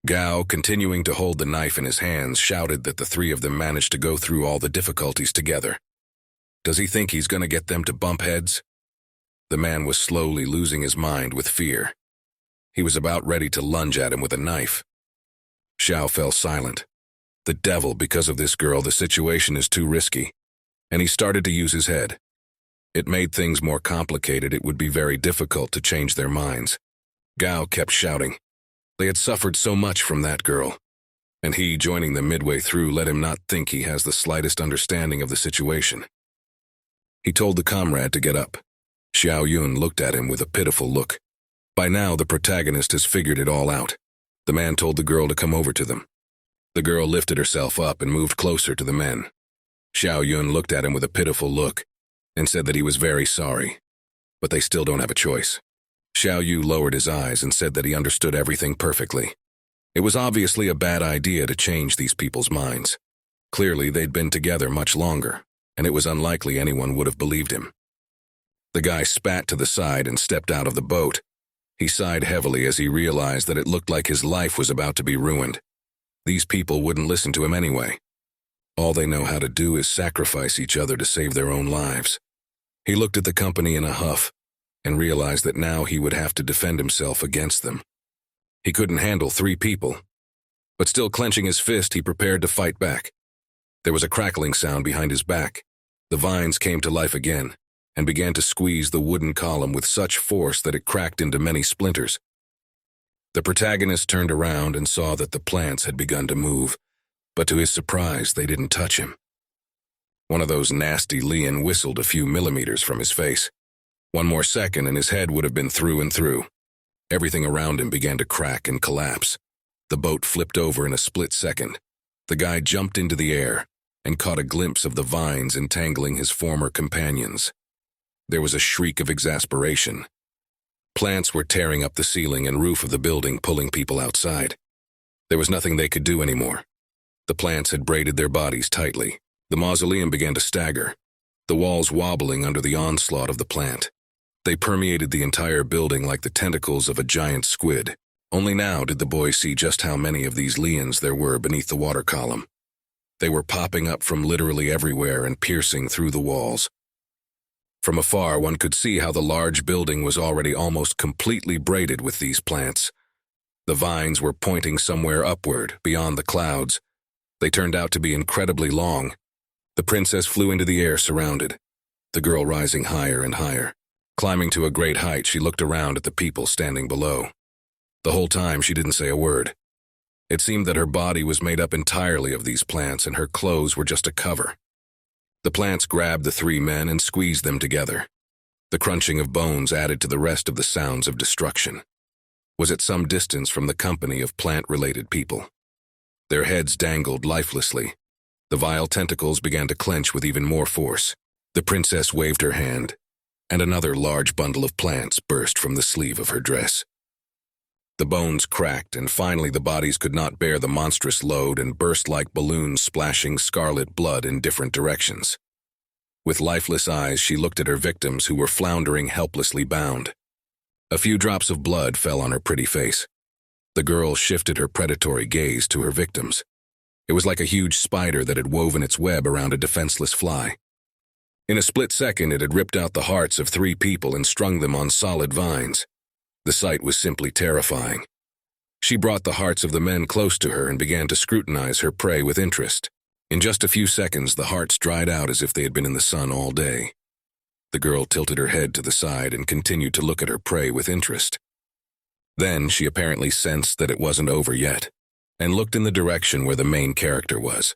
Gao, continuing to hold the knife in his hands, shouted that the 3 of them managed to go through all the difficulties together. Does he think he's going to get them to bump heads? The man was slowly losing his mind with fear. He was about ready to lunge at him with a knife. Xiao fell silent. The devil, because of this girl, the situation is too risky. And he started to use his head. It made things more complicated. It would be very difficult to change their minds. Gao kept shouting. They had suffered so much from that girl, and he, joining them midway through, let him not think he has the slightest understanding of the situation. He told the comrade to get up. Xiao Yun looked at him with a pitiful look. By now, the protagonist has figured it all out. The man told the girl to come over to them. The girl lifted herself up and moved closer to the men. Xiao Yun looked at him with a pitiful look and said that he was very sorry, but they still don't have a choice. Xiao Yu lowered his eyes and said that he understood everything perfectly. It was obviously a bad idea to change these people's minds. Clearly, they'd been together much longer, and it was unlikely anyone would have believed him. The guy spat to the side and stepped out of the boat. He sighed heavily as he realized that it looked like his life was about to be ruined. These people wouldn't listen to him anyway. All they know how to do is sacrifice each other to save their own lives. He looked at the company in a huff and realized that now he would have to defend himself against them. He couldn't handle 3 people, but still clenching his fist, he prepared to fight back. There was a crackling sound behind his back. The vines came to life again and began to squeeze the wooden column with such force that it cracked into many splinters. The protagonist turned around and saw that the plants had begun to move, but to his surprise, they didn't touch him. One of those nasty lian whistled a few millimeters from his face. One more second and his head would have been through and through. Everything around him began to crack and collapse. The boat flipped over in a split second. The guy jumped into the air and caught a glimpse of the vines entangling his former companions. There was a shriek of exasperation. Plants were tearing up the ceiling and roof of the building, pulling people outside. There was nothing they could do anymore. The plants had braided their bodies tightly. The mausoleum began to stagger, the walls wobbling under the onslaught of the plant. They permeated the entire building like the tentacles of a giant squid. Only now did the boy see just how many of these lians there were beneath the water column. They were popping up from literally everywhere and piercing through the walls. From afar, one could see how the large building was already almost completely braided with these plants. The vines were pointing somewhere upward, beyond the clouds. They turned out to be incredibly long. The princess flew into the air surrounded, the girl rising higher and higher. Climbing to a great height, she looked around at the people standing below. The whole time, she didn't say a word. It seemed that her body was made up entirely of these plants and her clothes were just a cover. The plants grabbed the 3 men and squeezed them together. The crunching of bones added to the rest of the sounds of destruction. Was at some distance from the company of plant-related people. Their heads dangled lifelessly. The vile tentacles began to clench with even more force. The princess waved her hand, and another large bundle of plants burst from the sleeve of her dress. The bones cracked, and finally the bodies could not bear the monstrous load and burst like balloons, splashing scarlet blood in different directions. With lifeless eyes, she looked at her victims who were floundering helplessly bound. A few drops of blood fell on her pretty face. The girl shifted her predatory gaze to her victims. It was like a huge spider that had woven its web around a defenseless fly. In a split second, it had ripped out the hearts of 3 people and strung them on solid vines. The sight was simply terrifying. She brought the hearts of the men close to her and began to scrutinize her prey with interest. In just a few seconds, the hearts dried out as if they had been in the sun all day. The girl tilted her head to the side and continued to look at her prey with interest. Then she apparently sensed that it wasn't over yet, and looked in the direction where the main character was.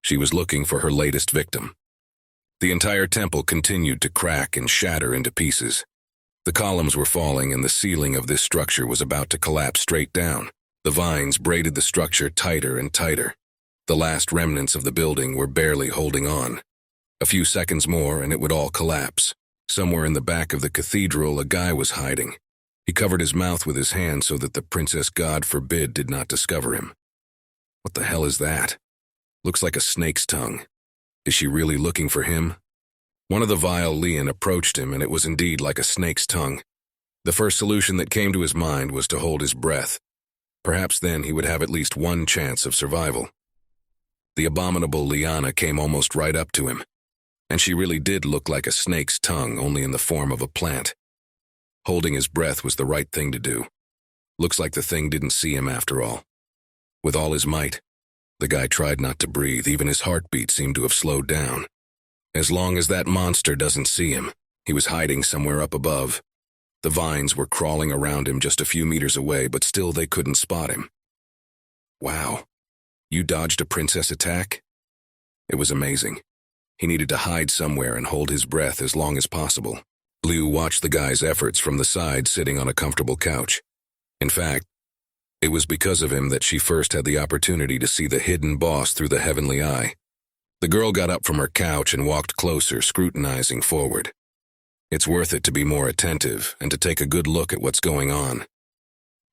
She was looking for her latest victim. The entire temple continued to crack and shatter into pieces. The columns were falling and the ceiling of this structure was about to collapse straight down. The vines braided the structure tighter and tighter. The last remnants of the building were barely holding on. A few seconds more and it would all collapse. Somewhere in the back of the cathedral, a guy was hiding. He covered his mouth with his hand so that the princess, God forbid, did not discover him. What the hell is that? Looks like a snake's tongue. Is she really looking for him? One of the vile lian approached him, and it was indeed like a snake's tongue. The first solution that came to his mind was to hold his breath. Perhaps then he would have at least one chance of survival. The abominable liana came almost right up to him, and she really did look like a snake's tongue, only in the form of a plant. Holding his breath was the right thing to do. Looks like the thing didn't see him after all. With all his might, the guy tried not to breathe. Even his heartbeat seemed to have slowed down. As long as that monster doesn't see him, he was hiding somewhere up above. The vines were crawling around him just a few meters away, but still they couldn't spot him. Wow, you dodged a princess attack? It was amazing. He needed to hide somewhere and hold his breath as long as possible. Liu watched the guy's efforts from the side, sitting on a comfortable couch. In fact, it was because of him that she first had the opportunity to see the hidden boss through the heavenly eye. The girl got up from her couch and walked closer, scrutinizing forward. It's worth it to be more attentive and to take a good look at what's going on.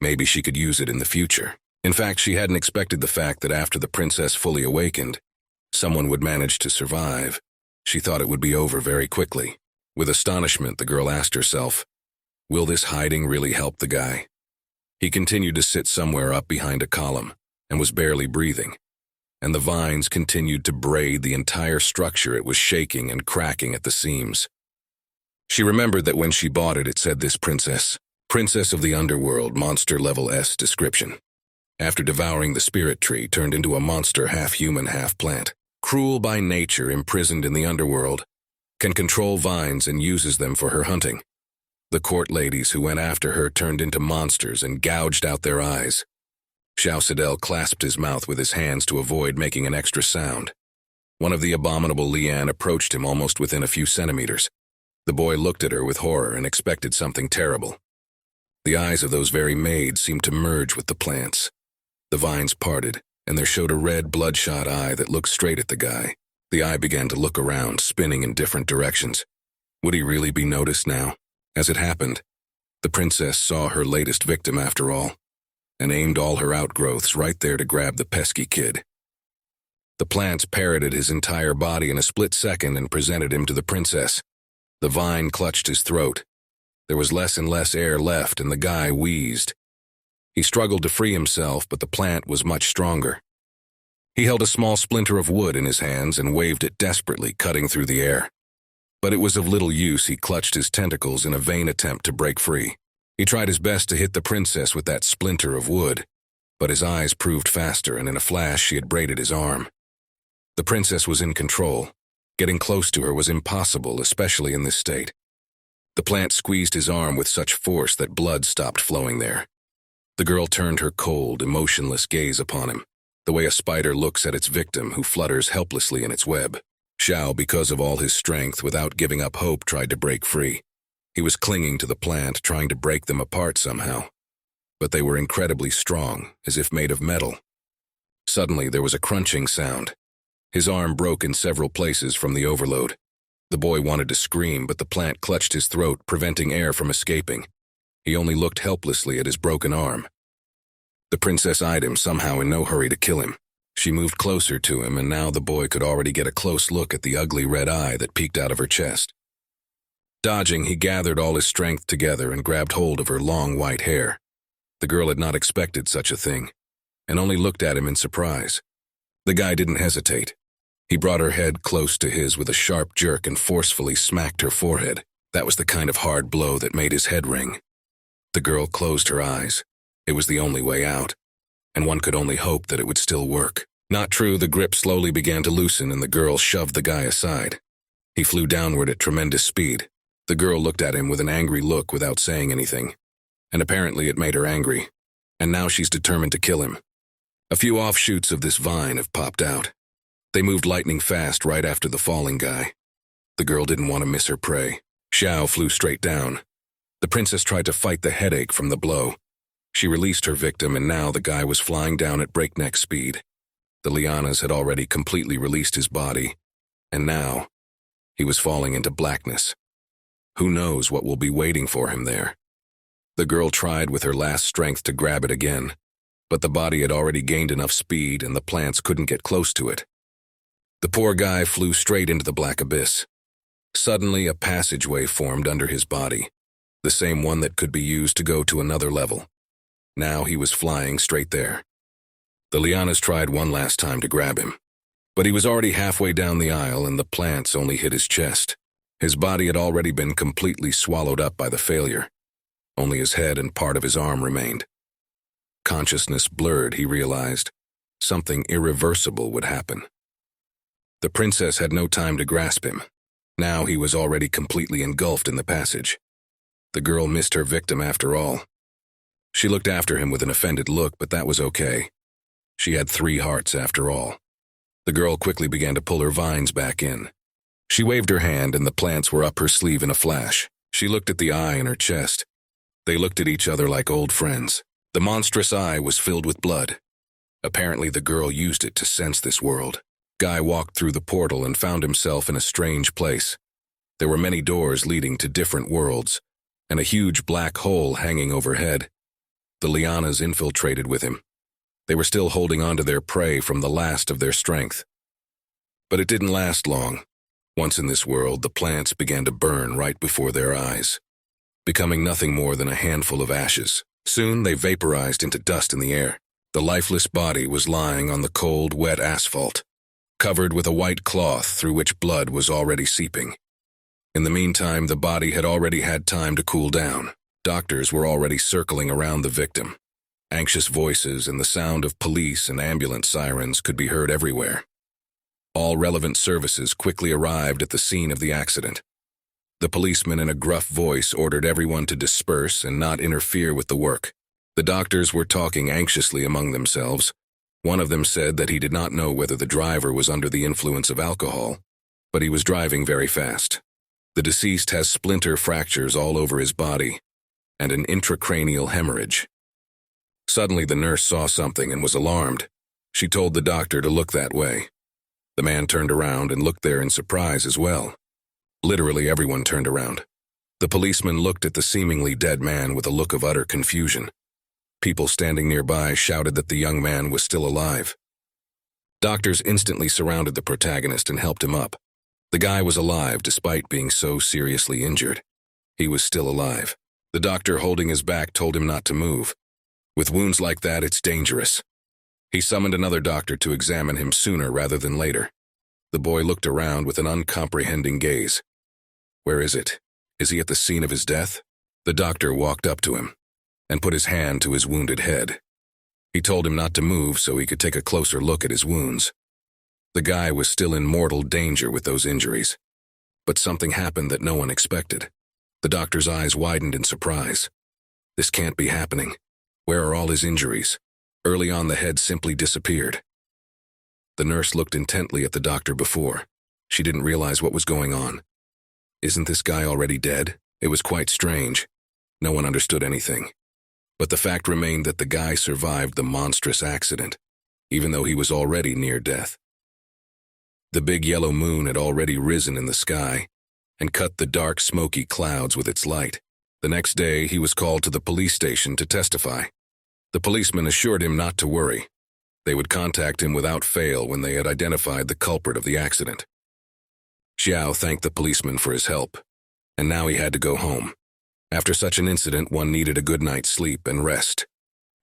Maybe she could use it in the future. In fact, she hadn't expected the fact that after the princess fully awakened, someone would manage to survive. She thought it would be over very quickly. With astonishment, the girl asked herself, will this hiding really help the guy? He continued to sit somewhere up behind a column and was barely breathing, and the vines continued to braid the entire structure. It was shaking and cracking at the seams. She remembered that when she bought it, it said this princess of the underworld, monster level S description. After devouring the spirit tree, turned into a monster half-human, half-plant. Cruel by nature, imprisoned in the underworld, can control vines and uses them for her hunting. The court ladies who went after her turned into monsters and gouged out their eyes. Xiao Sidel clasped his mouth with his hands to avoid making an extra sound. One of the abominable Lian approached him almost within a few centimeters. The boy looked at her with horror and expected something terrible. The eyes of those very maids seemed to merge with the plants. The vines parted, and there showed a red, bloodshot eye that looked straight at the guy. The eye began to look around, spinning in different directions. Would he really be noticed now? As it happened, the princess saw her latest victim after all, and aimed all her outgrowths right there to grab the pesky kid. The plants parroted his entire body in a split second and presented him to the princess. The vine clutched his throat. There was less and less air left, and the guy wheezed. He struggled to free himself, but the plant was much stronger. He held a small splinter of wood in his hands and waved it desperately, cutting through the air. But it was of little use. He clutched his tentacles in a vain attempt to break free. He tried his best to hit the princess with that splinter of wood, but his eyes proved faster, and in a flash she had braided his arm. The princess was in control. Getting close to her was impossible, especially in this state. The plant squeezed his arm with such force that blood stopped flowing there. The girl turned her cold, emotionless gaze upon him, the way a spider looks at its victim who flutters helplessly in its web. Xiao, because of all his strength, without giving up hope, tried to break free. He was clinging to the plant, trying to break them apart somehow. But they were incredibly strong, as if made of metal. Suddenly, there was a crunching sound. His arm broke in several places from the overload. The boy wanted to scream, but the plant clutched his throat, preventing air from escaping. He only looked helplessly at his broken arm. The princess eyed him, somehow in no hurry to kill him. She moved closer to him, and now the boy could already get a close look at the ugly red eye that peeked out of her chest. Dodging, he gathered all his strength together and grabbed hold of her long white hair. The girl had not expected such a thing, and only looked at him in surprise. The guy didn't hesitate. He brought her head close to his with a sharp jerk and forcefully smacked her forehead. That was the kind of hard blow that made his head ring. The girl closed her eyes. It was the only way out, and one could only hope that it would still work. Not true, the grip slowly began to loosen and the girl shoved the guy aside. He flew downward at tremendous speed. The girl looked at him with an angry look without saying anything, and apparently it made her angry, and now she's determined to kill him. A few offshoots of this vine have popped out. They moved lightning fast right after the falling guy. The girl didn't want to miss her prey. Xiao flew straight down. The princess tried to fight the headache from the blow. She released her victim, and now the guy was flying down at breakneck speed. The lianas had already completely released his body, and now he was falling into blackness. Who knows what will be waiting for him there? The girl tried with her last strength to grab it again, but the body had already gained enough speed and the plants couldn't get close to it. The poor guy flew straight into the black abyss. Suddenly, a passageway formed under his body, the same one that could be used to go to another level. Now he was flying straight there. The lianas tried one last time to grab him, but he was already halfway down the aisle and the plants only hit his chest. His body had already been completely swallowed up by the failure. Only his head and part of his arm remained. Consciousness blurred, he realized. Something irreversible would happen. The princess had no time to grasp him. Now he was already completely engulfed in the passage. The girl missed her victim after all. She looked after him with an offended look, but that was okay. She had 3 hearts after all. The girl quickly began to pull her vines back in. She waved her hand and the plants were up her sleeve in a flash. She looked at the eye in her chest. They looked at each other like old friends. The monstrous eye was filled with blood. Apparently the girl used it to sense this world. Guy walked through the portal and found himself in a strange place. There were many doors leading to different worlds, and a huge black hole hanging overhead. The lianas infiltrated with him. They were still holding on to their prey from the last of their strength. But it didn't last long. Once in this world, the plants began to burn right before their eyes, becoming nothing more than a handful of ashes. Soon they vaporized into dust in the air. The lifeless body was lying on the cold, wet asphalt, covered with a white cloth through which blood was already seeping. In the meantime, the body had already had time to cool down. Doctors were already circling around the victim. Anxious voices and the sound of police and ambulance sirens could be heard everywhere. All relevant services quickly arrived at the scene of the accident. The policeman in a gruff voice ordered everyone to disperse and not interfere with the work. The doctors were talking anxiously among themselves. One of them said that he did not know whether the driver was under the influence of alcohol, but he was driving very fast. The deceased has splinter fractures all over his body and an intracranial hemorrhage. Suddenly the nurse saw something and was alarmed. She told the doctor to look that way. The man turned around and looked there in surprise as well. Literally everyone turned around. The policeman looked at the seemingly dead man with a look of utter confusion. People standing nearby shouted that the young man was still alive. Doctors instantly surrounded the protagonist and helped him up. The guy was alive despite being so seriously injured. He was still alive. The doctor holding his back told him not to move. With wounds like that, it's dangerous. He summoned another doctor to examine him sooner rather than later. The boy looked around with an uncomprehending gaze. Where is it? Is he at the scene of his death? The doctor walked up to him and put his hand to his wounded head. He told him not to move so he could take a closer look at his wounds. The guy was still in mortal danger with those injuries. But something happened that no one expected. The doctor's eyes widened in surprise. This can't be happening. Where are all his injuries? Early on, the head simply disappeared. The nurse looked intently at the doctor before. She didn't realize what was going on. Isn't this guy already dead? It was quite strange. No one understood anything. But the fact remained that the guy survived the monstrous accident, even though he was already near death. The big yellow moon had already risen in the sky and cut the dark, smoky clouds with its light. The next day, he was called to the police station to testify. The policeman assured him not to worry. They would contact him without fail when they had identified the culprit of the accident. Xiao thanked the policeman for his help, and now he had to go home. After such an incident, one needed a good night's sleep and rest.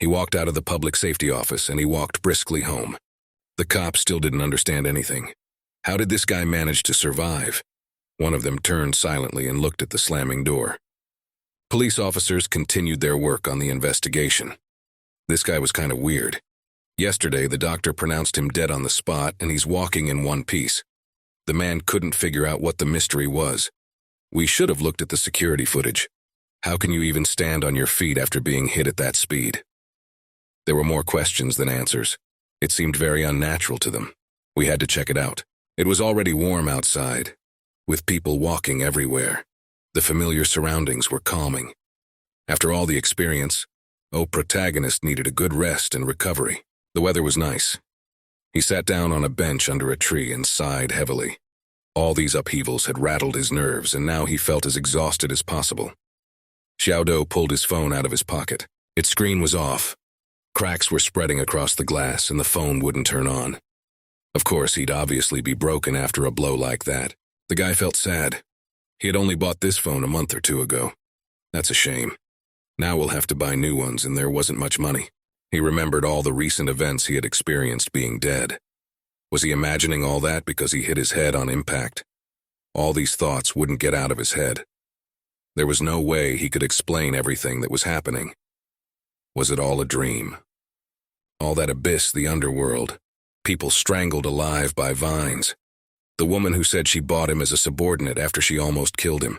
He walked out of the public safety office and he walked briskly home. The cops still didn't understand anything. How did this guy manage to survive? One of them turned silently and looked at the slamming door. Police officers continued their work on the investigation. This guy was kind of weird. Yesterday, the doctor pronounced him dead on the spot, and he's walking in one piece. The man couldn't figure out what the mystery was. We should have looked at the security footage. How can you even stand on your feet after being hit at that speed? There were more questions than answers. It seemed very unnatural to them. We had to check it out. It was already warm outside, with people walking everywhere. The familiar surroundings were calming. After all the experience, protagonist needed a good rest and recovery. The weather was nice. He sat down on a bench under a tree and sighed heavily. All these upheavals had rattled his nerves, and now he felt as exhausted as possible. Xiaodo pulled his phone out of his pocket. Its screen was off. Cracks were spreading across the glass, and the phone wouldn't turn on. Of course, he'd obviously be broken after a blow like that. The guy felt sad. He had only bought this phone a month or two ago. That's a shame. Now we'll have to buy new ones, and there wasn't much money. He remembered all the recent events he had experienced being dead. Was he imagining all that because he hit his head on impact? All these thoughts wouldn't get out of his head. There was no way he could explain everything that was happening. Was it all a dream? All that abyss, the underworld, people strangled alive by vines. The woman who said she bought him as a subordinate after she almost killed him.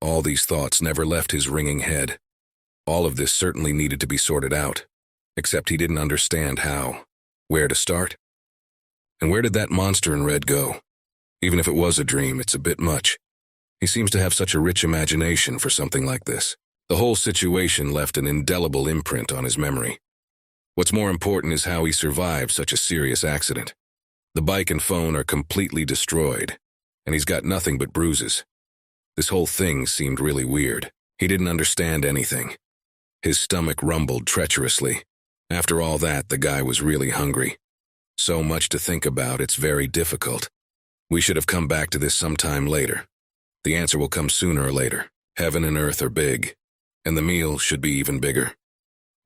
All these thoughts never left his ringing head. All of this certainly needed to be sorted out, except he didn't understand how. Where to start? And where did that monster in red go? Even if it was a dream, it's a bit much. He seems to have such a rich imagination for something like this. The whole situation left an indelible imprint on his memory. What's more important is how he survived such a serious accident. The bike and phone are completely destroyed, and he's got nothing but bruises. This whole thing seemed really weird. He didn't understand anything. His stomach rumbled treacherously. After all that, the guy was really hungry. So much to think about, it's very difficult. We should have come back to this sometime later. The answer will come sooner or later. Heaven and earth are big, and the meal should be even bigger.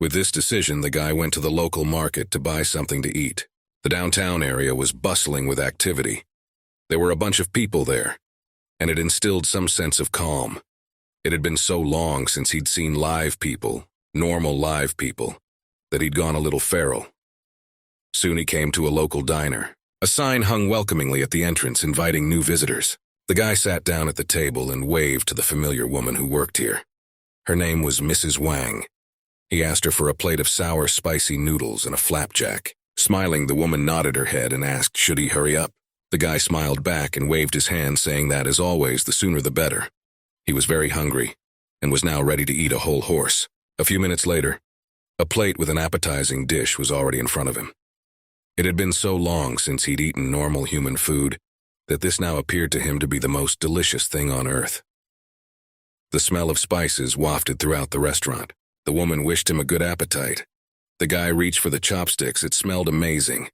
With this decision, the guy went to the local market to buy something to eat. The downtown area was bustling with activity. There were a bunch of people there, and it instilled some sense of calm. It had been so long since he'd seen live people, normal live people, that he'd gone a little feral. Soon he came to a local diner. A sign hung welcomingly at the entrance, inviting new visitors. The guy sat down at the table and waved to the familiar woman who worked here. Her name was Mrs. Wang. He asked her for a plate of sour, spicy noodles and a flapjack. Smiling, the woman nodded her head and asked, should he hurry up? The guy smiled back and waved his hand, saying that, as always, the sooner the better. He was very hungry and was now ready to eat a whole horse. A few minutes later, a plate with an appetizing dish was already in front of him. It had been so long since he'd eaten normal human food that this now appeared to him to be the most delicious thing on earth. The smell of spices wafted throughout the restaurant. The woman wished him a good appetite. The guy reached for the chopsticks. It smelled amazing.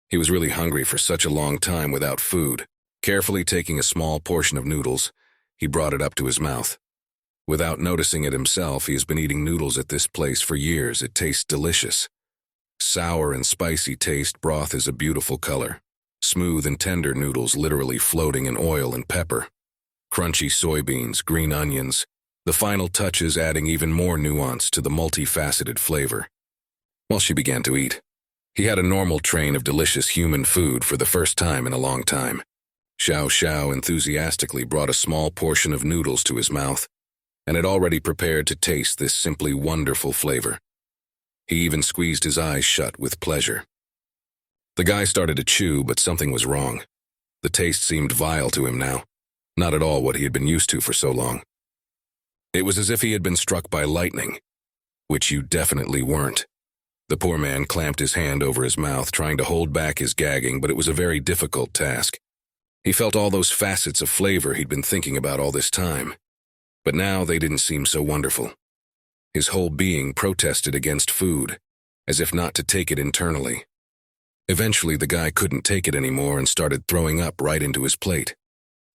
He was really hungry for such a long time without food. Carefully taking a small portion of noodles, he brought it up to his mouth. Without noticing it himself, he has been eating noodles at this place for years. It tastes delicious. Sour and spicy taste, broth is a beautiful color. Smooth and tender noodles literally floating in oil and pepper. Crunchy soybeans, green onions, the final touches adding even more nuance to the multifaceted flavor. While she began to eat, he had a normal train of delicious human food for the first time in a long time. Xiao Xiao enthusiastically brought a small portion of noodles to his mouth, and had already prepared to taste this simply wonderful flavor. He even squeezed his eyes shut with pleasure. The guy started to chew, but something was wrong. The taste seemed vile to him now, not at all what he had been used to for so long. It was as if he had been struck by lightning, which you definitely weren't. The poor man clamped his hand over his mouth, trying to hold back his gagging, but it was a very difficult task. He felt all those facets of flavor he'd been thinking about all this time, but now they didn't seem so wonderful. His whole being protested against food, as if not to take it internally. Eventually, the guy couldn't take it anymore and started throwing up right into his plate.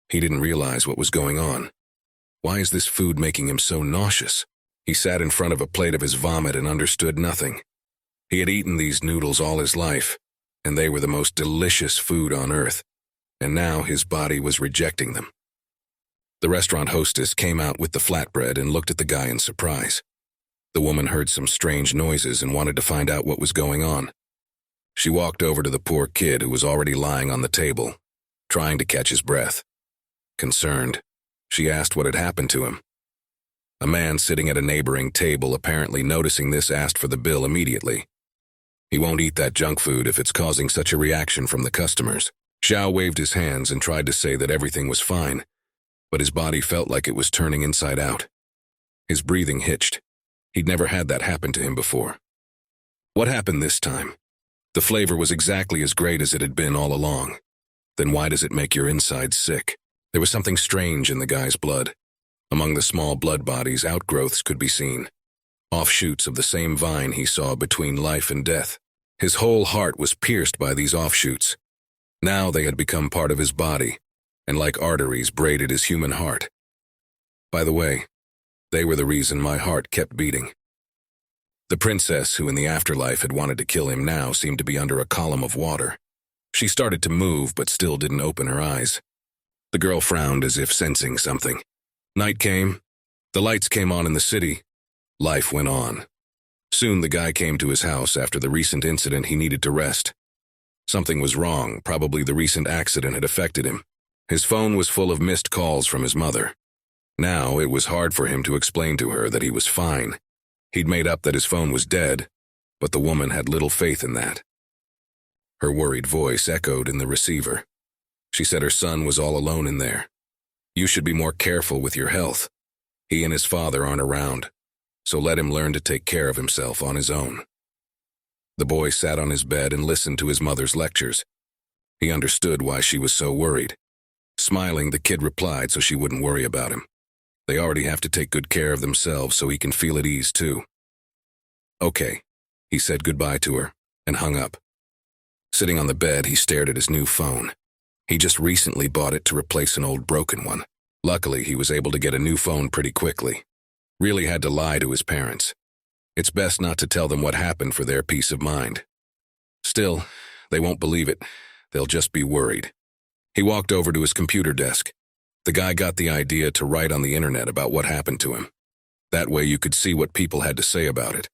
He didn't realize what was going on. Why is this food making him so nauseous? He sat in front of a plate of his vomit and understood nothing. He had eaten these noodles all his life, and they were the most delicious food on earth, and now his body was rejecting them. The restaurant hostess came out with the flatbread and looked at the guy in surprise. The woman heard some strange noises and wanted to find out what was going on. She walked over to the poor kid who was already lying on the table, trying to catch his breath. Concerned, she asked what had happened to him. A man sitting at a neighboring table, apparently noticing this, asked for the bill immediately. He won't eat that junk food if it's causing such a reaction from the customers. Xiao waved his hands and tried to say that everything was fine, but his body felt like it was turning inside out. His breathing hitched. He'd never had that happen to him before. What happened this time? The flavor was exactly as great as it had been all along. Then why does it make your insides sick? There was something strange in the guy's blood. Among the small blood bodies, outgrowths could be seen. Offshoots of the same vine he saw between life and death. His whole heart was pierced by these offshoots. Now they had become part of his body, and like arteries braided his human heart. By the way, they were the reason my heart kept beating. The princess, who in the afterlife had wanted to kill him, now seemed to be under a column of water. She started to move, but still didn't open her eyes. The girl frowned as if sensing something. Night came. The lights came on in the city. Life went on. Soon the guy came to his house. After the recent incident, he needed to rest. Something was wrong. Probably the recent accident had affected him. His phone was full of missed calls from his mother. Now it was hard for him to explain to her that he was fine. He'd made up that his phone was dead, but the woman had little faith in that. Her worried voice echoed in the receiver. She said her son was all alone in there. You should be more careful with your health. He and his father aren't around, so let him learn to take care of himself on his own. The boy sat on his bed and listened to his mother's lectures. He understood why she was so worried. Smiling, the kid replied so she wouldn't worry about him. They already have to take good care of themselves so he can feel at ease too. Okay, he said goodbye to her and hung up. Sitting on the bed, he stared at his new phone. He just recently bought it to replace an old broken one. Luckily, he was able to get a new phone pretty quickly. Really had to lie to his parents. It's best not to tell them what happened for their peace of mind. Still, they won't believe it. They'll just be worried. He walked over to his computer desk. The guy got the idea to write on the internet about what happened to him. That way you could see what people had to say about it.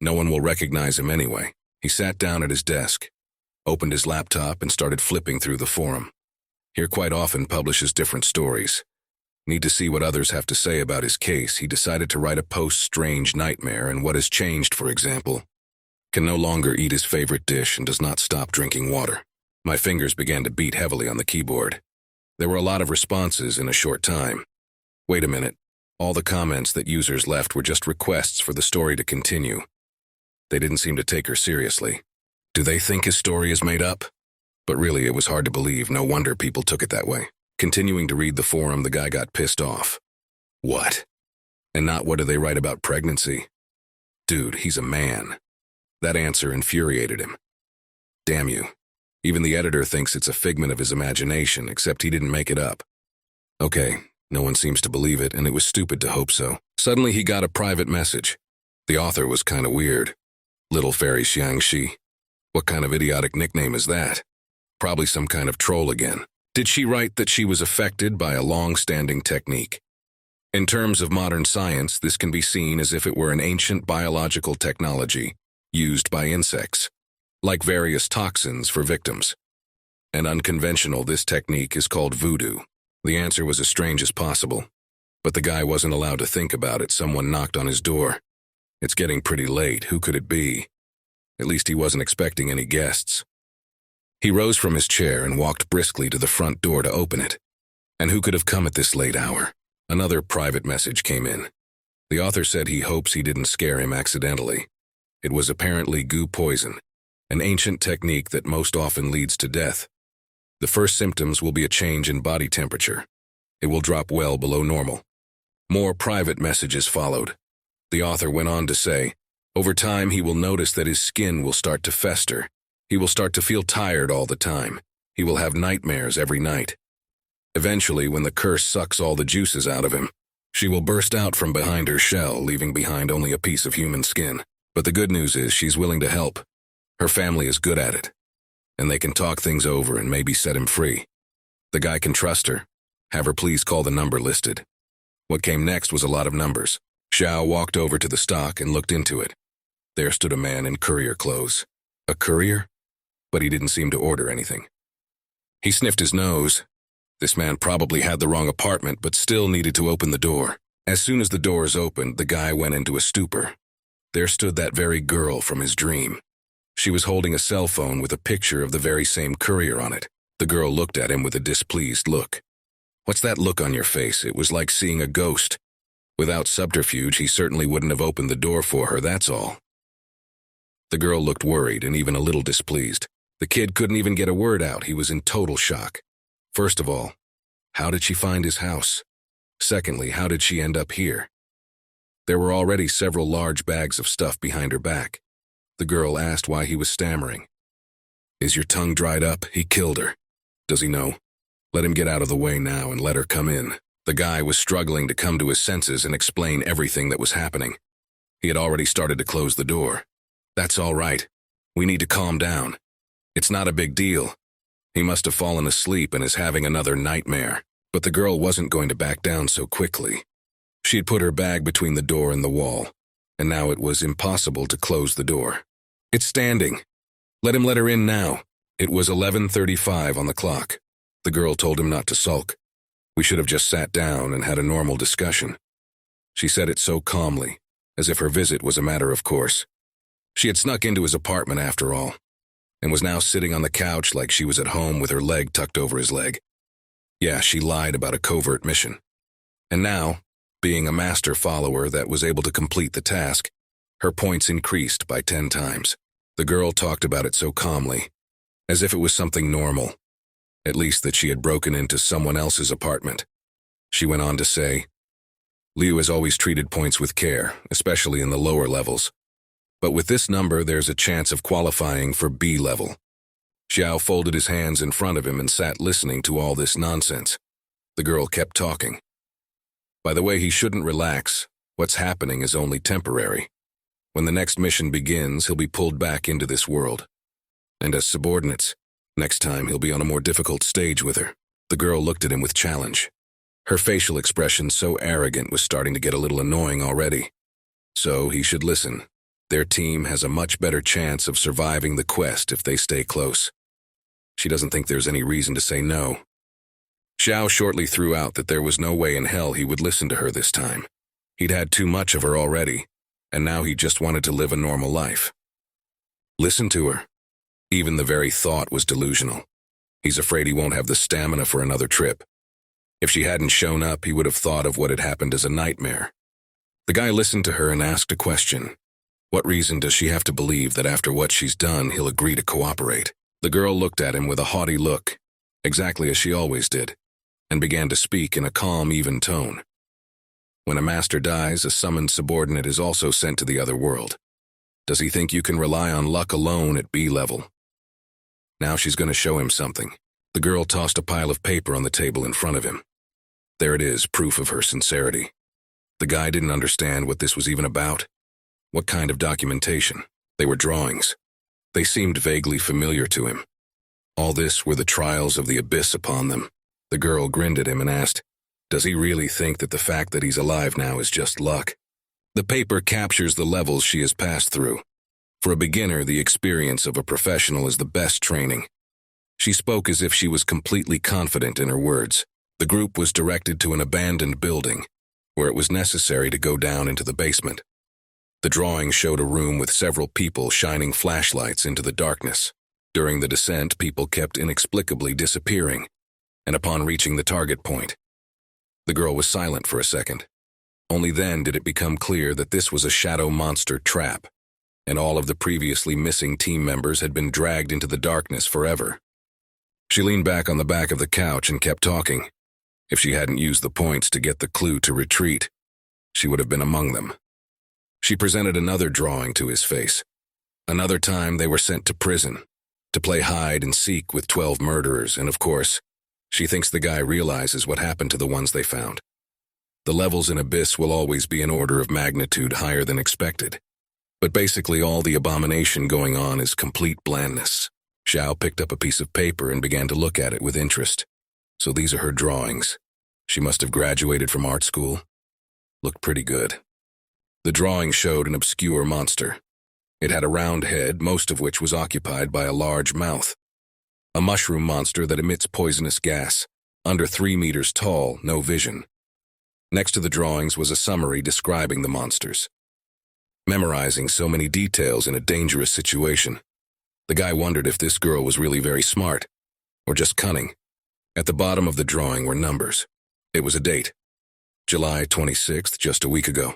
No one will recognize him anyway. He sat down at his desk, opened his laptop, and started flipping through the forum. Here quite often publishes different stories. Need to see what others have to say about his case. He decided to write a post-strange nightmare and what has changed, for example. Can no longer eat his favorite dish and does not stop drinking water. My fingers began to beat heavily on the keyboard. There were a lot of responses in a short time. Wait a minute. All the comments that users left were just requests for the story to continue. They didn't seem to take her seriously. Do they think his story is made up? But really, it was hard to believe. No wonder people took it that way. Continuing to read the forum, the guy got pissed off. What? And not what do they write about pregnancy? Dude, he's a man. That answer infuriated him. Damn you. Even the editor thinks it's a figment of his imagination, except he didn't make it up. Okay, no one seems to believe it, and it was stupid to hope so. Suddenly he got a private message. The author was kinda weird. Little Fairy Xiangxi. What kind of idiotic nickname is that? Probably some kind of troll again. Did she write that she was affected by a long-standing technique? In terms of modern science, this can be seen as if it were an ancient biological technology used by insects, like various toxins for victims. And unconventional, this technique is called voodoo. The answer was as strange as possible. But the guy wasn't allowed to think about it. Someone knocked on his door. It's getting pretty late. Who could it be? At least he wasn't expecting any guests. He rose from his chair and walked briskly to the front door to open it. And who could have come at this late hour? Another private message came in. The author said he hopes he didn't scare him accidentally. It was apparently goo poison, an ancient technique that most often leads to death. The first symptoms will be a change in body temperature. It will drop well below normal. More private messages followed. The author went on to say, over time he will notice that his skin will start to fester. He will start to feel tired all the time. He will have nightmares every night. Eventually, when the curse sucks all the juices out of him, she will burst out from behind her shell, leaving behind only a piece of human skin. But the good news is she's willing to help. Her family is good at it, and they can talk things over and maybe set him free. The guy can trust her. Have her please call the number listed. What came next was a lot of numbers. Xiao walked over to the stock and looked into it. There stood a man in courier clothes. A courier? But he didn't seem to order anything. He sniffed his nose. This man probably had the wrong apartment, but still needed to open the door. As soon as the doors opened, the guy went into a stupor. There stood that very girl from his dream. She was holding a cell phone with a picture of the very same courier on it. The girl looked at him with a displeased look. What's that look on your face? It was like seeing a ghost. Without subterfuge, he certainly wouldn't have opened the door for her, that's all. The girl looked worried and even a little displeased. The kid couldn't even get a word out. He was in total shock. First of all, how did she find his house? Secondly, how did she end up here? There were already several large bags of stuff behind her back. The girl asked why he was stammering. Is your tongue dried up? He killed her. Does he know? Let him get out of the way now and let her come in. The guy was struggling to come to his senses and explain everything that was happening. He had already started to close the door. That's all right. We need to calm down. It's not a big deal. He must have fallen asleep and is having another nightmare. But the girl wasn't going to back down so quickly. She had put her bag between the door and the wall, and now it was impossible to close the door. It's standing. Let her in now. It was 11:35 on the clock. The girl told him not to sulk. We should have just sat down and had a normal discussion. She said it so calmly, as if her visit was a matter of course. She had snuck into his apartment after all, and was now sitting on the couch like she was at home with her leg tucked over his leg. Yeah, she lied about a covert mission. And now, being a master follower that was able to complete the task, her points increased by 10 times. The girl talked about it so calmly, as if it was something normal. at least that she had broken into someone else's apartment. She went on to say, Liu has always treated points with care, especially in the lower levels. But with this number, there's a chance of qualifying for B level. Xiao folded his hands in front of him and sat listening to all this nonsense. The girl kept talking. By the way, he shouldn't relax. What's happening is only temporary. When the next mission begins, he'll be pulled back into this world. And as subordinates, next time he'll be on a more difficult stage with her. The girl looked at him with challenge. Her facial expression, so arrogant, was starting to get a little annoying already. So he should listen. Their team has a much better chance of surviving the quest if they stay close. She doesn't think there's any reason to say no. Xiao shortly threw out that there was no way in hell he would listen to her this time. He'd had too much of her already, and now he just wanted to live a normal life. Listen to her. Even the very thought was delusional. He's afraid he won't have the stamina for another trip. If she hadn't shown up, he would have thought of what had happened as a nightmare. The guy listened to her and asked a question. What reason does she have to believe that after what she's done, he'll agree to cooperate? The girl looked at him with a haughty look, exactly as she always did, and began to speak in a calm, even tone. When a master dies, a summoned subordinate is also sent to the other world. Does he think you can rely on luck alone at B level? Now she's going to show him something. The girl tossed a pile of paper on the table in front of him. There it is, proof of her sincerity. The guy didn't understand what this was even about. What kind of documentation? They were drawings. They seemed vaguely familiar to him. All this were the trials of the abyss upon them. The girl grinned at him and asked, does he really think that the fact that he's alive now is just luck? The paper captures the levels she has passed through. For a beginner, the experience of a professional is the best training. She spoke as if she was completely confident in her words. The group was directed to an abandoned building, where it was necessary to go down into the basement. The drawing showed a room with several people shining flashlights into the darkness. During the descent, people kept inexplicably disappearing, and upon reaching the target point, the girl was silent for a second. Only then did it become clear that this was a shadow monster trap, and all of the previously missing team members had been dragged into the darkness forever. She leaned back on the back of the couch and kept talking. If she hadn't used the points to get the clue to retreat, she would have been among them. She presented another drawing to his face. Another time they were sent to prison, to play hide and seek with 12 murderers, and of course, she thinks the guy realizes what happened to the ones they found. The levels in Abyss will always be an order of magnitude higher than expected. But basically all the abomination going on is complete blandness. Xiao picked up a piece of paper and began to look at it with interest. So these are her drawings. She must have graduated from art school. Looked pretty good. The drawing showed an obscure monster. It had a round head, most of which was occupied by a large mouth. A mushroom monster that emits poisonous gas. Under 3 meters tall, no vision. Next to the drawings was a summary describing the monsters. Memorizing so many details in a dangerous situation. The guy wondered if this girl was really very smart, or just cunning. At the bottom of the drawing were numbers. It was a date. July 26th, just a week ago.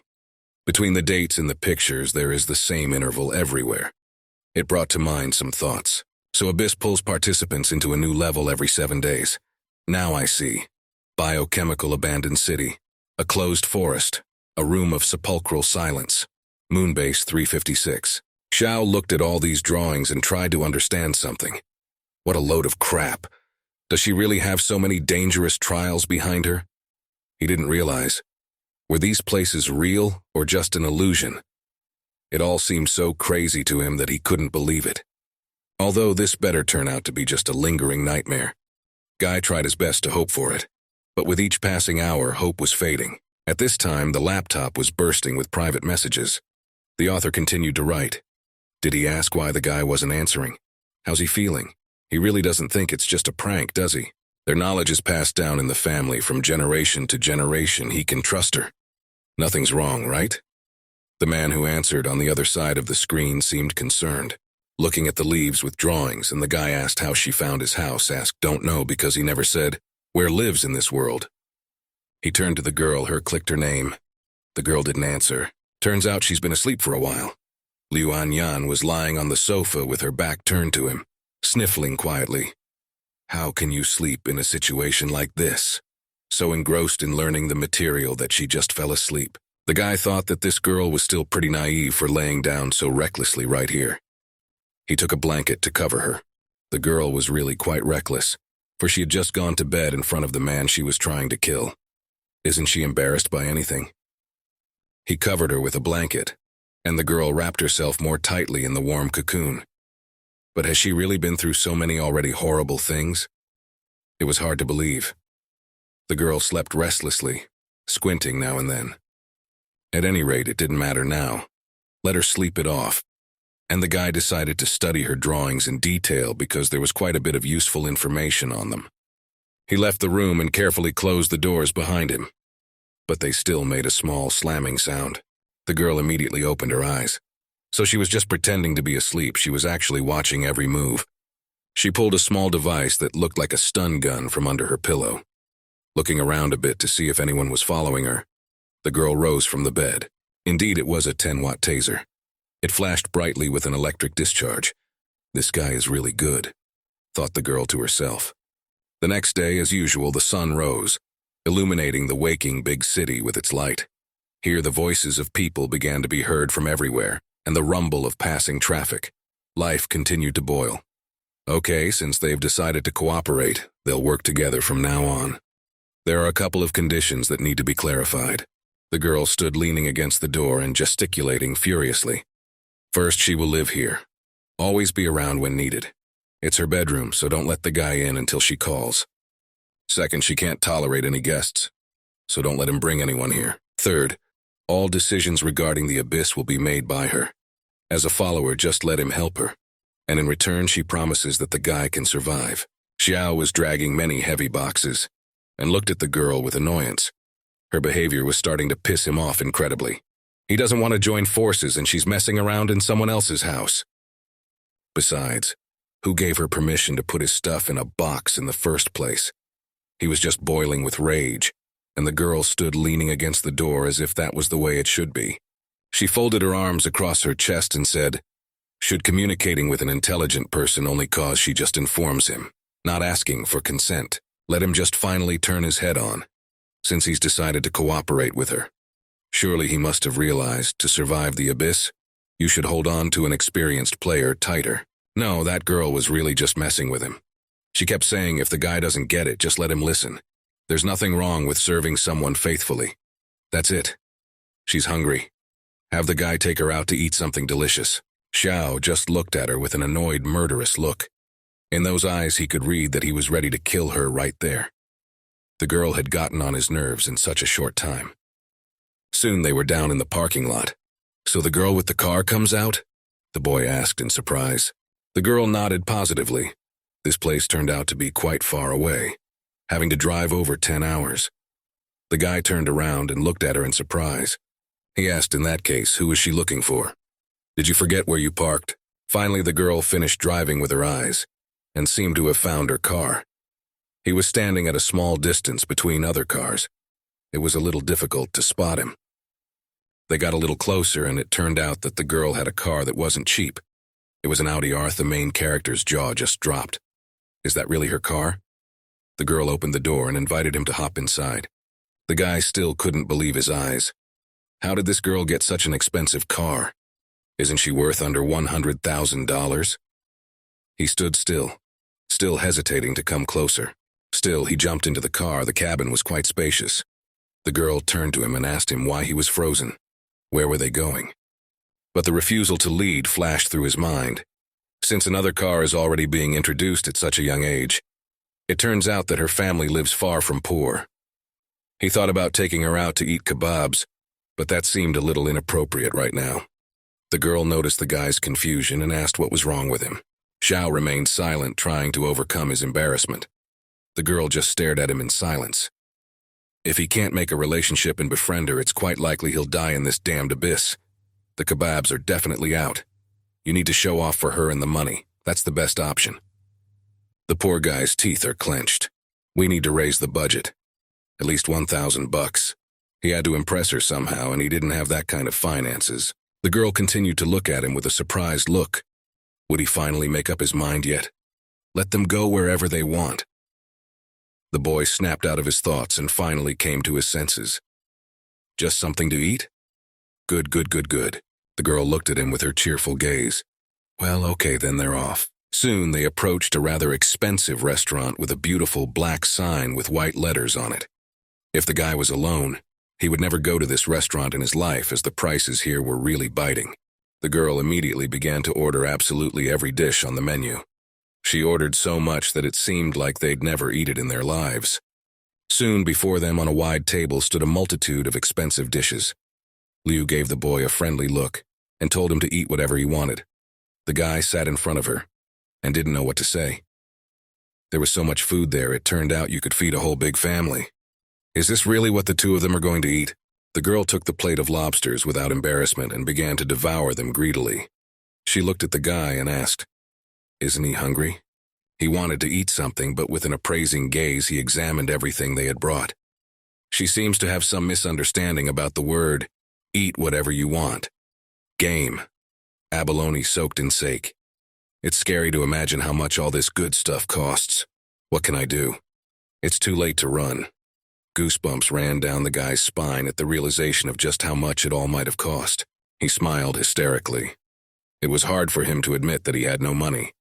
Between the dates and the pictures, there is the same interval everywhere. It brought to mind some thoughts. So Abyss pulls participants into a new level every 7 days. Now I see. Biochemical abandoned city. A closed forest. A room of sepulchral silence. Moonbase 356. Xiao looked at all these drawings and tried to understand something. What a load of crap. Does she really have so many dangerous trials behind her? He didn't realize. Were these places real or just an illusion? It all seemed so crazy to him that he couldn't believe it. Although this better turn out to be just a lingering nightmare. Guy tried his best to hope for it. But with each passing hour, hope was fading. At this time, the laptop was bursting with private messages. The author continued to write. Did he ask why the guy wasn't answering? How's he feeling? He really doesn't think it's just a prank, does he? Their knowledge is passed down in the family from generation to generation. He can trust her. Nothing's wrong, right? The man who answered on the other side of the screen seemed concerned, looking at the leaves with drawings, and the guy asked how she found his house, asked don't know because he never said, where lives in this world? He turned to the girl, clicked her name. The girl didn't answer. Turns out she's been asleep for a while. Liu Anyan was lying on the sofa with her back turned to him, sniffling quietly. How can you sleep in a situation like this? So engrossed in learning the material that she just fell asleep. The guy thought that this girl was still pretty naive for laying down so recklessly right here. He took a blanket to cover her. The girl was really quite reckless, for she had just gone to bed in front of the man she was trying to kill. Isn't she embarrassed by anything? He covered her with a blanket, and the girl wrapped herself more tightly in the warm cocoon. But has she really been through so many already horrible things? It was hard to believe. The girl slept restlessly, squinting now and then. At any rate, it didn't matter now. Let her sleep it off. And the guy decided to study her drawings in detail because there was quite a bit of useful information on them. He left the room and carefully closed the doors behind him. But they still made a small slamming sound. The girl immediately opened her eyes. So she was just pretending to be asleep. She was actually watching every move. She pulled a small device that looked like a stun gun from under her pillow. Looking around a bit to see if anyone was following her, the girl rose from the bed. Indeed, it was a 10-watt taser. It flashed brightly with an electric discharge. This guy is really good, thought the girl to herself. The next day, as usual, the sun rose, illuminating the waking big city with its light. Here the voices of people began to be heard from everywhere, and the rumble of passing traffic. Life continued to boil. Okay, since they've decided to cooperate, they'll work together from now on. There are a couple of conditions that need to be clarified. The girl stood leaning against the door and gesticulating furiously. First, she will live here. Always be around when needed. It's her bedroom, so don't let the guy in until she calls. Second, she can't tolerate any guests, so don't let him bring anyone here. Third, all decisions regarding the abyss will be made by her. As a follower, just let him help her. And in return, she promises that the guy can survive. Xiao was dragging many heavy boxes and looked at the girl with annoyance. Her behavior was starting to piss him off incredibly. He doesn't want to join forces and she's messing around in someone else's house. Besides, who gave her permission to put his stuff in a box in the first place? He was just boiling with rage, and the girl stood leaning against the door as if that was the way it should be. She folded her arms across her chest and said, "Should communicating with an intelligent person only cause she just informs him, not asking for consent, let him just finally turn his head on, since he's decided to cooperate with her. Surely he must have realized, to survive the abyss, you should hold on to an experienced player tighter." No, that girl was really just messing with him. She kept saying if the guy doesn't get it, just let him listen. There's nothing wrong with serving someone faithfully. That's it. She's hungry. Have the guy take her out to eat something delicious. Xiao just looked at her with an annoyed, murderous look. In those eyes he could read that he was ready to kill her right there. The girl had gotten on his nerves in such a short time. Soon they were down in the parking lot. "So the girl with the car comes out?" the boy asked in surprise. The girl nodded positively. This place turned out to be quite far away, having to drive over 10 hours. The guy turned around and looked at her in surprise. He asked, in that case, who was she looking for? "Did you forget where you parked?" Finally, the girl finished driving with her eyes and seemed to have found her car. He was standing at a small distance between other cars. It was a little difficult to spot him. They got a little closer, and it turned out that the girl had a car that wasn't cheap. It was an Audi R. The main character's jaw just dropped. Is that really her car? The girl opened the door and invited him to hop inside. The guy still couldn't believe his eyes. How did this girl get such an expensive car? Isn't she worth under $100,000? He stood still hesitating to come closer. Still, he jumped into the car. The cabin was quite spacious. The girl turned to him and asked him why he was frozen. Where were they going? But the refusal to lead flashed through his mind. Since another car is already being introduced at such a young age, it turns out that her family lives far from poor. He thought about taking her out to eat kebabs, but that seemed a little inappropriate right now. The girl noticed the guy's confusion and asked what was wrong with him. Xiao remained silent, trying to overcome his embarrassment. The girl just stared at him in silence. If he can't make a relationship and befriend her, it's quite likely he'll die in this damned abyss. The kebabs are definitely out. You need to show off for her and the money. That's the best option. The poor guy's teeth are clenched. We need to raise the budget. At least $1,000. He had to impress her somehow, and he didn't have that kind of finances. The girl continued to look at him with a surprised look. Would he finally make up his mind yet? Let them go wherever they want. The boy snapped out of his thoughts and finally came to his senses. Just something to eat? Good, good, good, good. The girl looked at him with her cheerful gaze. Well, okay, then they're off. Soon they approached a rather expensive restaurant with a beautiful black sign with white letters on it. If the guy was alone, he would never go to this restaurant in his life, as the prices here were really biting. The girl immediately began to order absolutely every dish on the menu. She ordered so much that it seemed like they'd never eat it in their lives. Soon before them on a wide table stood a multitude of expensive dishes. Liu gave the boy a friendly look and told him to eat whatever he wanted. The guy sat in front of her and didn't know what to say. There was so much food there, it turned out you could feed a whole big family. Is this really what the two of them are going to eat? The girl took the plate of lobsters without embarrassment and began to devour them greedily. She looked at the guy and asked, "Isn't he hungry?" He wanted to eat something, but with an appraising gaze he examined everything they had brought. She seems to have some misunderstanding about the word, eat whatever you want. Game. Abalone soaked in sake. It's scary to imagine how much all this good stuff costs. What can I do? It's too late to run. Goosebumps ran down the guy's spine at the realization of just how much it all might have cost. He smiled hysterically. It was hard for him to admit that he had no money,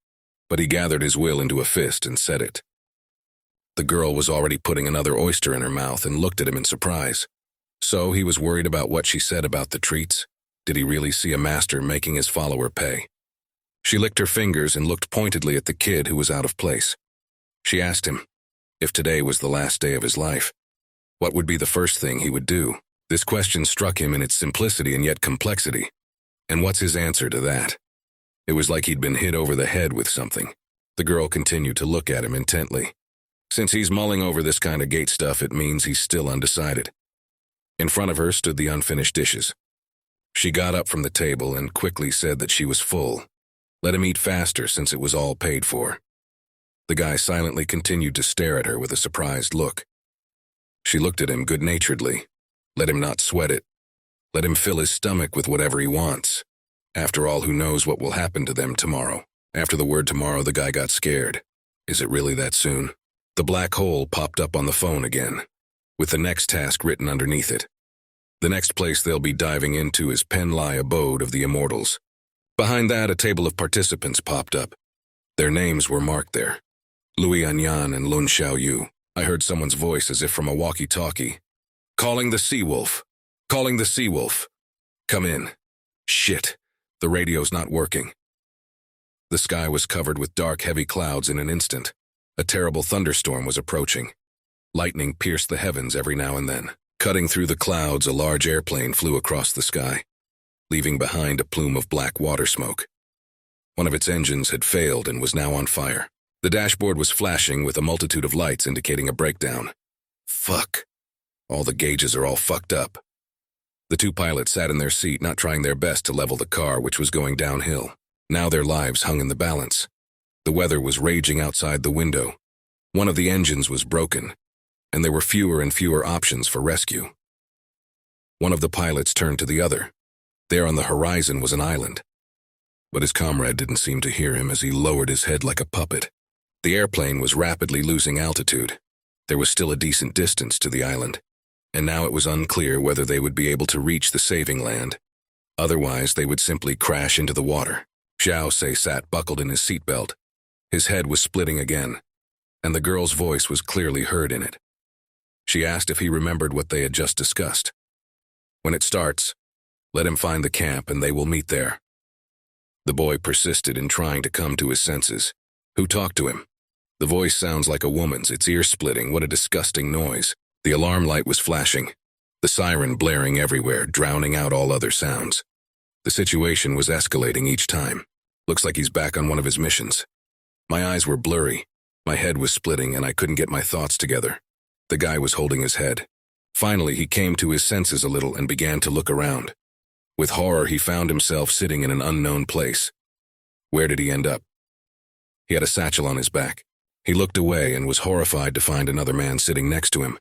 but he gathered his will into a fist and said it. The girl was already putting another oyster in her mouth and looked at him in surprise. So he was worried about what she said about the treats. Did he really see a master making his follower pay? She licked her fingers and looked pointedly at the kid who was out of place. She asked him, if today was the last day of his life, what would be the first thing he would do? This question struck him in its simplicity and yet complexity. And what's his answer to that? It was like he'd been hit over the head with something. The girl continued to look at him intently. Since he's mulling over this kind of gate stuff, it means he's still undecided. In front of her stood the unfinished dishes. She got up from the table and quickly said that she was full. Let him eat faster since it was all paid for. The guy silently continued to stare at her with a surprised look. She looked at him good-naturedly. Let him not sweat it. Let him fill his stomach with whatever he wants. After all, who knows what will happen to them tomorrow? After the word tomorrow, the guy got scared. Is it really that soon? The black hole popped up on the phone again, with the next task written underneath it. The next place they'll be diving into is Penlai Abode of the Immortals. Behind that, a table of participants popped up. Their names were marked there. Louis Anyan and Lun Xiaoyu. I heard someone's voice as if from a walkie-talkie. Calling the Seawolf. Calling the Seawolf. Come in. Shit. The radio's not working. The sky was covered with dark, heavy clouds in an instant. A terrible thunderstorm was approaching. Lightning pierced the heavens every now and then. Cutting through the clouds, a large airplane flew across the sky, leaving behind a plume of black water smoke. One of its engines had failed and was now on fire. The dashboard was flashing with a multitude of lights indicating a breakdown. Fuck. All the gauges are all fucked up. The two pilots sat in their seat, not trying their best to level the car, which was going downhill. Now their lives hung in the balance. The weather was raging outside the window. One of the engines was broken, and there were fewer and fewer options for rescue. One of the pilots turned to the other. There on the horizon was an island. But his comrade didn't seem to hear him as he lowered his head like a puppet. The airplane was rapidly losing altitude. There was still a decent distance to the island, and now it was unclear whether they would be able to reach the saving land. Otherwise, they would simply crash into the water. Xiao Se sat buckled in his seatbelt. His head was splitting again, and the girl's voice was clearly heard in it. She asked if he remembered what they had just discussed. When it starts, let him find the camp and they will meet there. The boy persisted in trying to come to his senses. Who talked to him? The voice sounds like a woman's. It's ear-splitting. What a disgusting noise. The alarm light was flashing, the siren blaring everywhere, drowning out all other sounds. The situation was escalating each time. Looks like he's back on one of his missions. My eyes were blurry. My head was splitting and I couldn't get my thoughts together. The guy was holding his head. Finally, he came to his senses a little and began to look around. With horror, he found himself sitting in an unknown place. Where did he end up? He had a satchel on his back. He looked away and was horrified to find another man sitting next to him.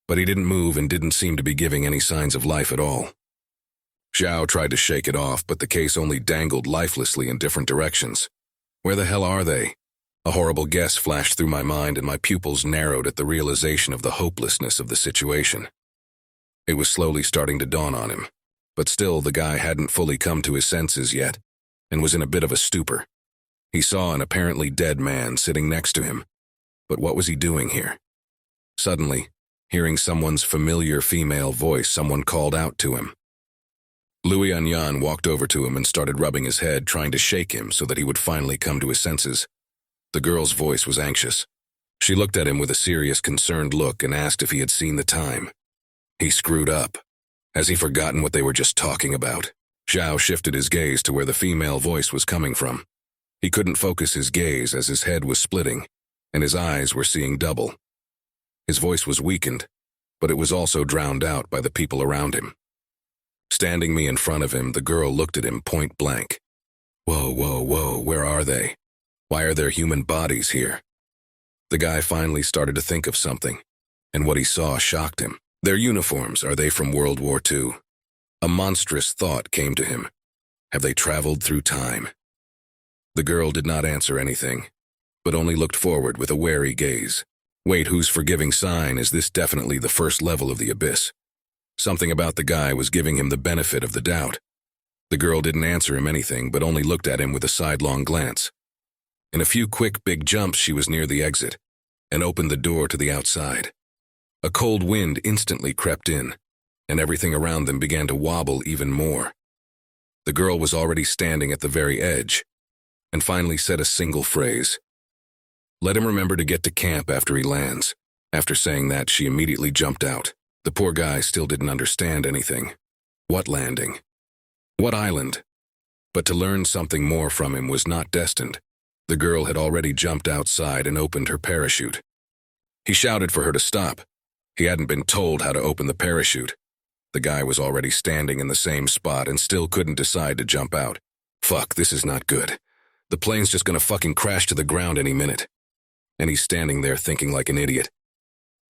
But he didn't move and didn't seem to be giving any signs of life at all. Xiao tried to shake it off, but the case only dangled lifelessly in different directions. Where the hell are they? A horrible guess flashed through my mind and my pupils narrowed at the realization of the hopelessness of the situation. It was slowly starting to dawn on him, but still the guy hadn't fully come to his senses yet and was in a bit of a stupor. He saw an apparently dead man sitting next to him, but what was he doing here? Suddenly, hearing someone's familiar female voice, someone called out to him. Louis Anyan walked over to him and started rubbing his head, trying to shake him so that he would finally come to his senses. The girl's voice was anxious. She looked at him with a serious, concerned look and asked if he had seen the time. He screwed up. Has he forgotten what they were just talking about? Zhao shifted his gaze to where the female voice was coming from. He couldn't focus his gaze as his head was splitting, and his eyes were seeing double. His voice was weakened, but it was also drowned out by the people around him. Standing me in front of him, the girl looked at him point blank. Whoa, whoa, whoa, where are they? Why are there human bodies here? The guy finally started to think of something, and what he saw shocked him. Their uniforms, are they from World War II? A monstrous thought came to him. Have they traveled through time? The girl did not answer anything, but only looked forward with a wary gaze. Wait, whose forgiving sign is this? Definitely the first level of the abyss. Something about the guy was giving him the benefit of the doubt. The girl didn't answer him anything, but only looked at him with a sidelong glance. In a few quick big jumps, she was near the exit and opened the door to the outside. A cold wind instantly crept in, and everything around them began to wobble even more. The girl was already standing at the very edge, and finally said a single phrase. Let him remember to get to camp after he lands. After saying that, she immediately jumped out. The poor guy still didn't understand anything. What landing? What island? But to learn something more from him was not destined. The girl had already jumped outside and opened her parachute. He shouted for her to stop. He hadn't been told how to open the parachute. The guy was already standing in the same spot and still couldn't decide to jump out. Fuck, this is not good. The plane's just gonna fucking crash to the ground any minute. And he's standing there thinking like an idiot.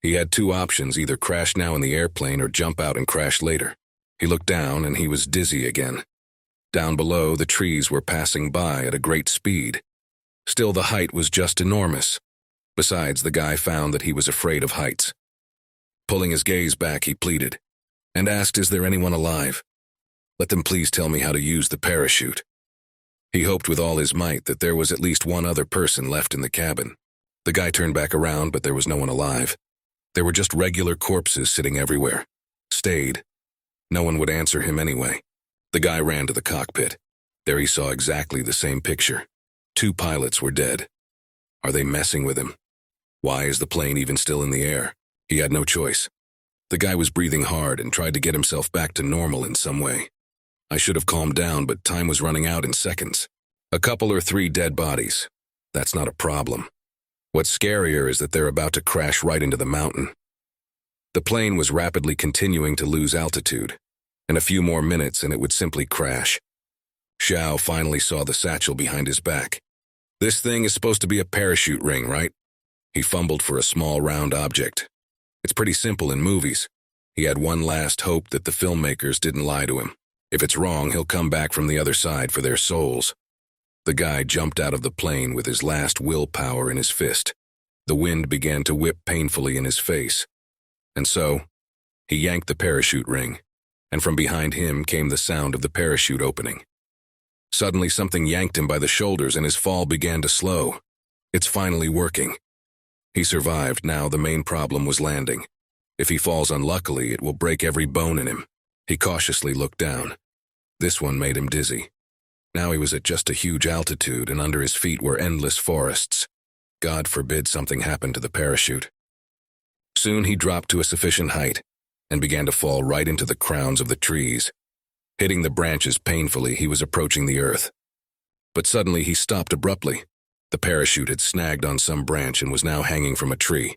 He had two options, either crash now in the airplane or jump out and crash later. He looked down and he was dizzy again. Down below, the trees were passing by at a great speed. Still, the height was just enormous. Besides, the guy found that he was afraid of heights. Pulling his gaze back, he pleaded, and asked, is there anyone alive? Let them please tell me how to use the parachute. He hoped with all his might that there was at least one other person left in the cabin. The guy turned back around, but there was no one alive. There were just regular corpses sitting everywhere. Stayed. No one would answer him anyway. The guy ran to the cockpit. There he saw exactly the same picture. 2 pilots were dead. Are they messing with him? Why is the plane even still in the air? He had no choice. The guy was breathing hard and tried to get himself back to normal in some way. I should have calmed down, but time was running out in seconds. A couple or 3 dead bodies. That's not a problem. What's scarier is that they're about to crash right into the mountain. The plane was rapidly continuing to lose altitude. In a few more minutes and it would simply crash. Xiao finally saw the satchel behind his back. This thing is supposed to be a parachute ring, right? He fumbled for a small round object. It's pretty simple in movies. He had one last hope that the filmmakers didn't lie to him. If it's wrong, he'll come back from the other side for their souls. The guy jumped out of the plane with his last willpower in his fist. The wind began to whip painfully in his face. And so, he yanked the parachute ring, and from behind him came the sound of the parachute opening. Suddenly, something yanked him by the shoulders and his fall began to slow. It's finally working. He survived. Now the main problem was landing. If he falls unluckily, it will break every bone in him. He cautiously looked down. This one made him dizzy. Now he was at just a huge altitude, and under his feet were endless forests. God forbid something happened to the parachute. Soon he dropped to a sufficient height and began to fall right into the crowns of the trees. Hitting the branches painfully, he was approaching the earth. But suddenly he stopped abruptly. The parachute had snagged on some branch and was now hanging from a tree.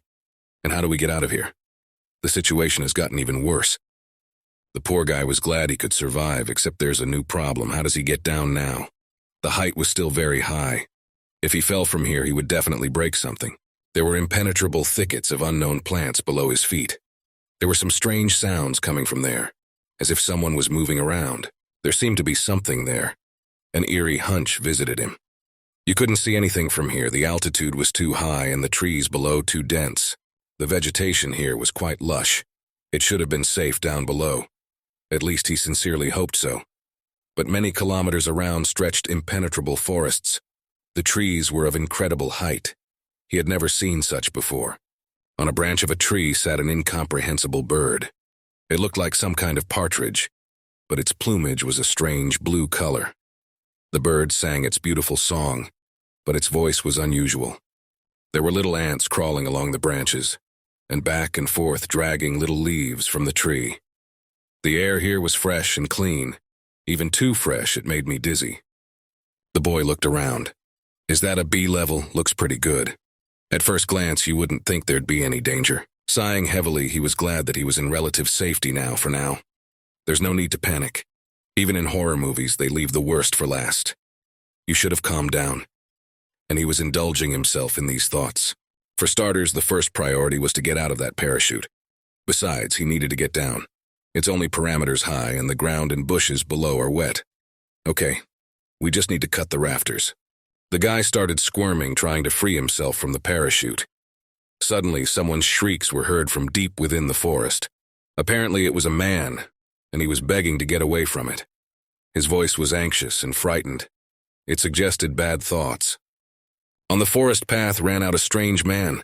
And how do we get out of here? The situation has gotten even worse. The poor guy was glad he could survive, except there's a new problem. How does he get down now? The height was still very high. If he fell from here, he would definitely break something. There were impenetrable thickets of unknown plants below his feet. There were some strange sounds coming from there, as if someone was moving around. There seemed to be something there. An eerie hunch visited him. You couldn't see anything from here. The altitude was too high and the trees below too dense. The vegetation here was quite lush. It should have been safe down below. At least he sincerely hoped so. But many kilometers around stretched impenetrable forests. The trees were of incredible height. He had never seen such before. On a branch of a tree sat an incomprehensible bird. It looked like some kind of partridge, but its plumage was a strange blue color. The bird sang its beautiful song, but its voice was unusual. There were little ants crawling along the branches, and back and forth dragging little leaves from the tree. The air here was fresh and clean, even too fresh it made me dizzy. The boy looked around. Is that a B level? Looks pretty good. At first glance, you wouldn't think there'd be any danger. Sighing heavily, he was glad that he was in relative safety now for now. There's no need to panic. Even in horror movies, they leave the worst for last. You should have calmed down. And he was indulging himself in these thoughts. For starters, the first priority was to get out of that parachute. Besides, he needed to get down. It's only parameters high, and the ground and bushes below are wet. Okay, we just need to cut the rafters. The guy started squirming, trying to free himself from the parachute. Suddenly, someone's shrieks were heard from deep within the forest. Apparently, it was a man, and he was begging to get away from it. His voice was anxious and frightened. It suggested bad thoughts. On the forest path ran out a strange man.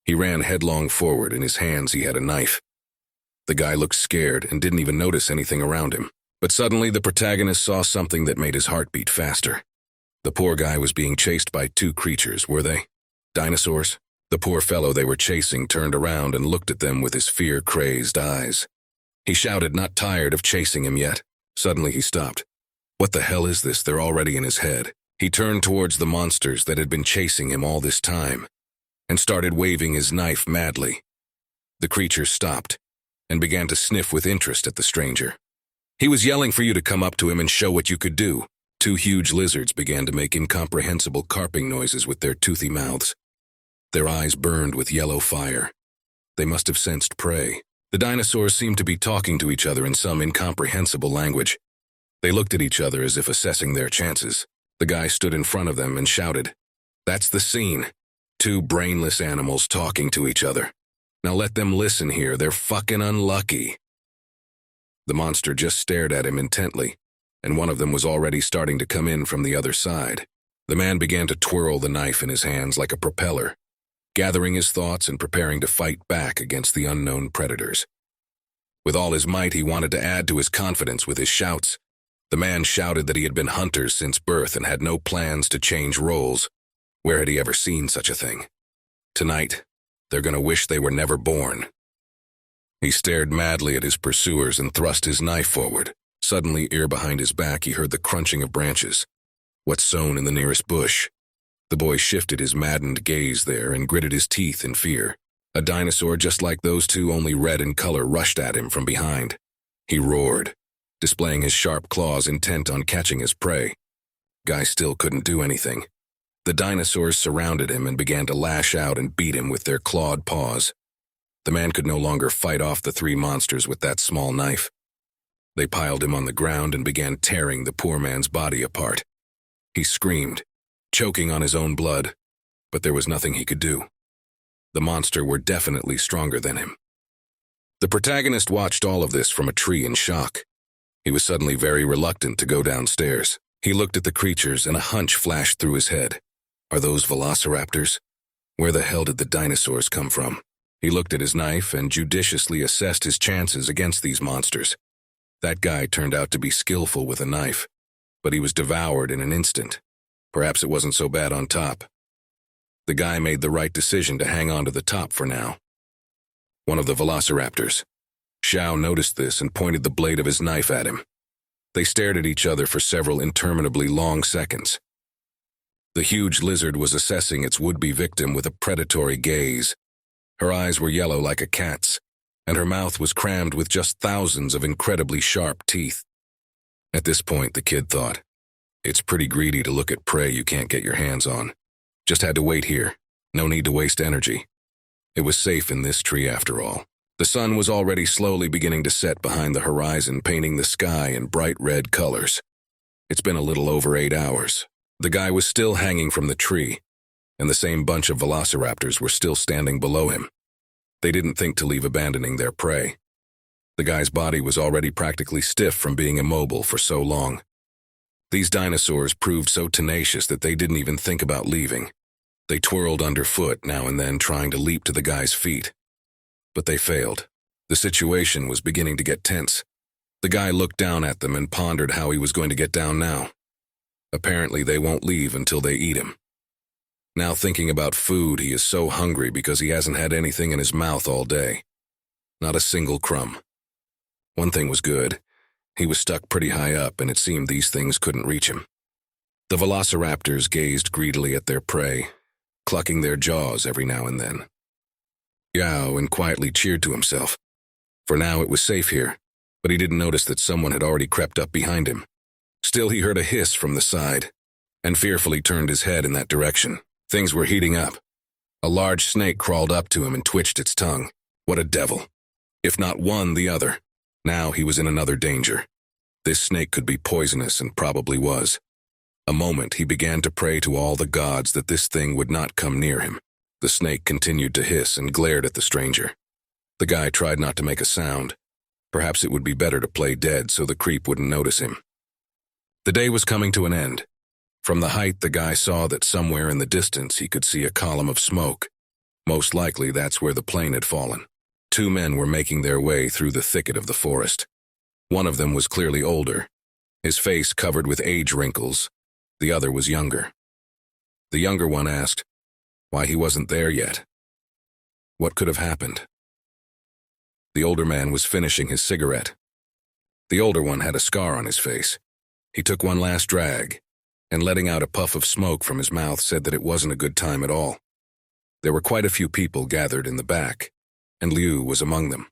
He ran headlong forward. In his hands, he had a knife. The guy looked scared and didn't even notice anything around him. But suddenly, the protagonist saw something that made his heart beat faster. The poor guy was being chased by two creatures, were they? Dinosaurs? The poor fellow they were chasing turned around and looked at them with his fear-crazed eyes. He shouted, not tired of chasing him yet. Suddenly he stopped. What the hell is this? They're already in his head. He turned towards the monsters that had been chasing him all this time and started waving his knife madly. The creatures stopped and began to sniff with interest at the stranger. He was yelling for you to come up to him and show what you could do. Two huge lizards began to make incomprehensible carping noises with their toothy mouths. Their eyes burned with yellow fire. They must have sensed prey. The dinosaurs seemed to be talking to each other in some incomprehensible language. They looked at each other as if assessing their chances. The guy stood in front of them and shouted, "That's the scene. Two brainless animals talking to each other. Now let them listen here. They're fucking unlucky." The monster just stared at him intently, and one of them was already starting to come in from the other side. The man began to twirl the knife in his hands like a propeller, gathering his thoughts and preparing to fight back against the unknown predators. With all his might, he wanted to add to his confidence with his shouts. The man shouted that he had been hunters since birth and had no plans to change roles. Where had he ever seen such a thing? Tonight, they're gonna wish they were never born. He stared madly at his pursuers and thrust his knife forward. Suddenly, ear behind his back, he heard the crunching of branches. What's sown in the nearest bush? The boy shifted his maddened gaze there and gritted his teeth in fear. A dinosaur just like those two, only red in color, rushed at him from behind. He roared, displaying his sharp claws intent on catching his prey. Guy still couldn't do anything. The dinosaurs surrounded him and began to lash out and beat him with their clawed paws. The man could no longer fight off the three monsters with that small knife. They piled him on the ground and began tearing the poor man's body apart. He screamed, choking on his own blood, but there was nothing he could do. The monster were definitely stronger than him. The protagonist watched all of this from a tree in shock. He was suddenly very reluctant to go downstairs. He looked at the creatures and a hunch flashed through his head. Are those velociraptors? Where the hell did the dinosaurs come from? He looked at his knife and judiciously assessed his chances against these monsters. That guy turned out to be skillful with a knife, but he was devoured in an instant. Perhaps it wasn't so bad on top. The guy made the right decision to hang on to the top for now. One of the velociraptors. Xiao noticed this and pointed the blade of his knife at him. They stared at each other for several interminably long seconds. The huge lizard was assessing its would-be victim with a predatory gaze. Her eyes were yellow like a cat's, and her mouth was crammed with just thousands of incredibly sharp teeth. At this point, the kid thought, it's pretty greedy to look at prey you can't get your hands on. Just had to wait here. No need to waste energy. It was safe in this tree after all. The sun was already slowly beginning to set behind the horizon, painting the sky in bright red colors. It's been a little over 8 hours. The guy was still hanging from the tree, and the same bunch of velociraptors were still standing below him. They didn't think to leave abandoning their prey. The guy's body was already practically stiff from being immobile for so long. These dinosaurs proved so tenacious that they didn't even think about leaving. They twirled underfoot now and then, trying to leap to the guy's feet. But they failed. The situation was beginning to get tense. The guy looked down at them and pondered how he was going to get down now. Apparently they won't leave until they eat him. Now thinking about food, he is so hungry because he hasn't had anything in his mouth all day. Not a single crumb. One thing was good. He was stuck pretty high up, and it seemed these things couldn't reach him. The velociraptors gazed greedily at their prey, clucking their jaws every now and then. Yao quietly cheered to himself. For now it was safe here, but he didn't notice that someone had already crept up behind him. Still, he heard a hiss from the side, and fearfully turned his head in that direction. Things were heating up. A large snake crawled up to him and twitched its tongue. What a devil. If not one, the other. Now he was in another danger. This snake could be poisonous, and probably was. A moment he began to pray to all the gods that this thing would not come near him. The snake continued to hiss and glared at the stranger. The guy tried not to make a sound. Perhaps it would be better to play dead so the creep wouldn't notice him. The day was coming to an end. From the height, the guy saw that somewhere in the distance he could see a column of smoke. Most likely that's where the plane had fallen. Two men were making their way through the thicket of the forest. One of them was clearly older, his face covered with age wrinkles. The other was younger. The younger one asked why he wasn't there yet. What could have happened? The older man was finishing his cigarette. The older one had a scar on his face. He took one last drag, and letting out a puff of smoke from his mouth said that it wasn't a good time at all. There were quite a few people gathered in the back, and Liu was among them.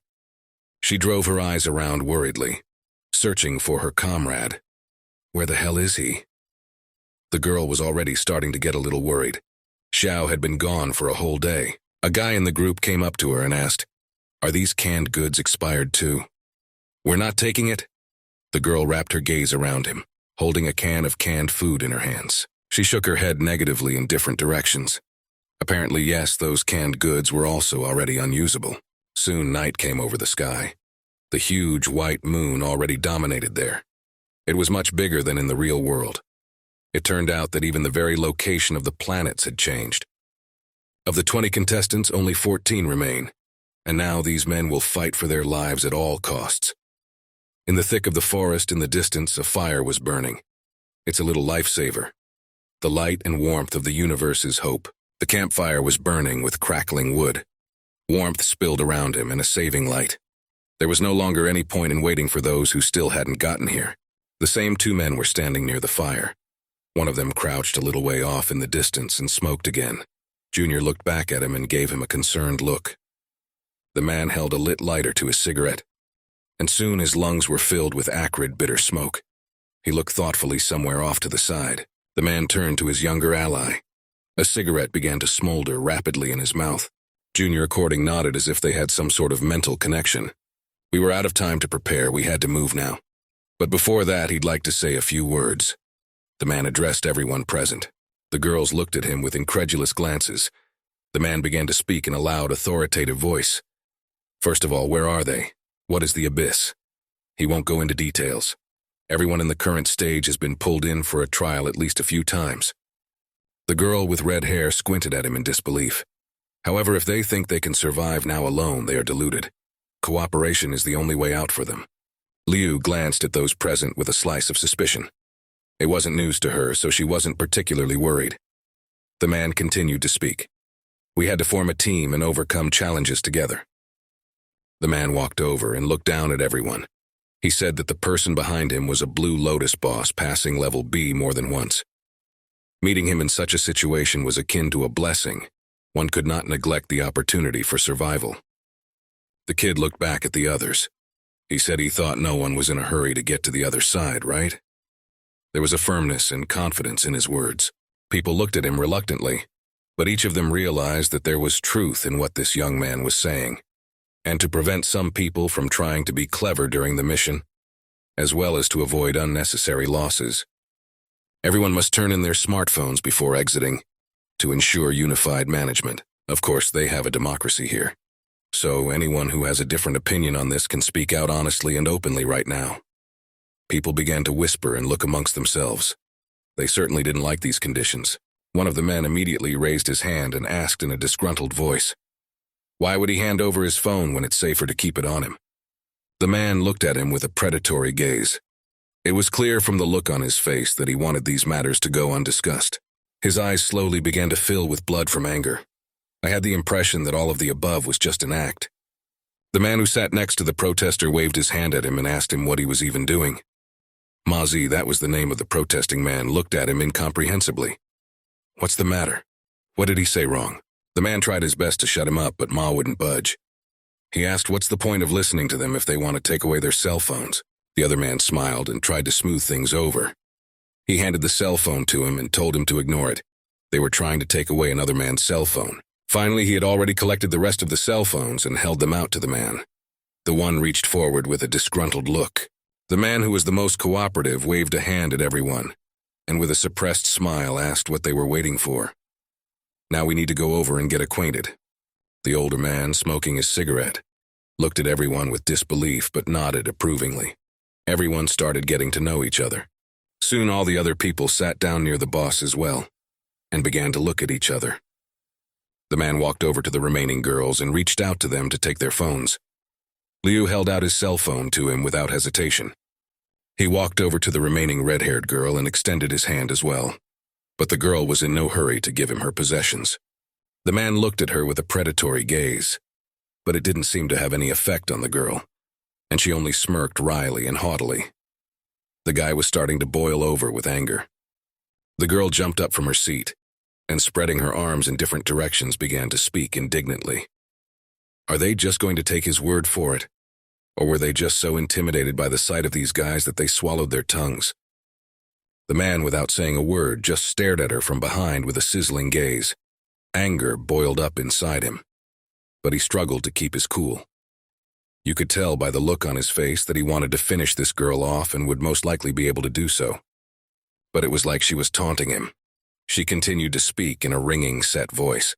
She drove her eyes around worriedly, searching for her comrade. Where the hell is he? The girl was already starting to get a little worried. Xiao had been gone for a whole day. A guy in the group came up to her and asked, "Are these canned goods expired too?" "We're not taking it." The girl wrapped her gaze around him, holding a can of canned food in her hands. She shook her head negatively in different directions. Apparently, yes, those canned goods were also already unusable. Soon night came over the sky. The huge white moon already dominated there. It was much bigger than in the real world. It turned out that even the very location of the planets had changed. Of the 20 contestants, only 14 remain, and now these men will fight for their lives at all costs. In the thick of the forest in the distance, a fire was burning. It's a little lifesaver. The light and warmth of the universe's hope. The campfire was burning with crackling wood. Warmth spilled around him and a saving light. There was no longer any point in waiting for those who still hadn't gotten here. The same two men were standing near the fire. One of them crouched a little way off in the distance and smoked again. Junior looked back at him and gave him a concerned look. The man held a lit lighter to his cigarette, and soon his lungs were filled with acrid, bitter smoke. He looked thoughtfully somewhere off to the side. The man turned to his younger ally. A cigarette began to smolder rapidly in his mouth. Junior according nodded as if they had some sort of mental connection. We were out of time to prepare, we had to move now. But before that, he'd like to say a few words. The man addressed everyone present. The girls looked at him with incredulous glances. The man began to speak in a loud, authoritative voice. First of all, where are they? What is the abyss? He won't go into details. Everyone in the current stage has been pulled in for a trial at least a few times. The girl with red hair squinted at him in disbelief. However, if they think they can survive now alone, they are deluded. Cooperation is the only way out for them. Liu glanced at those present with a slice of suspicion. It wasn't news to her, so she wasn't particularly worried. The man continued to speak. We had to form a team and overcome challenges together. The man walked over and looked down at everyone. He said that the person behind him was a Blue Lotus boss passing level B more than once. Meeting him in such a situation was akin to a blessing. One could not neglect the opportunity for survival. The kid looked back at the others. He said he thought no one was in a hurry to get to the other side, right? There was a firmness and confidence in his words. People looked at him reluctantly, but each of them realized that there was truth in what this young man was saying. And to prevent some people from trying to be clever during the mission, as well as to avoid unnecessary losses, Everyone must turn in their smartphones before exiting to ensure unified management. Of course, they have a democracy here. So anyone who has a different opinion on this can speak out honestly and openly right now. People began to whisper and look amongst themselves. They certainly didn't like these conditions. One of the men immediately raised his hand and asked in a disgruntled voice, "Why would he hand over his phone when it's safer to keep it on him?" The man looked at him with a predatory gaze. It was clear from the look on his face that he wanted these matters to go undiscussed. His eyes slowly began to fill with blood from anger. I had the impression that all of the above was just an act. The man who sat next to the protester waved his hand at him and asked him what he was even doing. Mazi, that was the name of the protesting man, looked at him incomprehensibly. "What's the matter? What did he say wrong?" The man tried his best to shut him up, but Ma wouldn't budge. He asked what's the point of listening to them if they want to take away their cell phones. The other man smiled and tried to smooth things over. He handed the cell phone to him and told him to ignore it. They were trying to take away another man's cell phone. Finally, he had already collected the rest of the cell phones and held them out to the man. The one reached forward with a disgruntled look. The man who was the most cooperative waved a hand at everyone, and with a suppressed smile asked what they were waiting for. "Now we need to go over and get acquainted." The older man, smoking his cigarette, looked at everyone with disbelief but nodded approvingly. Everyone started getting to know each other. Soon all the other people sat down near the boss as well, and began to look at each other. The man walked over to the remaining girls and reached out to them to take their phones. Liu held out his cell phone to him without hesitation. He walked over to the remaining red-haired girl and extended his hand as well. But the girl was in no hurry to give him her possessions. The man looked at her with a predatory gaze, but it didn't seem to have any effect on the girl, and she only smirked wryly and haughtily. The guy was starting to boil over with anger. The girl jumped up from her seat, and spreading her arms in different directions began to speak indignantly. Are they just going to take his word for it? Or were they just so intimidated by the sight of these guys that they swallowed their tongues? The man, without saying a word, just stared at her from behind with a sizzling gaze. Anger boiled up inside him, but he struggled to keep his cool. You could tell by the look on his face that he wanted to finish this girl off and would most likely be able to do so. But it was like she was taunting him. She continued to speak in a ringing, set voice.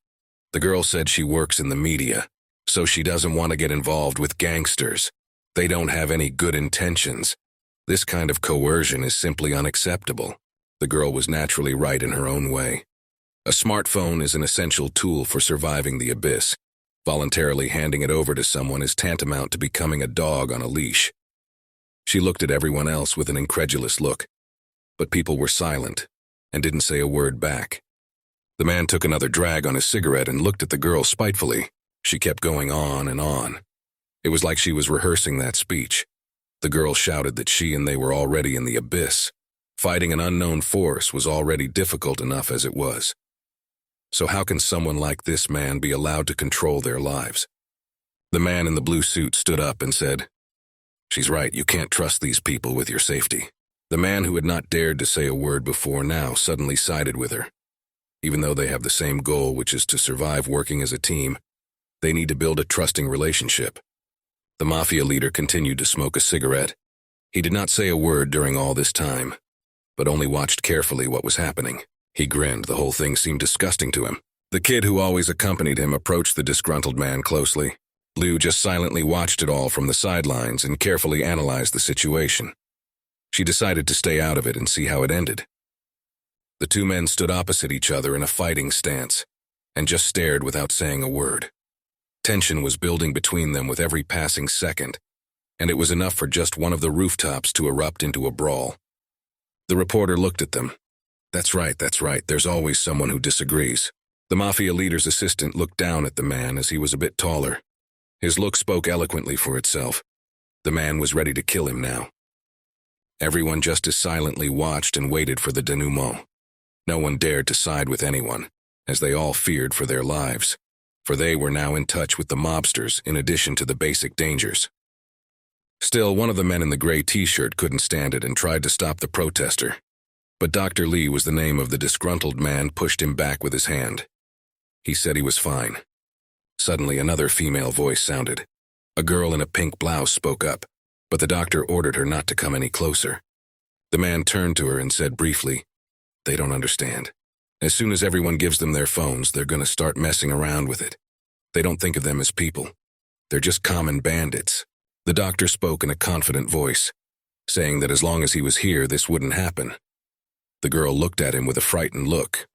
The girl said she works in the media, so she doesn't want to get involved with gangsters. They don't have any good intentions. This kind of coercion is simply unacceptable. The girl was naturally right in her own way. A smartphone is an essential tool for surviving the abyss. Voluntarily handing it over to someone is tantamount to becoming a dog on a leash. She looked at everyone else with an incredulous look, but people were silent and didn't say a word back. The man took another drag on his cigarette and looked at the girl spitefully. She kept going on and on. It was like she was rehearsing that speech. The girl shouted that she and they were already in the abyss. Fighting an unknown force was already difficult enough as it was. So how can someone like this man be allowed to control their lives? The man in the blue suit stood up and said, "She's right, you can't trust these people with your safety." The man who had not dared to say a word before now suddenly sided with her. Even though they have the same goal, which is to survive working as a team, they need to build a trusting relationship. The mafia leader continued to smoke a cigarette. He did not say a word during all this time, but only watched carefully what was happening. He grinned. The whole thing seemed disgusting to him. The kid who always accompanied him approached the disgruntled man closely. Liu just silently watched it all from the sidelines and carefully analyzed the situation. She decided to stay out of it and see how it ended. The two men stood opposite each other in a fighting stance and just stared without saying a word. Tension was building between them with every passing second, and it was enough for just one of the rooftops to erupt into a brawl. The reporter looked at them. That's right, there's always someone who disagrees. The mafia leader's assistant looked down at the man as he was a bit taller. His look spoke eloquently for itself. The man was ready to kill him now. Everyone just as silently watched and waited for the denouement. No one dared to side with anyone, as they all feared for their lives, for they were now in touch with the mobsters in addition to the basic dangers. Still, one of the men in the gray t-shirt couldn't stand it and tried to stop the protester. But Dr. Lee was the name of the disgruntled man, pushed him back with his hand. He said he was fine. Suddenly, another female voice sounded. A girl in a pink blouse spoke up, but the doctor ordered her not to come any closer. The man turned to her and said briefly, They don't understand. As soon as everyone gives them their phones, they're gonna start messing around with it. They don't think of them as people. They're just common bandits. The doctor spoke in a confident voice, saying that as long as he was here, this wouldn't happen. The girl looked at him with a frightened look.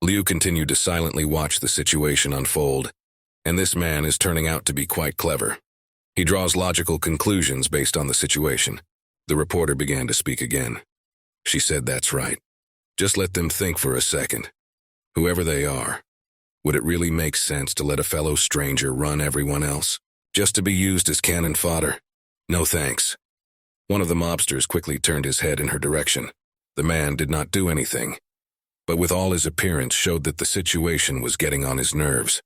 Liu continued to silently watch the situation unfold, and this man is turning out to be quite clever. He draws logical conclusions based on the situation. The reporter began to speak again. She said, "That's right. Just let them think for a second. Whoever they are, would it really make sense to let a fellow stranger run everyone else, just to be used as cannon fodder? No thanks." One of the mobsters quickly turned his head in her direction. The man did not do anything, but with all his appearance showed that the situation was getting on his nerves.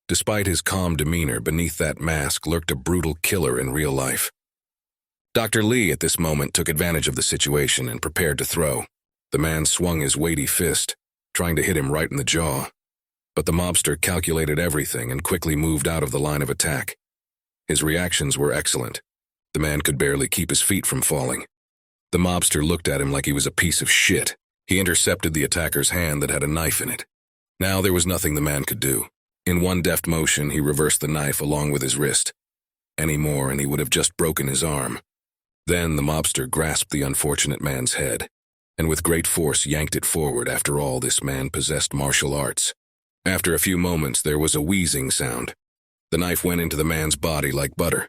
Despite his calm demeanor, beneath that mask lurked a brutal killer in real life. Dr. Lee at this moment took advantage of the situation and prepared to throw. The man swung his weighty fist, trying to hit him right in the jaw. But the mobster calculated everything and quickly moved out of the line of attack. His reactions were excellent. The man could barely keep his feet from falling. The mobster looked at him like he was a piece of shit. He intercepted the attacker's hand that had a knife in it. Now there was nothing the man could do. In one deft motion, he reversed the knife along with his wrist. Any more, and he would have just broken his arm. Then the mobster grasped the unfortunate man's head, and with great force yanked it forward. After all, this man possessed martial arts. After a few moments, there was a wheezing sound. The knife went into the man's body like butter.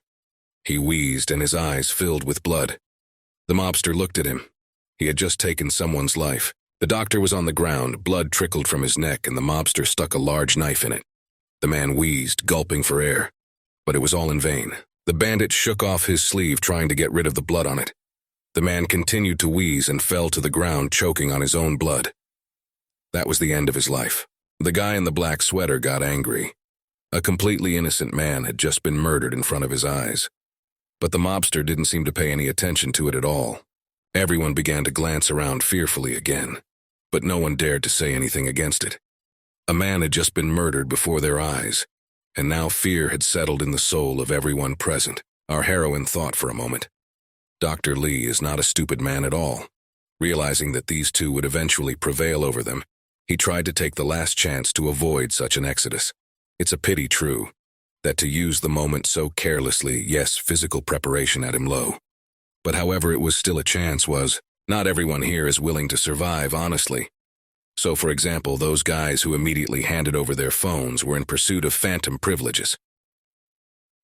He wheezed, and his eyes filled with blood. The mobster looked at him. He had just taken someone's life. The doctor was on the ground, blood trickled from his neck, and the mobster stuck a large knife in it. The man wheezed, gulping for air, but it was all in vain. The bandit shook off his sleeve, trying to get rid of the blood on it. The man continued to wheeze and fell to the ground, choking on his own blood. That was the end of his life. The guy in the black sweater got angry. A completely innocent man had just been murdered in front of his eyes. But the mobster didn't seem to pay any attention to it at all. Everyone began to glance around fearfully again, but no one dared to say anything against it. A man had just been murdered before their eyes, and now fear had settled in the soul of everyone present. Our heroine thought for a moment. Dr. Lee is not a stupid man at all. Realizing that these two would eventually prevail over them, he tried to take the last chance to avoid such an exodus. It's a pity, true, that to use the moment so carelessly, yes, physical preparation had him low. But however it was still a chance was, not everyone here is willing to survive honestly. So for example, those guys who immediately handed over their phones were in pursuit of phantom privileges.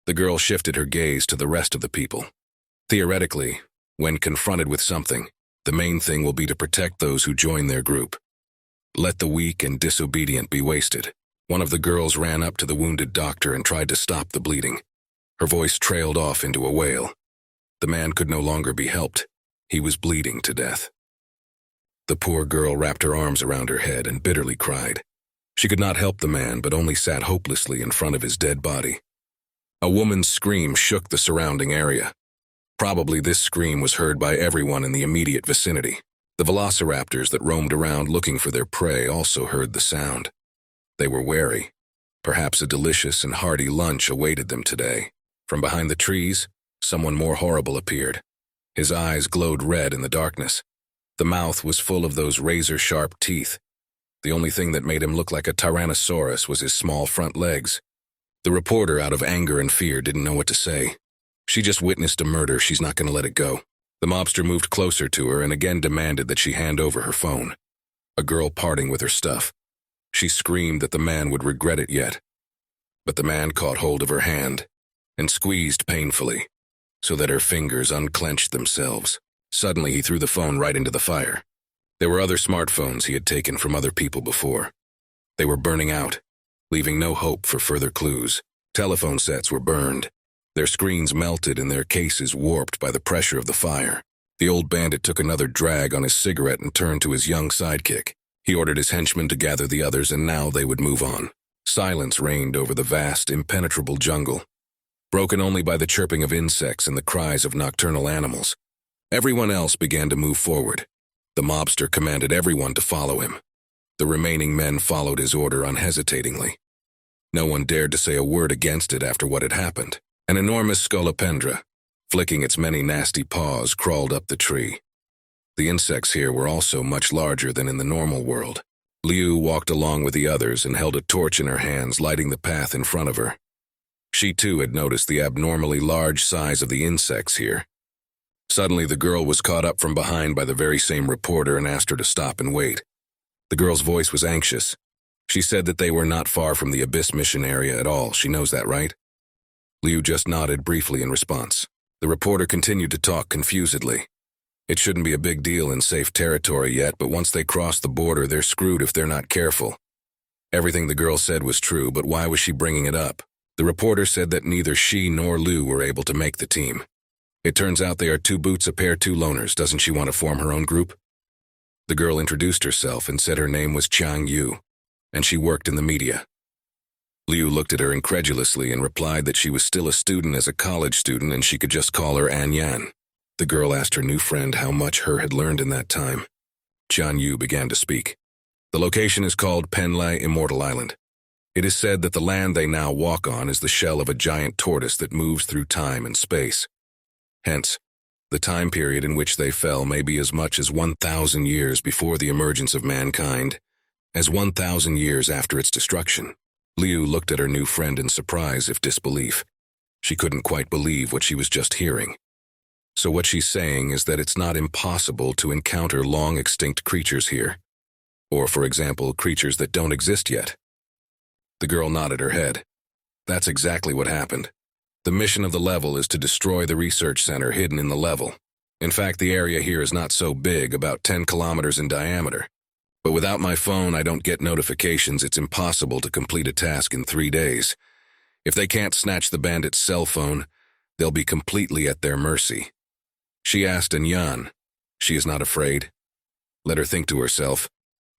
The girl shifted her gaze to the rest of the people. Theoretically, when confronted with something, the main thing will be to protect those who join their group. Let the weak and disobedient be wasted. One of the girls ran up to the wounded doctor and tried to stop the bleeding. Her voice trailed off into a wail. The man could no longer be helped. He was bleeding to death. The poor girl wrapped her arms around her head and bitterly cried. She could not help the man, but only sat hopelessly in front of his dead body. A woman's scream shook the surrounding area. Probably this scream was heard by everyone in the immediate vicinity. The velociraptors that roamed around looking for their prey also heard the sound. They were wary. Perhaps a delicious and hearty lunch awaited them today. From behind the trees, someone more horrible appeared. His eyes glowed red in the darkness. The mouth was full of those razor-sharp teeth. The only thing that made him look like a tyrannosaurus was his small front legs. The reporter, out of anger and fear, didn't know what to say. She just witnessed a murder. She's not going to let it go. The mobster moved closer to her and again demanded that she hand over her phone. A girl parting with her stuff. She screamed that the man would regret it yet. But the man caught hold of her hand and squeezed painfully, so that her fingers unclenched themselves. Suddenly, he threw the phone right into the fire. There were other smartphones he had taken from other people before. They were burning out, leaving no hope for further clues. Telephone sets were burned. Their screens melted and their cases warped by the pressure of the fire. The old bandit took another drag on his cigarette and turned to his young sidekick. He ordered his henchmen to gather the others, and now they would move on. Silence reigned over the vast, impenetrable jungle, broken only by the chirping of insects and the cries of nocturnal animals. Everyone else began to move forward. The mobster commanded everyone to follow him. The remaining men followed his order unhesitatingly. No one dared to say a word against it after what had happened. An enormous scolopendra, flicking its many nasty paws, crawled up the tree. The insects here were also much larger than in the normal world. Liu walked along with the others and held a torch in her hands, lighting the path in front of her. She too had noticed the abnormally large size of the insects here. Suddenly, the girl was caught up from behind by the very same reporter and asked her to stop and wait. The girl's voice was anxious. She said that they were not far from the Abyss mission area at all. She knows that, right? Liu just nodded briefly in response. The reporter continued to talk confusedly. It shouldn't be a big deal in safe territory yet, but once they cross the border, they're screwed if they're not careful. Everything the girl said was true, but why was she bringing it up? The reporter said that neither she nor Liu were able to make the team. It turns out they are two boots a pair, two loners. Doesn't she want to form her own group? The girl introduced herself and said her name was Chang Yu, and she worked in the media. Liu looked at her incredulously and replied that she was still a student as a college student and she could just call her An Yan. The girl asked her new friend how much her had learned in that time. Chang Yu began to speak. The location is called Penlai Immortal Island. It is said that the land they now walk on is the shell of a giant tortoise that moves through time and space. Hence, the time period in which they fell may be as much as 1,000 years before the emergence of mankind, as 1,000 years after its destruction. Liu looked at her new friend in surprise, if disbelief. She couldn't quite believe what she was just hearing. So what she's saying is that it's not impossible to encounter long-extinct creatures here. Or, for example, creatures that don't exist yet. The girl nodded her head. That's exactly what happened. The mission of the level is to destroy the research center hidden in the level. In fact, the area here is not so big, about 10 kilometers in diameter. But without my phone, I don't get notifications. It's impossible to complete a task in 3 days. If they can't snatch the bandit's cell phone, they'll be completely at their mercy. She asked An Yan. She is not afraid. Let her think to herself,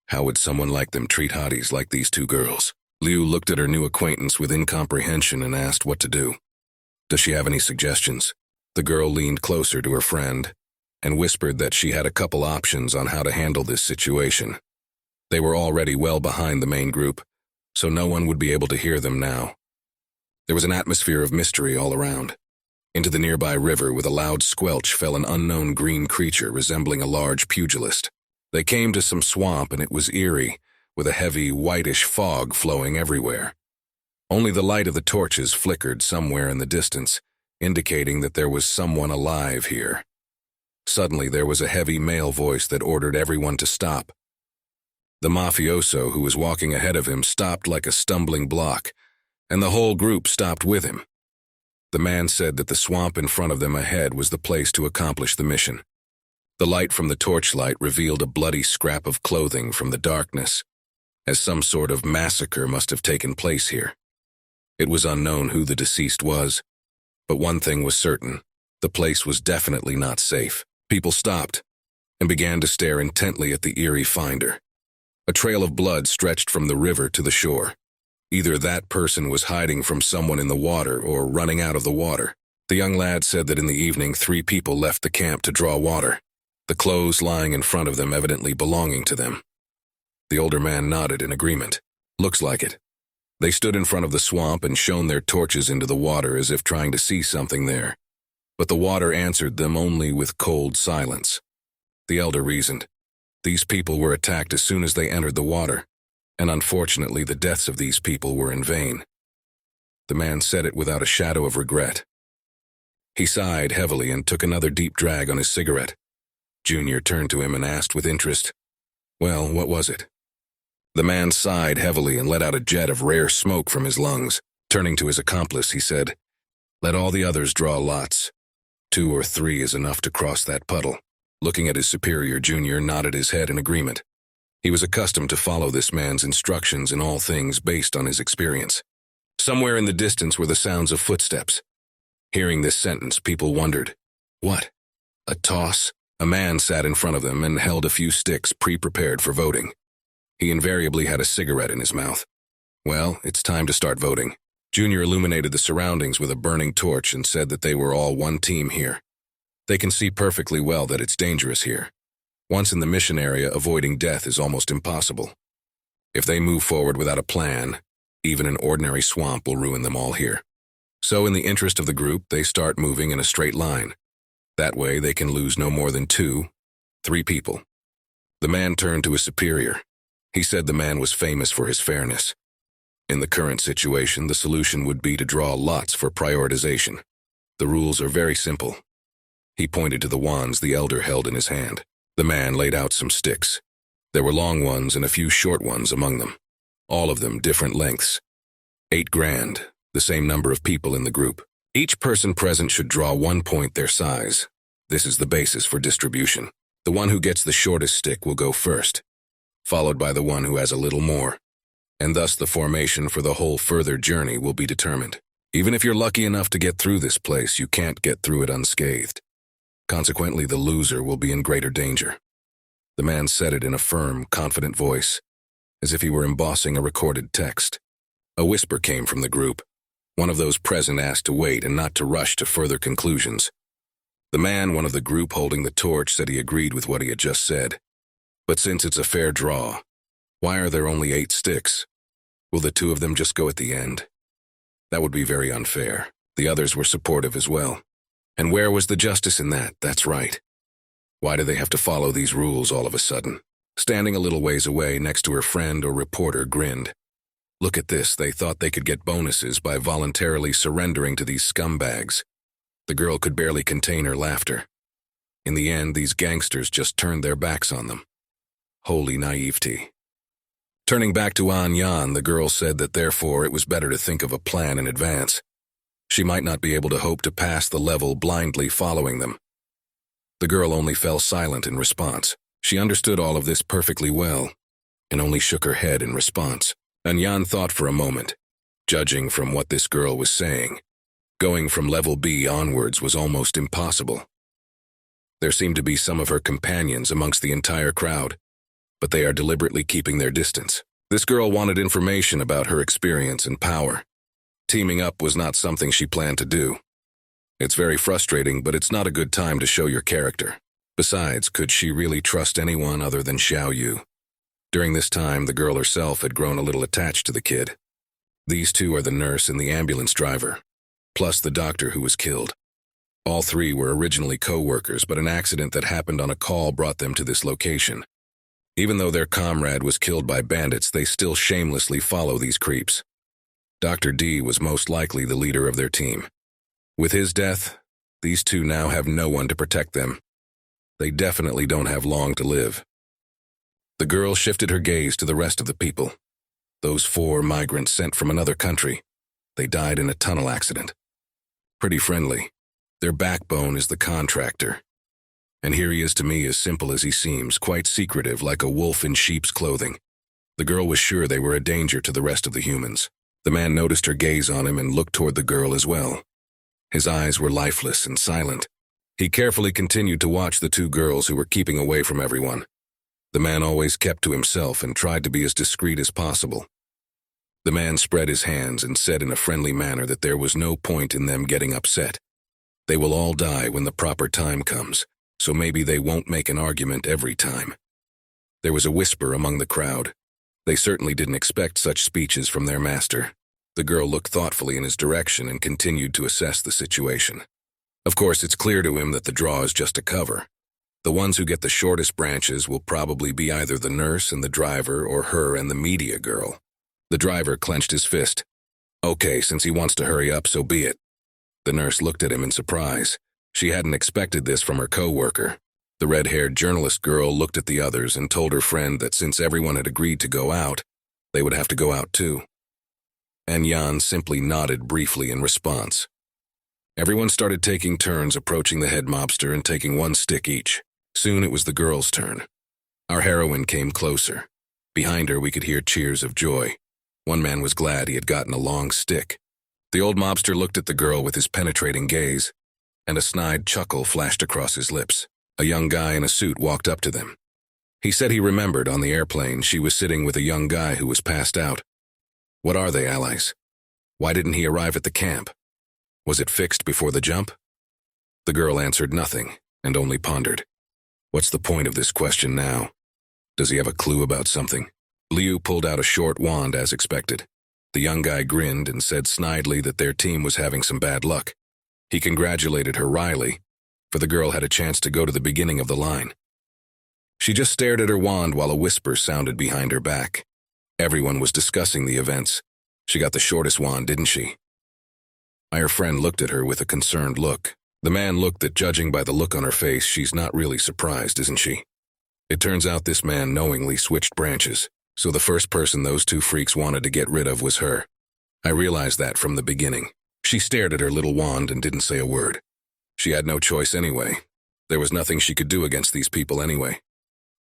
how would someone like them treat hotties like these two girls? Liu looked at her new acquaintance with incomprehension and asked what to do. Does she have any suggestions? The girl leaned closer to her friend and whispered that she had a couple options on how to handle this situation. They were already well behind the main group, so no one would be able to hear them now. There was an atmosphere of mystery all around. Into the nearby river with a loud squelch fell an unknown green creature resembling a large pugilist. They came to some swamp and it was eerie, with a heavy, whitish fog flowing everywhere. Only the light of the torches flickered somewhere in the distance, indicating that there was someone alive here. Suddenly there was a heavy male voice that ordered everyone to stop. The mafioso who was walking ahead of him stopped like a stumbling block, and the whole group stopped with him. The man said that the swamp in front of them ahead was the place to accomplish the mission. The light from the torchlight revealed a bloody scrap of clothing from the darkness, as some sort of massacre must have taken place here. It was unknown who the deceased was, but one thing was certain, the place was definitely not safe. People stopped and began to stare intently at the eerie finder. A trail of blood stretched from the river to the shore. Either that person was hiding from someone in the water or running out of the water. The young lad said that in the evening 3 people left the camp to draw water, the clothes lying in front of them evidently belonging to them. The older man nodded in agreement. Looks like it. They stood in front of the swamp and shone their torches into the water as if trying to see something there. But the water answered them only with cold silence. The elder reasoned. These people were attacked as soon as they entered the water, and unfortunately the deaths of these people were in vain. The man said it without a shadow of regret. He sighed heavily and took another deep drag on his cigarette. Junior turned to him and asked with interest, "Well, what was it?" The man sighed heavily and let out a jet of rare smoke from his lungs. Turning to his accomplice, he said, "Let all the others draw lots. 2 or 3 is enough to cross that puddle." Looking at his superior, Junior nodded his head in agreement. He was accustomed to follow this man's instructions in all things based on his experience. Somewhere in the distance were the sounds of footsteps. Hearing this sentence, people wondered, what? A toss? A man sat in front of them and held a few sticks pre-prepared for voting. He invariably had a cigarette in his mouth. Well, it's time to start voting. Junior illuminated the surroundings with a burning torch and said that they were all one team here. They can see perfectly well that it's dangerous here. Once in the mission area, avoiding death is almost impossible. If they move forward without a plan, even an ordinary swamp will ruin them all here. So in the interest of the group, they start moving in a straight line. That way they can lose no more than 2, 3 people. The man turned to his superior. He said the man was famous for his fairness. In the current situation, the solution would be to draw lots for prioritization. The rules are very simple. He pointed to the wands the elder held in his hand. The man laid out some sticks. There were long ones and a few short ones among them. All of them different lengths. 8 grand, the same number of people in the group. Each person present should draw 1 point their size. This is the basis for distribution. The one who gets the shortest stick will go first, followed by the one who has a little more. And thus the formation for the whole further journey will be determined. Even if you're lucky enough to get through this place, you can't get through it unscathed. Consequently, the loser will be in greater danger. The man said it in a firm, confident voice, as if he were embossing a recorded text. A whisper came from the group. One of those present asked to wait and not to rush to further conclusions. The man, one of the group holding the torch, said he agreed with what he had just said. But since it's a fair draw, why are there only 8 sticks? Will the 2 of them just go at the end? That would be very unfair. The others were supportive as well. And where was the justice in that? That's right. Why do they have to follow these rules all of a sudden? Standing a little ways away next to her friend or reporter grinned. Look at this, they thought they could get bonuses by voluntarily surrendering to these scumbags. The girl could barely contain her laughter. In the end, these gangsters just turned their backs on them. Holy naivety. Turning back to An Yan, the girl said that therefore it was better to think of a plan in advance. She might not be able to hope to pass the level blindly following them. The girl only fell silent in response. She understood all of this perfectly well, and only shook her head in response. An Yan thought for a moment. Judging from what this girl was saying, going from level B onwards was almost impossible. There seemed to be some of her companions amongst the entire crowd, but they are deliberately keeping their distance. This girl wanted information about her experience and power. Teaming up was not something she planned to do. It's very frustrating, but it's not a good time to show your character. Besides, could she really trust anyone other than Xiao Yu? During this time, the girl herself had grown a little attached to the kid. These 2 are the nurse and the ambulance driver, plus the doctor who was killed. All 3 were originally co-workers, but an accident that happened on a call brought them to this location. Even though their comrade was killed by bandits, they still shamelessly follow these creeps. Dr. D was most likely the leader of their team. With his death, these 2 now have no one to protect them. They definitely don't have long to live. The girl shifted her gaze to the rest of the people. Those 4 migrants sent from another country. They died in a tunnel accident. Pretty friendly. Their backbone is the contractor. And here he is to me as simple as he seems, quite secretive like a wolf in sheep's clothing. The girl was sure they were a danger to the rest of the humans. The man noticed her gaze on him and looked toward the girl as well. His eyes were lifeless and silent. He carefully continued to watch the 2 girls who were keeping away from everyone. The man always kept to himself and tried to be as discreet as possible. The man spread his hands and said in a friendly manner that there was no point in them getting upset. They will all die when the proper time comes, so maybe they won't make an argument every time. There was a whisper among the crowd. They certainly didn't expect such speeches from their master. The girl looked thoughtfully in his direction and continued to assess the situation. Of course, it's clear to him that the draw is just a cover. The ones who get the shortest branches will probably be either the nurse and the driver or her and the media girl. The driver clenched his fist. Okay, since he wants to hurry up, so be it. The nurse looked at him in surprise. She hadn't expected this from her co-worker. The red-haired journalist girl looked at the others and told her friend that since everyone had agreed to go out, they would have to go out too. And Yan simply nodded briefly in response. Everyone started taking turns approaching the head mobster and taking 1 stick each. Soon it was the girl's turn. Our heroine came closer. Behind her we could hear cheers of joy. One man was glad he had gotten a long stick. The old mobster looked at the girl with his penetrating gaze, and a snide chuckle flashed across his lips. A young guy in a suit walked up to them. He said he remembered on the airplane she was sitting with a young guy who was passed out. What are they, allies? Why didn't he arrive at the camp? Was it fixed before the jump? The girl answered nothing, and only pondered. What's the point of this question now? Does he have a clue about something? Liu pulled out a short wand as expected. The young guy grinned and said snidely that their team was having some bad luck. He congratulated her wryly, for the girl had a chance to go to the beginning of the line. She just stared at her wand while a whisper sounded behind her back. Everyone was discussing the events. She got the shortest wand, didn't she? Her friend looked at her with a concerned look. The man looked that, judging by the look on her face, she's not really surprised, isn't she? It turns out this man knowingly switched branches, so the first person those two freaks wanted to get rid of was her. I realized that from the beginning. She stared at her little wand and didn't say a word. She had no choice anyway. There was nothing she could do against these people anyway.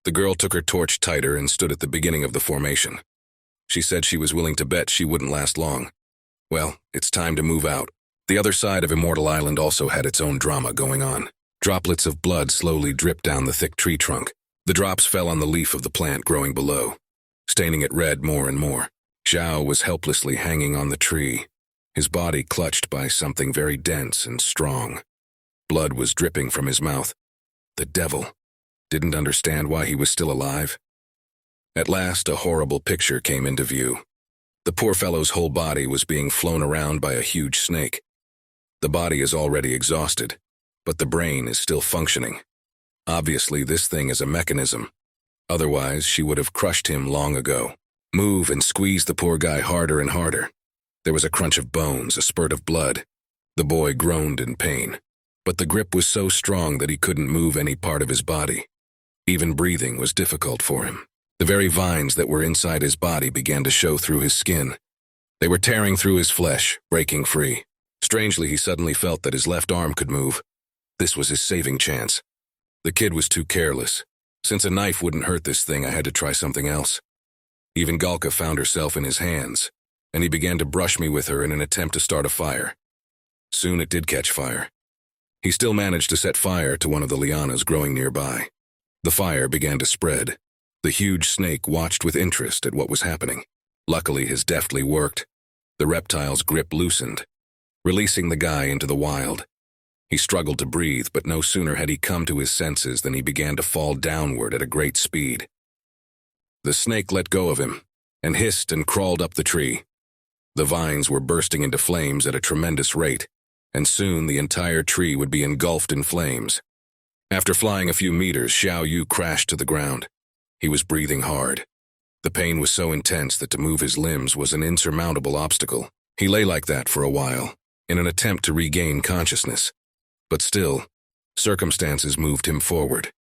The girl took her torch tighter and stood at the beginning of the formation. She said she was willing to bet she wouldn't last long. Well, it's time to move out. The other side of Immortal Island also had its own drama going on. Droplets of blood slowly dripped down the thick tree trunk. The drops fell on the leaf of the plant growing below, staining it red more and more. Zhao was helplessly hanging on the tree, his body clutched by something very dense and strong. Blood was dripping from his mouth. The devil. Didn't understand why he was still alive. At last, a horrible picture came into view. The poor fellow's whole body was being flown around by a huge snake. The body is already exhausted, but the brain is still functioning. Obviously, this thing is a mechanism. Otherwise, she would have crushed him long ago. Move and squeeze the poor guy harder and harder. There was a crunch of bones, a spurt of blood. The boy groaned in pain, but the grip was so strong that he couldn't move any part of his body. Even breathing was difficult for him. The very vines that were inside his body began to show through his skin. They were tearing through his flesh, breaking free. Strangely, he suddenly felt that his left arm could move. This was his saving chance. The kid was too careless. Since a knife wouldn't hurt this thing, I had to try something else. Even Galka found herself in his hands, and he began to brush me with her in an attempt to start a fire. Soon it did catch fire. He still managed to set fire to one of the lianas growing nearby. The fire began to spread. The huge snake watched with interest at what was happening. Luckily, his deftly worked. The reptile's grip loosened, releasing the guy into the wild. He struggled to breathe, but no sooner had he come to his senses than he began to fall downward at a great speed. The snake let go of him and hissed and crawled up the tree. The vines were bursting into flames at a tremendous rate, and soon the entire tree would be engulfed in flames. After flying a few meters, Xiao Yu crashed to the ground. He was breathing hard. The pain was so intense that to move his limbs was an insurmountable obstacle. He lay like that for a while, in an attempt to regain consciousness. But still, circumstances moved him forward.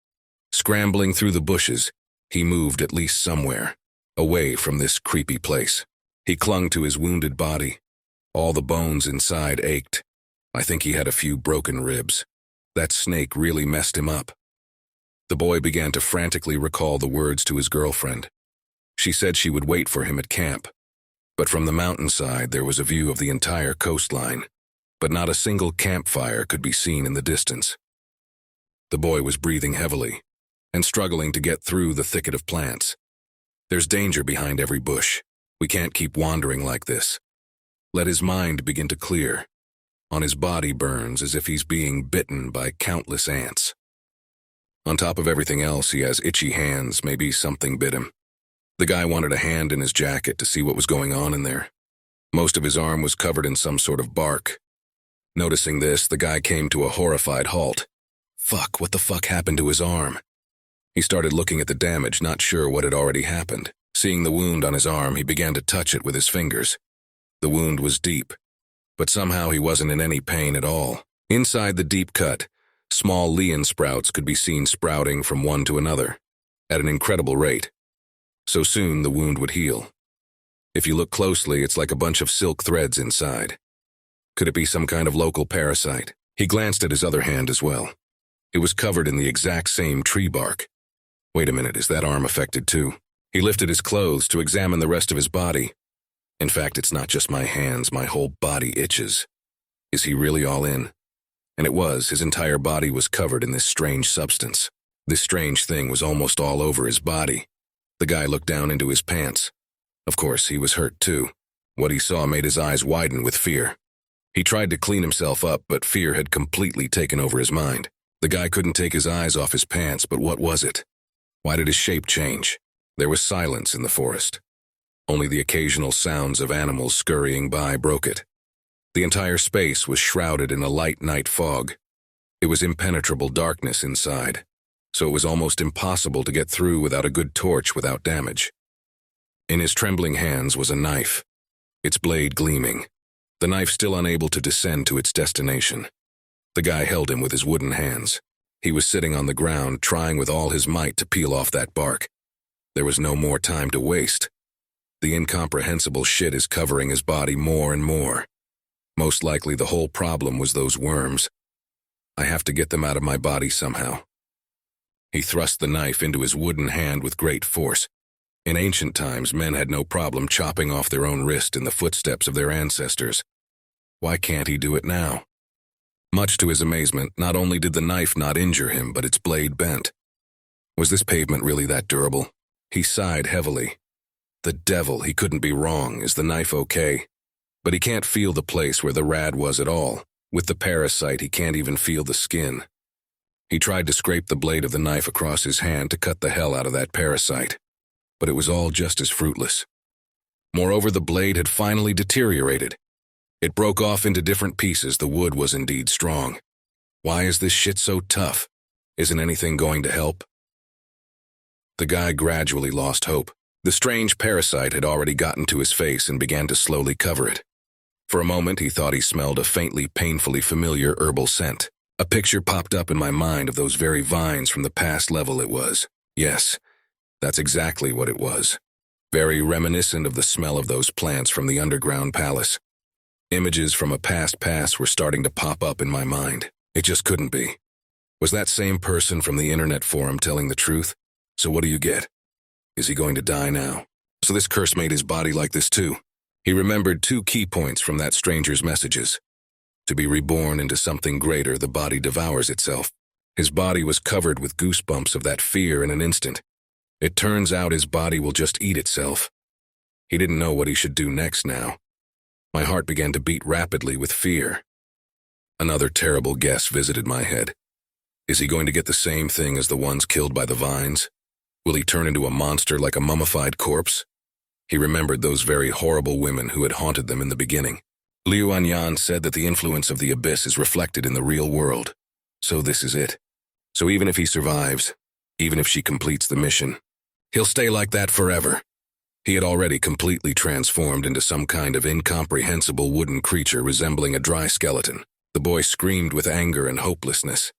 Scrambling through the bushes, he moved at least somewhere, away from this creepy place. He clung to his wounded body. All the bones inside ached. I think he had a few broken ribs. That snake really messed him up. The boy began to frantically recall the words to his girlfriend. She said she would wait for him at camp. But from the mountainside there was a view of the entire coastline, but not a single campfire could be seen in the distance. The boy was breathing heavily and struggling to get through the thicket of plants. There's danger behind every bush. We can't keep wandering like this. Let his mind begin to clear. On his body burns as if he's being bitten by countless ants. On top of everything else, he has itchy hands. Maybe something bit him. The guy wanted a hand in his jacket to see what was going on in there. Most of his arm was covered in some sort of bark. Noticing this, the guy came to a horrified halt. Fuck, what the fuck happened to his arm? He started looking at the damage, not sure what had already happened. Seeing the wound on his arm, he began to touch it with his fingers. The wound was deep, but somehow he wasn't in any pain at all. Inside the deep cut, small lian sprouts could be seen sprouting from one to another, at an incredible rate. So soon the wound would heal. If you look closely, it's like a bunch of silk threads inside. Could it be some kind of local parasite? He glanced at his other hand as well. It was covered in the exact same tree bark. Wait a minute, is that arm affected too? He lifted his clothes to examine the rest of his body. In fact, it's not just my hands, my whole body itches. Is he really all in? And it was, his entire body was covered in this strange substance. This strange thing was almost all over his body. The guy looked down into his pants. Of course, he was hurt too. What he saw made his eyes widen with fear. He tried to clean himself up, but fear had completely taken over his mind. The guy couldn't take his eyes off his pants, but what was it? Why did his shape change? There was silence in the forest. Only the occasional sounds of animals scurrying by broke it. The entire space was shrouded in a light night fog. It was impenetrable darkness inside. so it was almost impossible to get through without a good torch without damage. In his trembling hands was a knife, its blade gleaming, the knife still unable to descend to its destination. The guy held him with his wooden hands. He was sitting on the ground, trying with all his might to peel off that bark. There was no more time to waste. The incomprehensible shit is covering his body more and more. Most likely the whole problem was those worms. I have to get them out of my body somehow. He thrust the knife into his wooden hand with great force. In ancient times, men had no problem chopping off their own wrist in the footsteps of their ancestors. Why can't he do it now? Much to his amazement, not only did the knife not injure him, but its blade bent. Was this pavement really that durable? He sighed heavily. The devil, he couldn't be wrong. Is the knife okay? But he can't feel the place where the rad was at all. With the parasite, he can't even feel the skin. He tried to scrape the blade of the knife across his hand to cut the hell out of that parasite. But it was all just as fruitless. Moreover, the blade had finally deteriorated. It broke off into different pieces. The wood was indeed strong. Why is this shit so tough? Isn't anything going to help? The guy gradually lost hope. The strange parasite had already gotten to his face and began to slowly cover it. For a moment, he thought he smelled a faintly, painfully familiar herbal scent. A picture popped up in my mind of those very vines from the past level it was. Yes, that's exactly what it was. Very reminiscent of the smell of those plants from the underground palace. Images from a past were starting to pop up in my mind. It just couldn't be. Was that same person from the internet forum telling the truth? So what do you get? Is he going to die now? So this curse made his body like this too. He remembered 2 key points from that stranger's messages. To be reborn into something greater, the body devours itself. His body was covered with goosebumps of that fear in an instant. It turns out his body will just eat itself. He didn't know what he should do next now. My heart began to beat rapidly with fear. Another terrible guess visited my head. Is he going to get the same thing as the ones killed by the vines? Will he turn into a monster like a mummified corpse? He remembered those very horrible women who had haunted them in the beginning. Liu Anyan said that the influence of the abyss is reflected in the real world. So this is it. So even if he survives, even if she completes the mission, he'll stay like that forever. He had already completely transformed into some kind of incomprehensible wooden creature resembling a dry skeleton. The boy screamed with anger and hopelessness.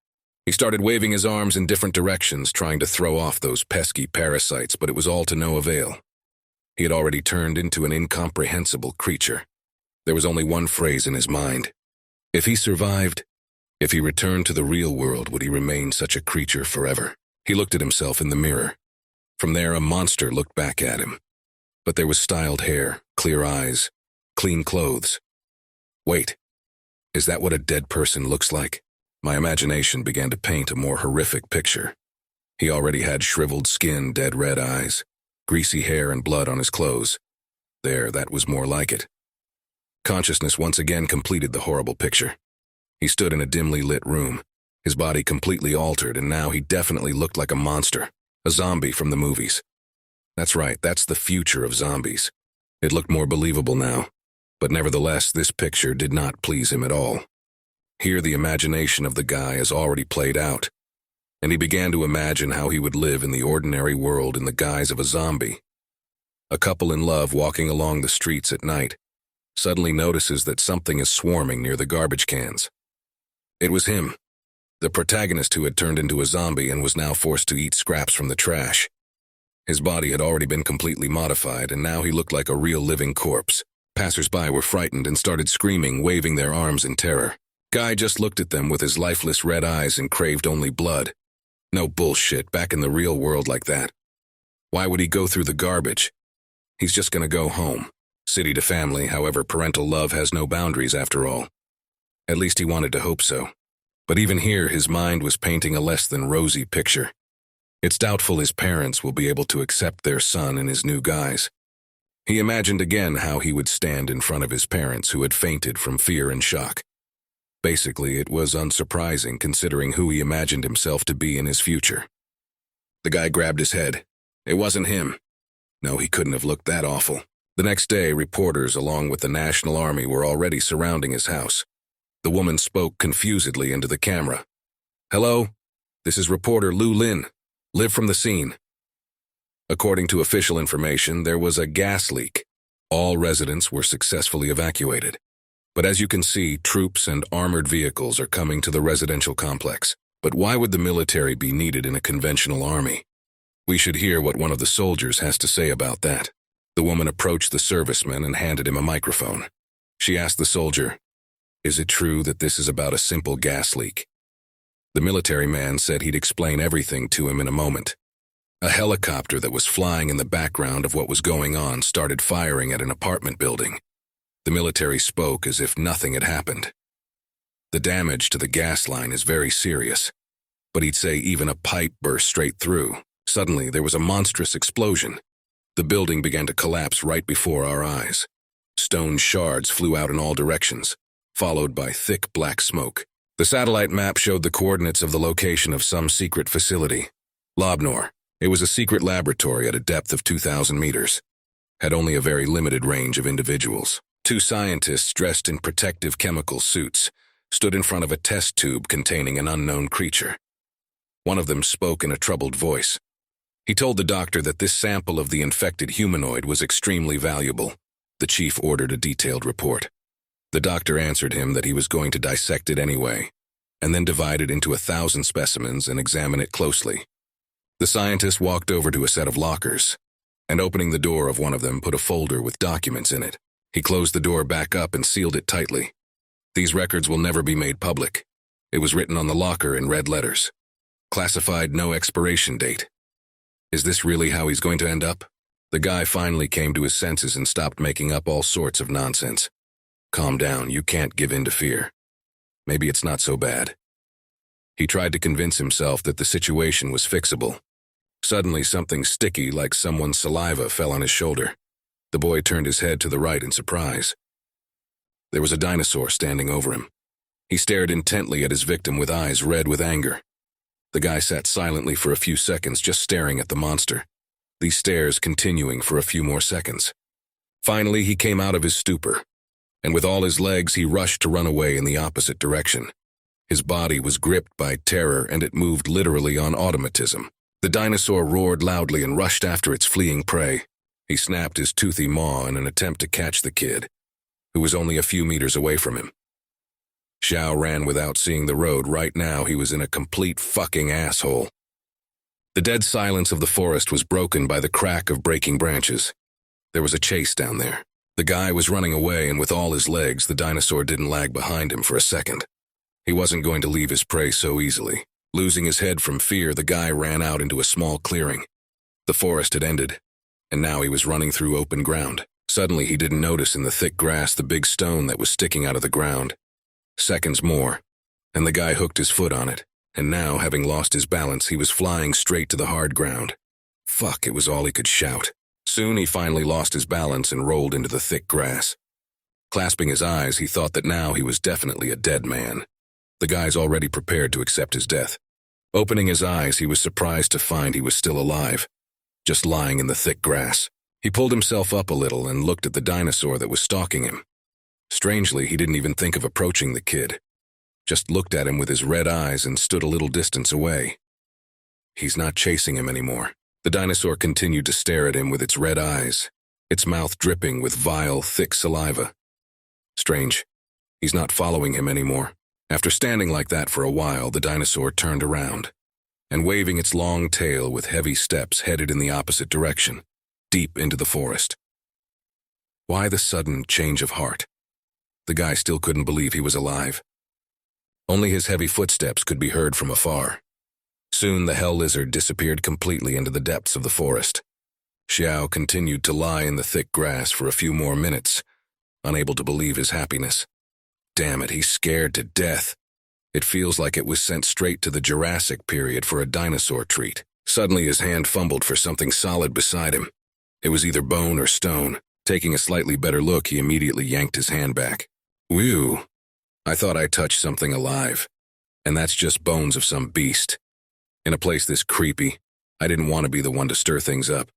He started waving his arms in different directions, trying to throw off those pesky parasites, but it was all to no avail. He had already turned into an incomprehensible creature. There was only one phrase in his mind. If he survived, if he returned to the real world, would he remain such a creature forever? He looked at himself in the mirror. From there, a monster looked back at him. But there was styled hair, clear eyes, clean clothes. Wait, is that what a dead person looks like? My imagination began to paint a more horrific picture. He already had shriveled skin, dead red eyes, greasy hair and blood on his clothes. There, that was more like it. Consciousness once again completed the horrible picture. He stood in a dimly lit room, his body completely altered, and now he definitely looked like a monster, a zombie from the movies. That's right, that's the future of zombies. It looked more believable now, but nevertheless, this picture did not please him at all. Here the imagination of the guy has already played out, and he began to imagine how he would live in the ordinary world in the guise of a zombie. A couple in love walking along the streets at night suddenly notices that something is swarming near the garbage cans. It was him, the protagonist who had turned into a zombie and was now forced to eat scraps from the trash. His body had already been completely modified, and now he looked like a real living corpse. Passers-by were frightened and started screaming, waving their arms in terror. Guy just looked at them with his lifeless red eyes and craved only blood. No bullshit, back in the real world like that. Why would he go through the garbage? He's just gonna go home. City to family, however, parental love has no boundaries after all. At least he wanted to hope so. But even here, his mind was painting a less than rosy picture. It's doubtful his parents will be able to accept their son in his new guise. He imagined again how he would stand in front of his parents who had fainted from fear and shock. Basically, it was unsurprising considering who he imagined himself to be in his future. The guy grabbed his head. It wasn't him. No, he couldn't have looked that awful. The next day, reporters along with the National Army were already surrounding his house. The woman spoke confusedly into the camera. "Hello? This is reporter Lu Lin. Live from the scene. According to official information, there was a gas leak. All residents were successfully evacuated. But as you can see, troops and armored vehicles are coming to the residential complex. But why would the military be needed in a conventional army? We should hear what one of the soldiers has to say about that. The woman approached the serviceman and handed him a microphone. She asked the soldier, "Is it true that this is about a simple gas leak?" The military man said he'd explain everything to him in a moment. A helicopter that was flying in the background of what was going on started firing at an apartment building. The military spoke as if nothing had happened. The damage to the gas line is very serious, but he'd say even a pipe burst straight through. Suddenly, there was a monstrous explosion. The building began to collapse right before our eyes. Stone shards flew out in all directions, followed by thick black smoke. The satellite map showed the coordinates of the location of some secret facility. Lobnor. It was a secret laboratory at a depth of 2,000 meters. Had only a very limited range of individuals. 2 scientists dressed in protective chemical suits stood in front of a test tube containing an unknown creature. One of them spoke in a troubled voice. He told the doctor that this sample of the infected humanoid was extremely valuable. The chief ordered a detailed report. The doctor answered him that he was going to dissect it anyway, and then divide it into 1,000 specimens and examine it closely. The scientist walked over to a set of lockers, and opening the door of one of them put a folder with documents in it. He closed the door back up and sealed it tightly. These records will never be made public. It was written on the locker in red letters. Classified, no expiration date. Is this really how he's going to end up? The guy finally came to his senses and stopped making up all sorts of nonsense. Calm down, you can't give in to fear. Maybe it's not so bad. He tried to convince himself that the situation was fixable. Suddenly, something sticky like someone's saliva fell on his shoulder. The boy turned his head to the right in surprise. There was a dinosaur standing over him. He stared intently at his victim with eyes red with anger. The guy sat silently for a few seconds, just staring at the monster, these stares continuing for a few more seconds. Finally, he came out of his stupor, and with all his legs, he rushed to run away in the opposite direction. His body was gripped by terror, and it moved literally on automatism. The dinosaur roared loudly and rushed after its fleeing prey. He snapped his toothy maw in an attempt to catch the kid, who was only a few meters away from him. Xiao ran without seeing the road. Right now, he was in a complete fucking asshole. The dead silence of the forest was broken by the crack of breaking branches. There was a chase down there. The guy was running away, and with all his legs, the dinosaur didn't lag behind him for a second. He wasn't going to leave his prey so easily. Losing his head from fear, the guy ran out into a small clearing. The forest had ended, and now he was running through open ground. Suddenly, he didn't notice in the thick grass the big stone that was sticking out of the ground. Seconds more, and the guy hooked his foot on it, and now, having lost his balance, he was flying straight to the hard ground. Fuck, it was all he could shout. Soon he finally lost his balance and rolled into the thick grass. Clasping his eyes, he thought that now he was definitely a dead man. The guy's already prepared to accept his death. Opening his eyes, he was surprised to find he was still alive, just lying in the thick grass. He pulled himself up a little and looked at the dinosaur that was stalking him. Strangely, he didn't even think of approaching the kid. Just looked at him with his red eyes and stood a little distance away. He's not chasing him anymore. The dinosaur continued to stare at him with its red eyes, its mouth dripping with vile, thick saliva. Strange. He's not following him anymore. After standing like that for a while, the dinosaur turned around, and waving its long tail with heavy steps headed in the opposite direction, deep into the forest. Why the sudden change of heart? The guy still couldn't believe he was alive. Only his heavy footsteps could be heard from afar. Soon the hell lizard disappeared completely into the depths of the forest. Xiao continued to lie in the thick grass for a few more minutes, unable to believe his happiness. Damn it, he's scared to death. It feels like it was sent straight to the Jurassic period for a dinosaur treat. Suddenly his hand fumbled for something solid beside him. It was either bone or stone. Taking a slightly better look, he immediately yanked his hand back. Whew. I thought I touched something alive. And that's just bones of some beast. In a place this creepy, I didn't want to be the one to stir things up.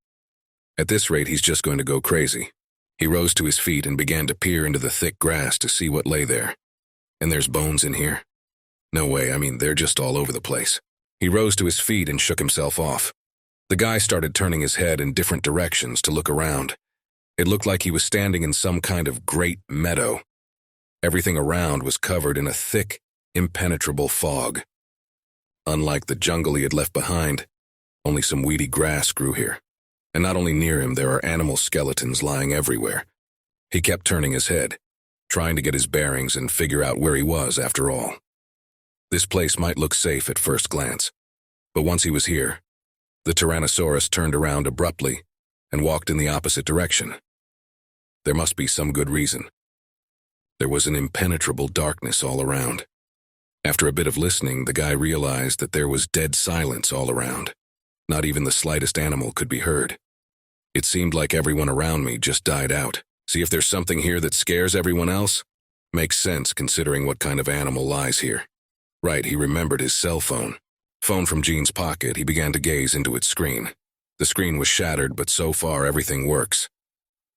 At this rate, he's just going to go crazy. He rose to his feet and began to peer into the thick grass to see what lay there. And there's bones in here? No way, they're just all over the place. He rose to his feet and shook himself off. The guy started turning his head in different directions to look around. It looked like he was standing in some kind of great meadow. Everything around was covered in a thick, impenetrable fog. Unlike the jungle he had left behind, only some weedy grass grew here. And not only near him, there are animal skeletons lying everywhere. He kept turning his head, trying to get his bearings and figure out where he was after all. This place might look safe at first glance, but once he was here, the Tyrannosaurus turned around abruptly and walked in the opposite direction. There must be some good reason. There was an impenetrable darkness all around. After a bit of listening, the guy realized that there was dead silence all around. Not even the slightest animal could be heard. It seemed like everyone around me just died out. See if there's something here that scares everyone else? Makes sense considering what kind of animal lies here. Right, he remembered his cell phone. Phone from Jean's pocket, he began to gaze into its screen. The screen was shattered, but so far everything works.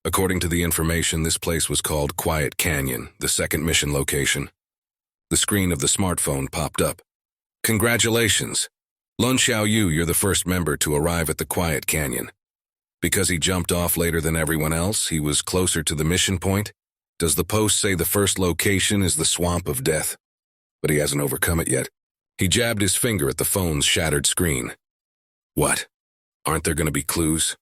According to the information, this place was called Quiet Canyon, the second mission location. The screen of the smartphone popped up. Congratulations! Lun Xiaoyu, you're the first member to arrive at the Quiet Canyon. Because he jumped off later than everyone else, he was closer to the mission point? Does the post say the first location is the Swamp of Death? But he hasn't overcome it yet. He jabbed his finger at the phone's shattered screen. What? Aren't there going to be clues?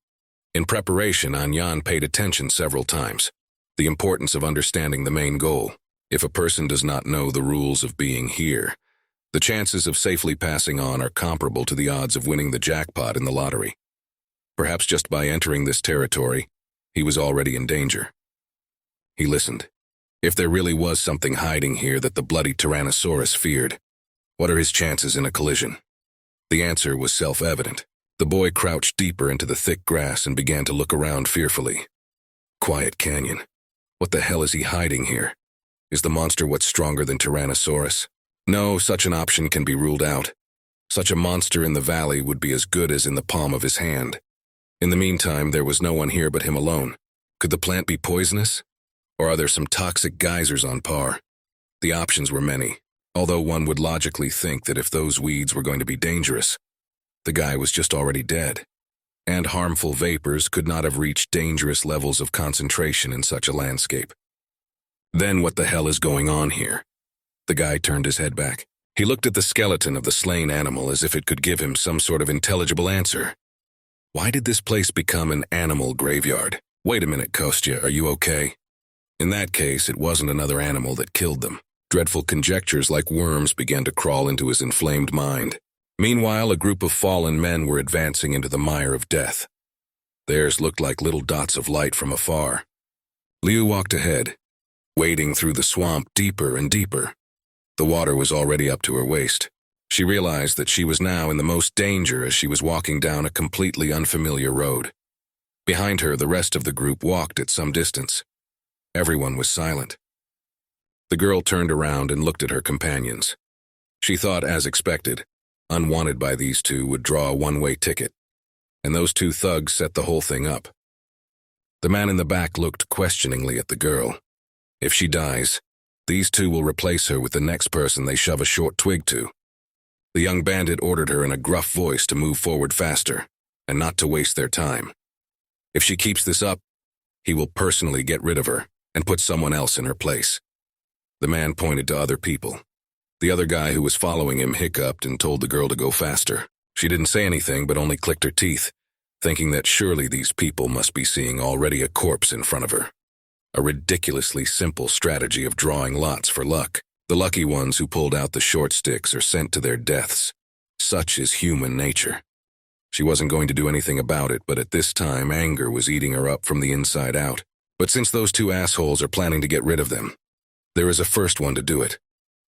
In preparation, Anyan paid attention several times. The importance of understanding the main goal. If a person does not know the rules of being here, the chances of safely passing on are comparable to the odds of winning the jackpot in the lottery. Perhaps just by entering this territory, he was already in danger. He listened. If there really was something hiding here that the bloody Tyrannosaurus feared, what are his chances in a collision? The answer was self-evident. The boy crouched deeper into the thick grass and began to look around fearfully. Quiet Canyon. What the hell is he hiding here? Is the monster what's stronger than Tyrannosaurus? No, such an option can be ruled out. Such a monster in the valley would be as good as in the palm of his hand. In the meantime, there was no one here but him alone. Could the plant be poisonous? Or are there some toxic geysers on par? The options were many, although one would logically think that if those weeds were going to be dangerous, the guy was just already dead. And harmful vapors could not have reached dangerous levels of concentration in such a landscape. Then what the hell is going on here? The guy turned his head back. He looked at the skeleton of the slain animal as if it could give him some sort of intelligible answer. Why did this place become an animal graveyard? Wait a minute, Kostya, are you okay? In that case, it wasn't another animal that killed them. Dreadful conjectures like worms began to crawl into his inflamed mind. Meanwhile, a group of fallen men were advancing into the mire of death. Theirs looked like little dots of light from afar. Liu walked ahead, wading through the swamp deeper and deeper. The water was already up to her waist. She realized that she was now in the most danger as she was walking down a completely unfamiliar road. Behind her, the rest of the group walked at some distance. Everyone was silent. The girl turned around and looked at her companions. She thought, as expected, unwanted by these two would draw a one-way ticket, and those two thugs set the whole thing up. The man in the back looked questioningly at the girl. If she dies, these two will replace her with the next person they shove a short twig to. The young bandit ordered her in a gruff voice to move forward faster, and not to waste their time. If she keeps this up, he will personally get rid of her and put someone else in her place. The man pointed to other people. The other guy who was following him hiccuped and told the girl to go faster. She didn't say anything but only clicked her teeth, thinking that surely these people must be seeing already a corpse in front of her. A ridiculously simple strategy of drawing lots for luck. The lucky ones who pulled out the short sticks are sent to their deaths. Such is human nature. She wasn't going to do anything about it, but at this time anger was eating her up from the inside out. But since those two assholes are planning to get rid of them, there is a first one to do it.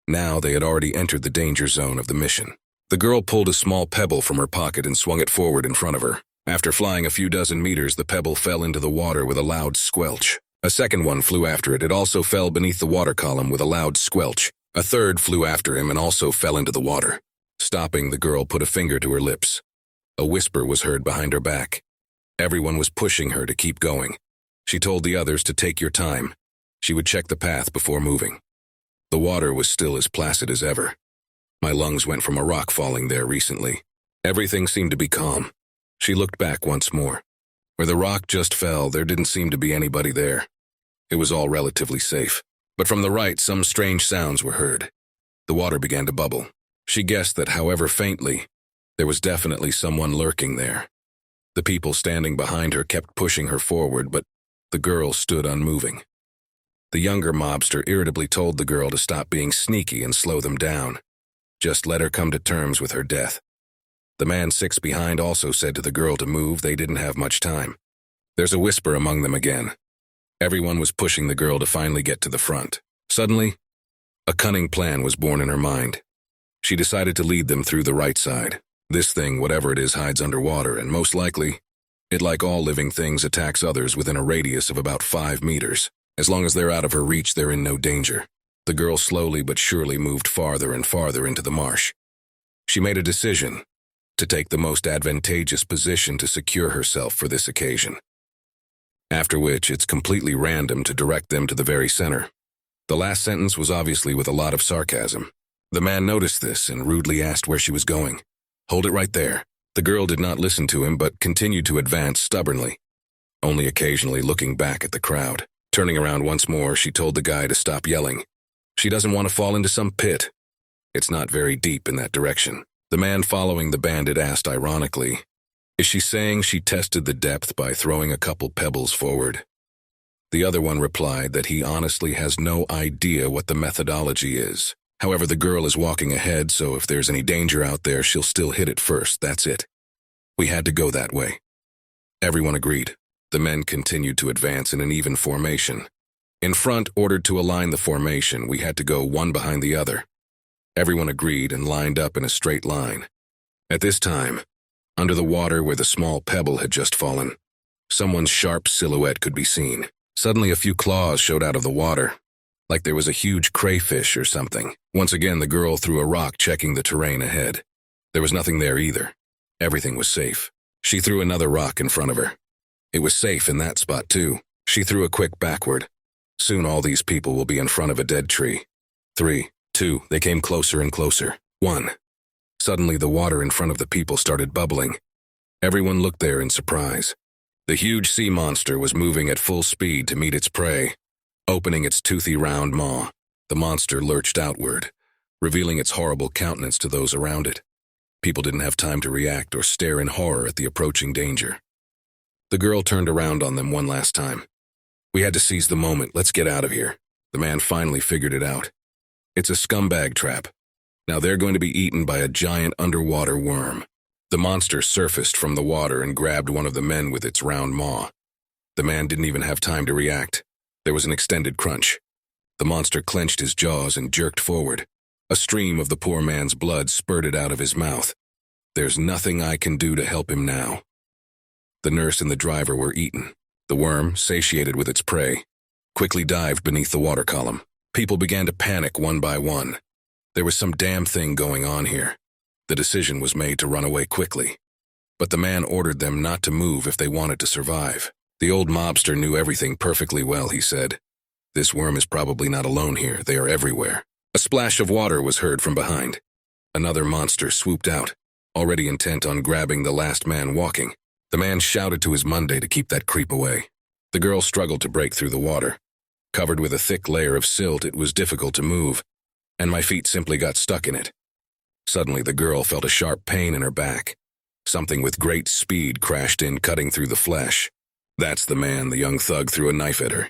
Now they had already entered the danger zone of the mission. The girl pulled a small pebble from her pocket and swung it forward in front of her. After flying a few dozen meters, the pebble fell into the water with a loud squelch. A second one flew after it. It also fell beneath the water column with a loud squelch. A third flew after him and also fell into the water. Stopping, the girl put a finger to her lips. A whisper was heard behind her back. Everyone was pushing her to keep going. She told the others to take your time. She would check the path before moving. The water was still as placid as ever. My lungs went from a rock falling there recently. Everything seemed to be calm. She looked back once more. Where the rock just fell, there didn't seem to be anybody there. It was all relatively safe. But from the right, some strange sounds were heard. The water began to bubble. She guessed that, however faintly, there was definitely someone lurking there. The people standing behind her kept pushing her forward, but the girl stood unmoving. The younger mobster irritably told the girl to stop being sneaky and slow them down. Just let her come to terms with her death. The man 6 behind also said to the girl to move. They didn't have much time. There's a whisper among them again. Everyone was pushing the girl to finally get to the front. Suddenly, a cunning plan was born in her mind. She decided to lead them through the right side. This thing, whatever it is, hides underwater, and most likely, it, like all living things, attacks others within a radius of about 5 meters. As long as they're out of her reach, they're in no danger. The girl slowly but surely moved farther and farther into the marsh. She made a decision to take the most advantageous position to secure herself for this occasion. After which, it's completely random to direct them to the very center. The last sentence was obviously with a lot of sarcasm. The man noticed this and rudely asked where she was going. "Hold it right there." The girl did not listen to him but continued to advance stubbornly, only occasionally looking back at the crowd. Turning around once more, she told the guy to stop yelling. She doesn't want to fall into some pit. It's not very deep in that direction. The man following the bandit asked ironically, "Is she saying she tested the depth by throwing a couple pebbles forward?" The other one replied that he honestly has no idea what the methodology is. However, the girl is walking ahead, so if there's any danger out there, she'll still hit it first, that's it. We had to go that way. Everyone agreed. The men continued to advance in an even formation. In front, ordered to align the formation, we had to go one behind the other. Everyone agreed and lined up in a straight line. At this time, under the water where the small pebble had just fallen, someone's sharp silhouette could be seen. Suddenly a few claws showed out of the water, like there was a huge crayfish or something. Once again, the girl threw a rock, checking the terrain ahead. There was nothing there either. Everything was safe. She threw another rock in front of her. It was safe in that spot too. She threw a quick backward. Soon all these people will be in front of a dead tree. 3, 2, they came closer and closer. 1. Suddenly the water in front of the people started bubbling. Everyone looked there in surprise. The huge sea monster was moving at full speed to meet its prey. Opening its toothy round maw, the monster lurched outward, revealing its horrible countenance to those around it. People didn't have time to react or stare in horror at the approaching danger. The girl turned around on them one last time. "We had to seize the moment. Let's get out of here." The man finally figured it out. It's a scumbag trap. Now they're going to be eaten by a giant underwater worm. The monster surfaced from the water and grabbed one of the men with its round maw. The man didn't even have time to react. There was an extended crunch. The monster clenched his jaws and jerked forward. A stream of the poor man's blood spurted out of his mouth. "There's nothing I can do to help him now." The nurse and the driver were eaten. The worm, satiated with its prey, quickly dived beneath the water column. People began to panic one by one. There was some damn thing going on here. The decision was made to run away quickly. But the man ordered them not to move if they wanted to survive. The old mobster knew everything perfectly well, he said. "This worm is probably not alone here. They are everywhere." A splash of water was heard from behind. Another monster swooped out, already intent on grabbing the last man walking. The man shouted to his Monday to keep that creep away. The girl struggled to break through the water. Covered with a thick layer of silt, it was difficult to move, and my feet simply got stuck in it. Suddenly, the girl felt a sharp pain in her back. Something with great speed crashed in, cutting through the flesh. That's the man. The young thug threw a knife at her.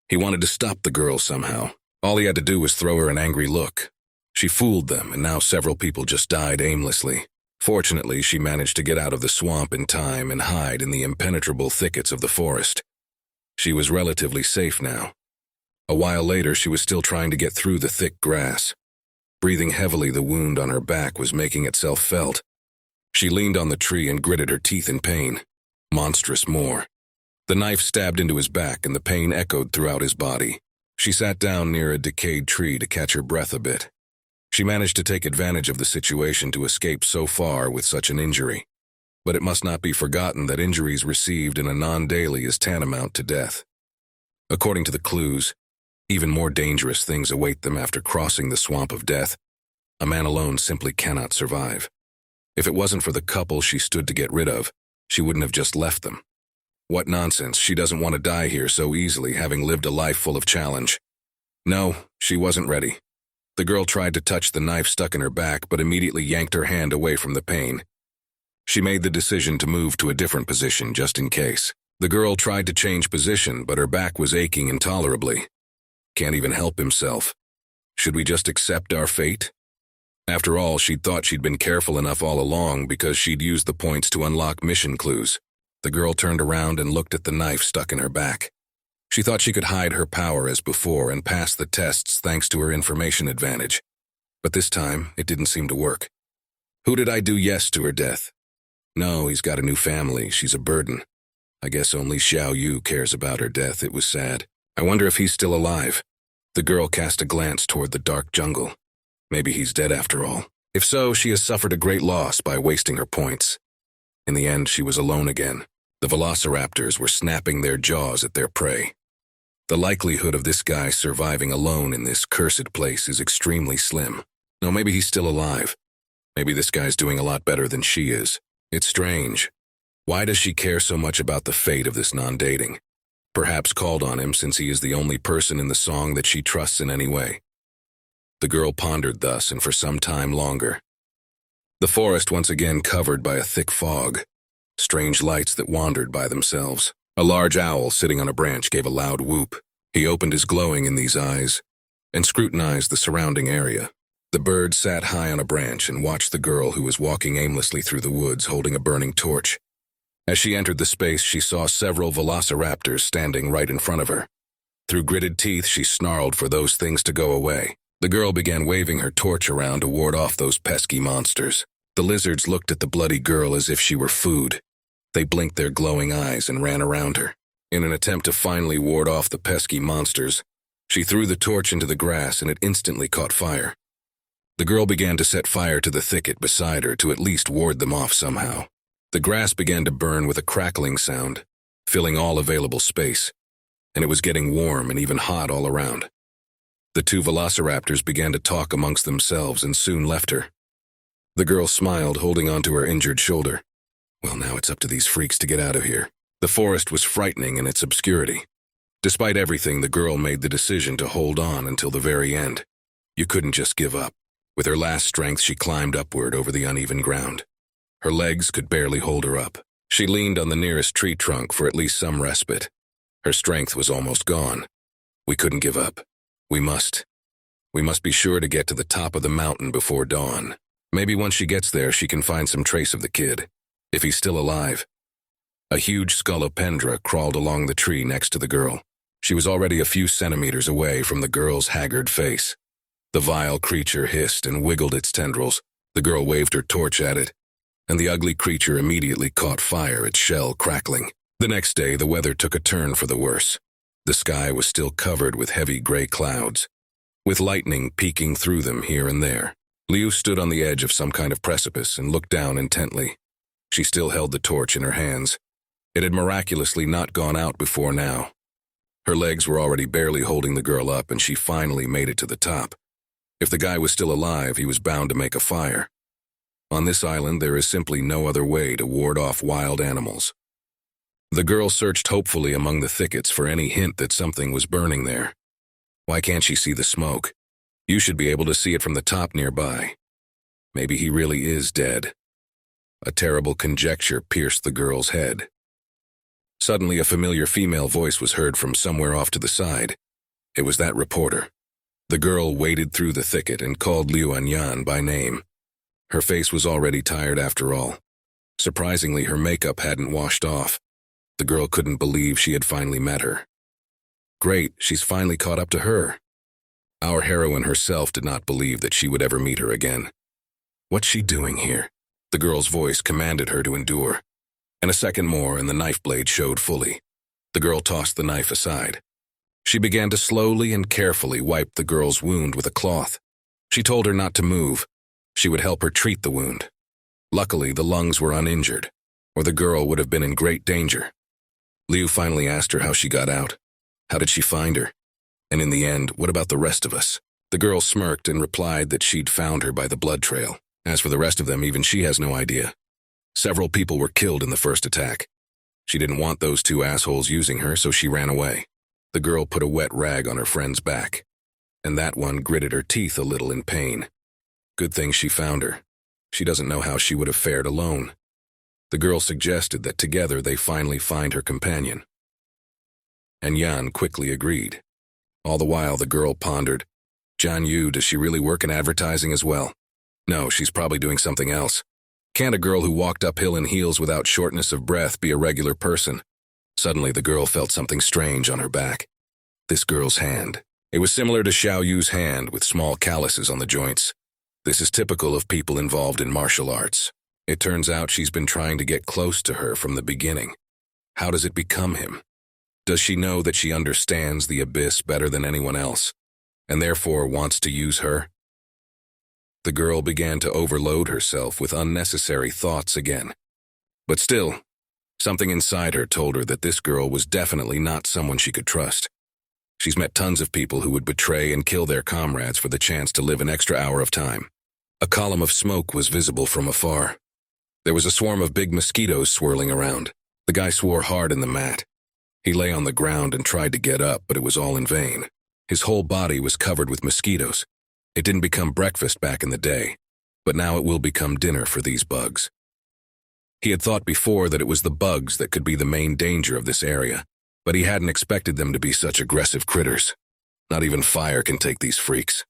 He wanted to stop the girl somehow. All he had to do was throw her an angry look. She fooled them, and now several people just died aimlessly. Fortunately, she managed to get out of the swamp in time and hide in the impenetrable thickets of the forest. She was relatively safe now. A while later, she was still trying to get through the thick grass. Breathing heavily, the wound on her back was making itself felt. She leaned on the tree and gritted her teeth in pain. Monstrous more. The knife stabbed into his back and the pain echoed throughout his body. She sat down near a decayed tree to catch her breath a bit. She managed to take advantage of the situation to escape so far with such an injury. But it must not be forgotten that injuries received in a non-daily is tantamount to death. According to the clues, even more dangerous things await them after crossing the swamp of death. A man alone simply cannot survive. If it wasn't for the couple she stood to get rid of, she wouldn't have just left them. What nonsense, she doesn't want to die here so easily, having lived a life full of challenge. No, she wasn't ready. The girl tried to touch the knife stuck in her back, but immediately yanked her hand away from the pain. She made the decision to move to a different position just in case. The girl tried to change position, but her back was aching intolerably. Can't even help himself. Should we just accept our fate? After all, she'd thought she'd been careful enough all along because she'd used the points to unlock mission clues. The girl turned around and looked at the knife stuck in her back. She thought she could hide her power as before and pass the tests thanks to her information advantage. But this time, it didn't seem to work. Who did I do yes to her death? No, he's got a new family. She's a burden. I guess only Xiao Yu cares about her death. It was sad. I wonder if he's still alive. The girl cast a glance toward the dark jungle. Maybe he's dead after all. If so, she has suffered a great loss by wasting her points. In the end, she was alone again. The velociraptors were snapping their jaws at their prey. The likelihood of this guy surviving alone in this cursed place is extremely slim. No, maybe he's still alive. Maybe this guy's doing a lot better than she is. It's strange. Why does she care so much about the fate of this non-dating? Perhaps called on him since he is the only person in the song that she trusts in any way. The girl pondered thus and for some time longer. The forest once again covered by a thick fog. Strange lights that wandered by themselves. A large owl sitting on a branch gave a loud whoop. He opened his glowing in these eyes and scrutinized the surrounding area. The bird sat high on a branch and watched the girl who was walking aimlessly through the woods holding a burning torch. As she entered the space, she saw several velociraptors standing right in front of her. Through gritted teeth, she snarled for those things to go away. The girl began waving her torch around to ward off those pesky monsters. The lizards looked at the bloody girl as if she were food. They blinked their glowing eyes and ran around her. In an attempt to finally ward off the pesky monsters, she threw the torch into the grass and it instantly caught fire. The girl began to set fire to the thicket beside her to at least ward them off somehow. The grass began to burn with a crackling sound, filling all available space, and it was getting warm and even hot all around. The two velociraptors began to talk amongst themselves and soon left her. The girl smiled, holding onto her injured shoulder. Well, now it's up to these freaks to get out of here. The forest was frightening in its obscurity. Despite everything, the girl made the decision to hold on until the very end. You couldn't just give up. With her last strength, she climbed upward over the uneven ground. Her legs could barely hold her up. She leaned on the nearest tree trunk for at least some respite. Her strength was almost gone. We couldn't give up. We must be sure to get to the top of the mountain before dawn. Maybe once she gets there, she can find some trace of the kid, if he's still alive. A huge scolopendra crawled along the tree next to the girl. She was already a few centimeters away from the girl's haggard face. The vile creature hissed and wiggled its tendrils. The girl waved her torch at it, and the ugly creature immediately caught fire, its shell crackling. The next day, the weather took a turn for the worse. The sky was still covered with heavy gray clouds, with lightning peeking through them here and there. Liu stood on the edge of some kind of precipice and looked down intently. She still held the torch in her hands. It had miraculously not gone out before now. Her legs were already barely holding the girl up, and she finally made it to the top. If the guy was still alive, he was bound to make a fire. On this island, there is simply no other way to ward off wild animals. The girl searched hopefully among the thickets for any hint that something was burning there. Why can't she see the smoke? You should be able to see it from the top nearby. Maybe he really is dead. A terrible conjecture pierced the girl's head. Suddenly, a familiar female voice was heard from somewhere off to the side. It was that reporter. The girl waded through the thicket and called Liu Anyan by name. Her face was already tired after all. Surprisingly, her makeup hadn't washed off. The girl couldn't believe she had finally met her. Great, she's finally caught up to her. Our heroine herself did not believe that she would ever meet her again. What's she doing here? The girl's voice commanded her to endure. And a second more, and the knife blade showed fully. The girl tossed the knife aside. She began to slowly and carefully wipe the girl's wound with a cloth. She told her not to move. She would help her treat the wound. Luckily, the lungs were uninjured, or the girl would have been in great danger. Liu finally asked her how she got out. How did she find her? And in the end, what about the rest of us? The girl smirked and replied that she'd found her by the blood trail. As for the rest of them, even she has no idea. Several people were killed in the first attack. She didn't want those two assholes using her, so she ran away. The girl put a wet rag on her friend's back, and that one gritted her teeth a little in pain. Good thing she found her. She doesn't know how she would have fared alone. The girl suggested that together they finally find her companion. And Yan quickly agreed. All the while, the girl pondered, John Yu, does she really work in advertising as well? No, she's probably doing something else. Can't a girl who walked uphill in heels without shortness of breath be a regular person? Suddenly, the girl felt something strange on her back. This girl's hand. It was similar to Xiao Yu's hand, with small calluses on the joints. This is typical of people involved in martial arts. It turns out she's been trying to get close to her from the beginning. How does it become him? Does she know that she understands the abyss better than anyone else, and therefore wants to use her? The girl began to overload herself with unnecessary thoughts again. But still, something inside her told her that this girl was definitely not someone she could trust. She's met tons of people who would betray and kill their comrades for the chance to live an extra hour of time. A column of smoke was visible from afar. There was a swarm of big mosquitoes swirling around. The guy swore hard in the mat. He lay on the ground and tried to get up, but it was all in vain. His whole body was covered with mosquitoes. It didn't become breakfast back in the day, but now it will become dinner for these bugs. He had thought before that it was the bugs that could be the main danger of this area, but he hadn't expected them to be such aggressive critters. Not even fire can take these freaks.